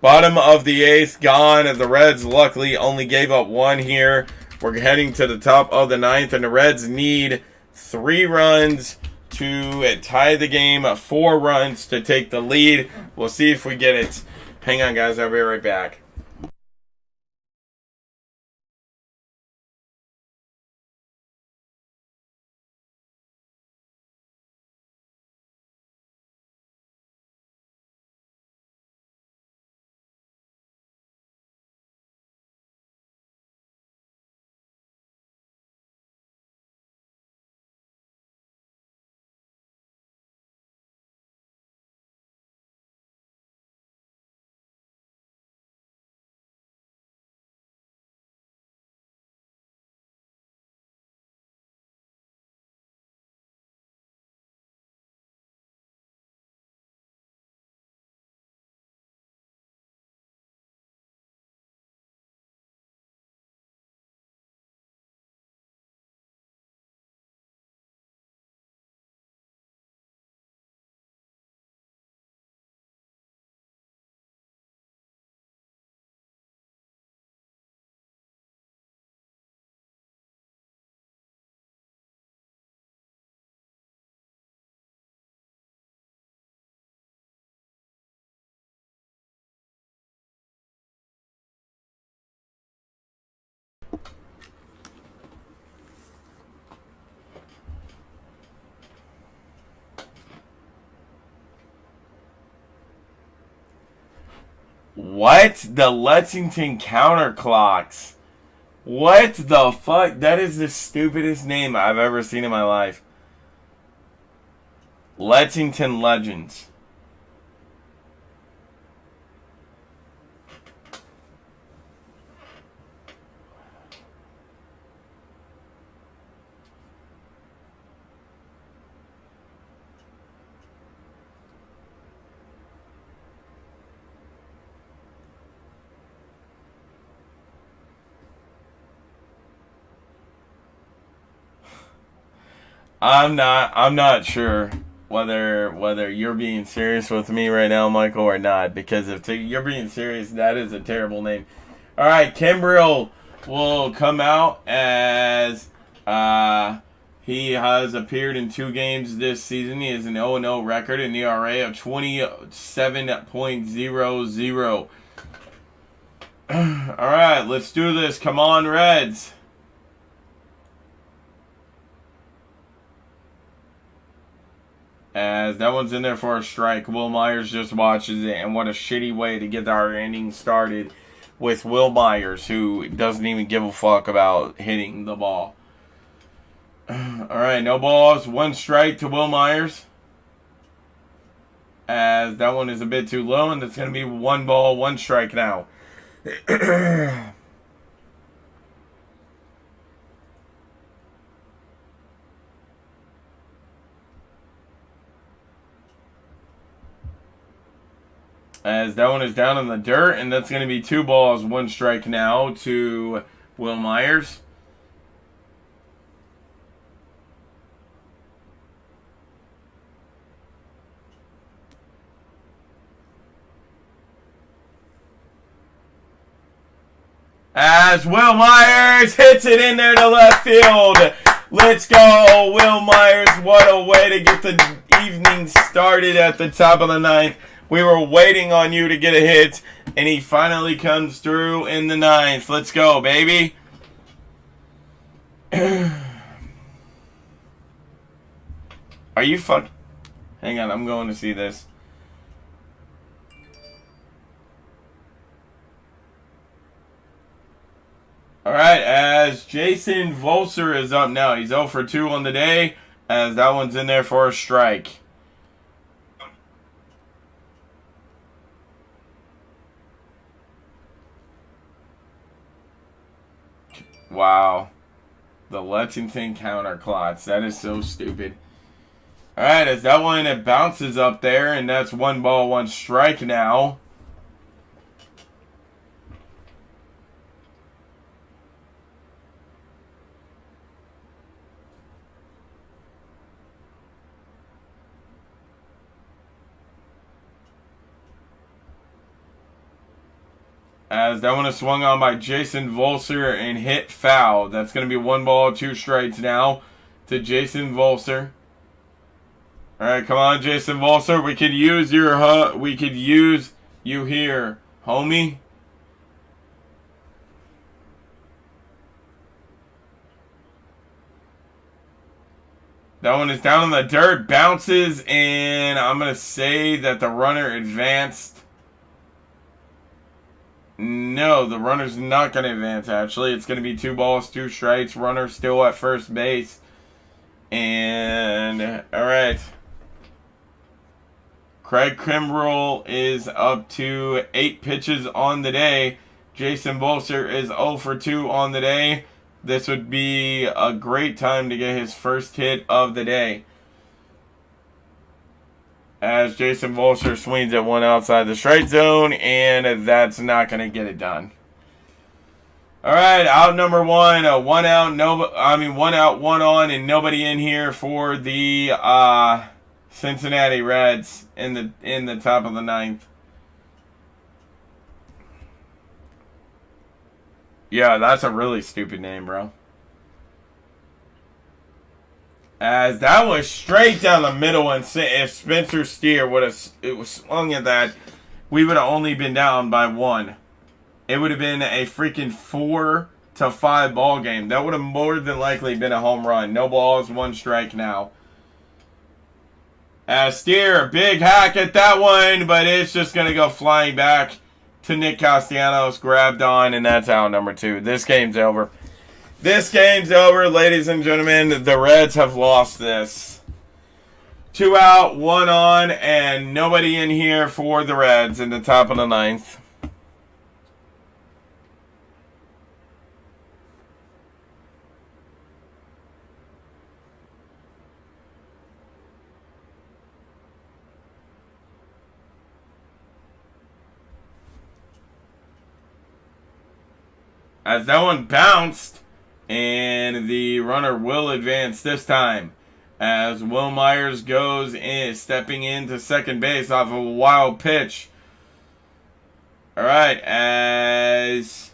Speaker 1: Bottom of the 8th gone, as the Reds luckily only gave up 1 here. We're heading to the top of the 9th, and the Reds need 3 runs to tie the game, 4 runs to take the lead. We'll see if we get it. Hang on, guys. I'll be right back. What? The Lexington Counterclocks. What the fuck? That is the stupidest name I've ever seen in my life. Lexington Legends. I'm not sure whether you're being serious with me right now, Michael, or not. Because if you're being serious, that is a terrible name. All right, Kimbrel will come out as he has appeared in 2 games this season. He has an 0-0 record, an ERA of 27.00. All right, let's do this. Come on, Reds. As that one's in there for a strike. Will Myers just watches it, and what a shitty way to get our inning started with Will Myers, who doesn't even give a fuck about hitting the ball. Alright, no balls, 1 strike to Will Myers. As that one is a bit too low, and it's going to be 1 ball, 1 strike now. As that one is down in the dirt, and that's going to be 2 balls, 1 strike now to Will Myers. As Will Myers hits it in there to left field. Let's go, Will Myers. What a way to get the evening started at the top of the 9th. We were waiting on you to get a hit, and he finally comes through in the 9th. Let's go, baby. Are you fuck? Hang on, I'm going to see this. Alright, as Jason Volser is up now. He's 0 for 2 on the day, as that one's in there for a strike. Wow. The Lexington Counterclots. That is so stupid. Alright, as that one, it bounces up there, and that's 1 ball, 1 strike now. As that one is swung on by Jason Volser and hit foul. That's going to be 1 ball, 2 strikes now to Jason Volser. All right, come on, Jason Volser. We could use you here, homie. That one is down in the dirt, bounces, and I'm going to say that the runner advanced. No, the runner's not going to advance, actually. It's going to be 2 balls, 2 strikes. Runner still at first base. And, all right. Craig Kimbrell is up to 8 pitches on the day. Jason Bolser is 0 for 2 on the day. This would be a great time to get his first hit of the day. As Jason Volser swings at one outside the strike zone, and that's not going to get it done. All right, out number 1, 1 out, 1 on, and nobody in here for the Cincinnati Reds in the top of the 9th. Yeah, that's a really stupid name, bro. As that was straight down the middle, and if Spencer Steer would have swung at that, we would have only been down by 1. It would have been a freaking 4-5 ball game. That would have more than likely been a home run. No balls, 1 strike now. As Steer, a big hack at that one, but it's just going to go flying back to Nick Castellanos, grabbed on, and that's out number 2. This game's over. This game's over, ladies and gentlemen. The Reds have lost this. 2 out, 1 on, and nobody in here for the Reds in the top of the 9th. As that one bounced, and the runner will advance this time. As Will Myers goes in, stepping into second base off of a wild pitch. All right, as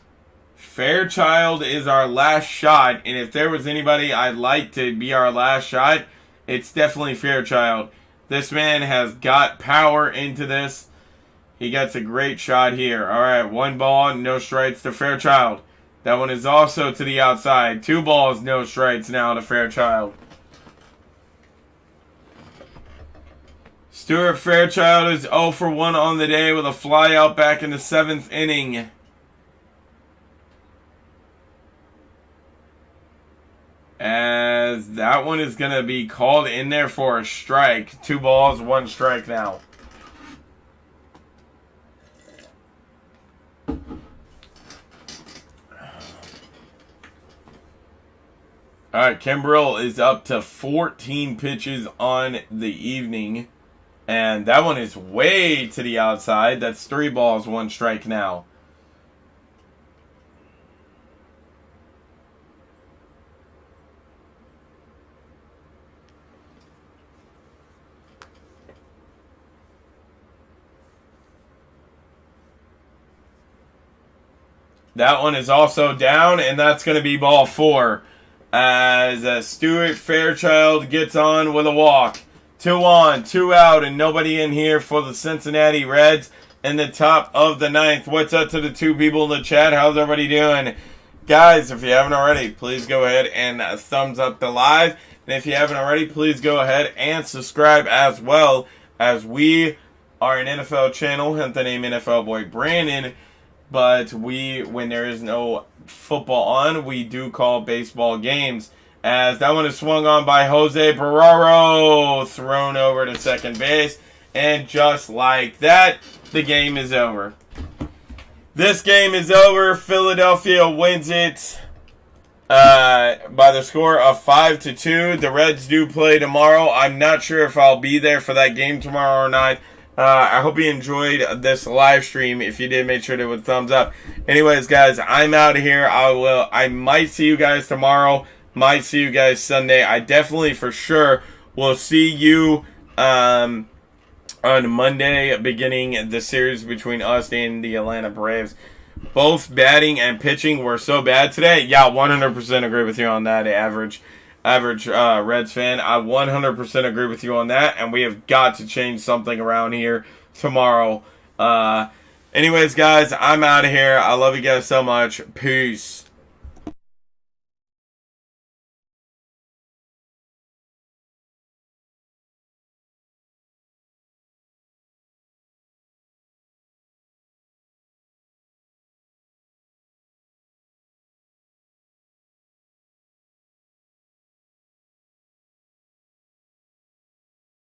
Speaker 1: Fairchild is our last shot, and if there was anybody I'd like to be our last shot, it's definitely Fairchild. This man has got power into this. He gets a great shot here. All right, 1 ball, no strikes to Fairchild. That one is also to the outside. 2 balls, no strikes now to Fairchild. Stuart Fairchild is 0 for 1 on the day with a fly out back in the 7th inning. As that one is going to be called in there for a strike. 2 balls, 1 strike now. All right, Kimbrell is up to 14 pitches on the evening. And that one is way to the outside. That's 3 balls, 1 strike now. That one is also down, and that's going to be ball 4. As Stuart Fairchild gets on with a walk. 2 on, 2 out, and nobody in here for the Cincinnati Reds in the top of the 9th. What's up to the 2 people in the chat? How's everybody doing? Guys, if you haven't already, please go ahead and thumbs up the live. And if you haven't already, please go ahead and subscribe as well, as we are an NFL channel, hence the name NFL Boy Brandon. But when there is no football on, we do call baseball games. As that one is swung on by Jose Barrero, thrown over to second base. And just like that, the game is over. This game is over. Philadelphia wins it by the score of 5-2. The Reds do play tomorrow. I'm not sure if I'll be there for that game tomorrow or not. I hope you enjoyed this live stream. If you did, make sure to hit a thumbs up. Anyways, guys, I'm out of here. I might see you guys tomorrow. Might see you guys Sunday. I definitely, for sure, will see you on Monday, beginning the series between us and the Atlanta Braves. both batting and pitching were so bad today. Yeah, 100% agree with you on that, average Reds fan. I 100% agree with you on that, and we have got to change something around here tomorrow. Anyways, guys, I'm out of here. I love you guys so much. Peace.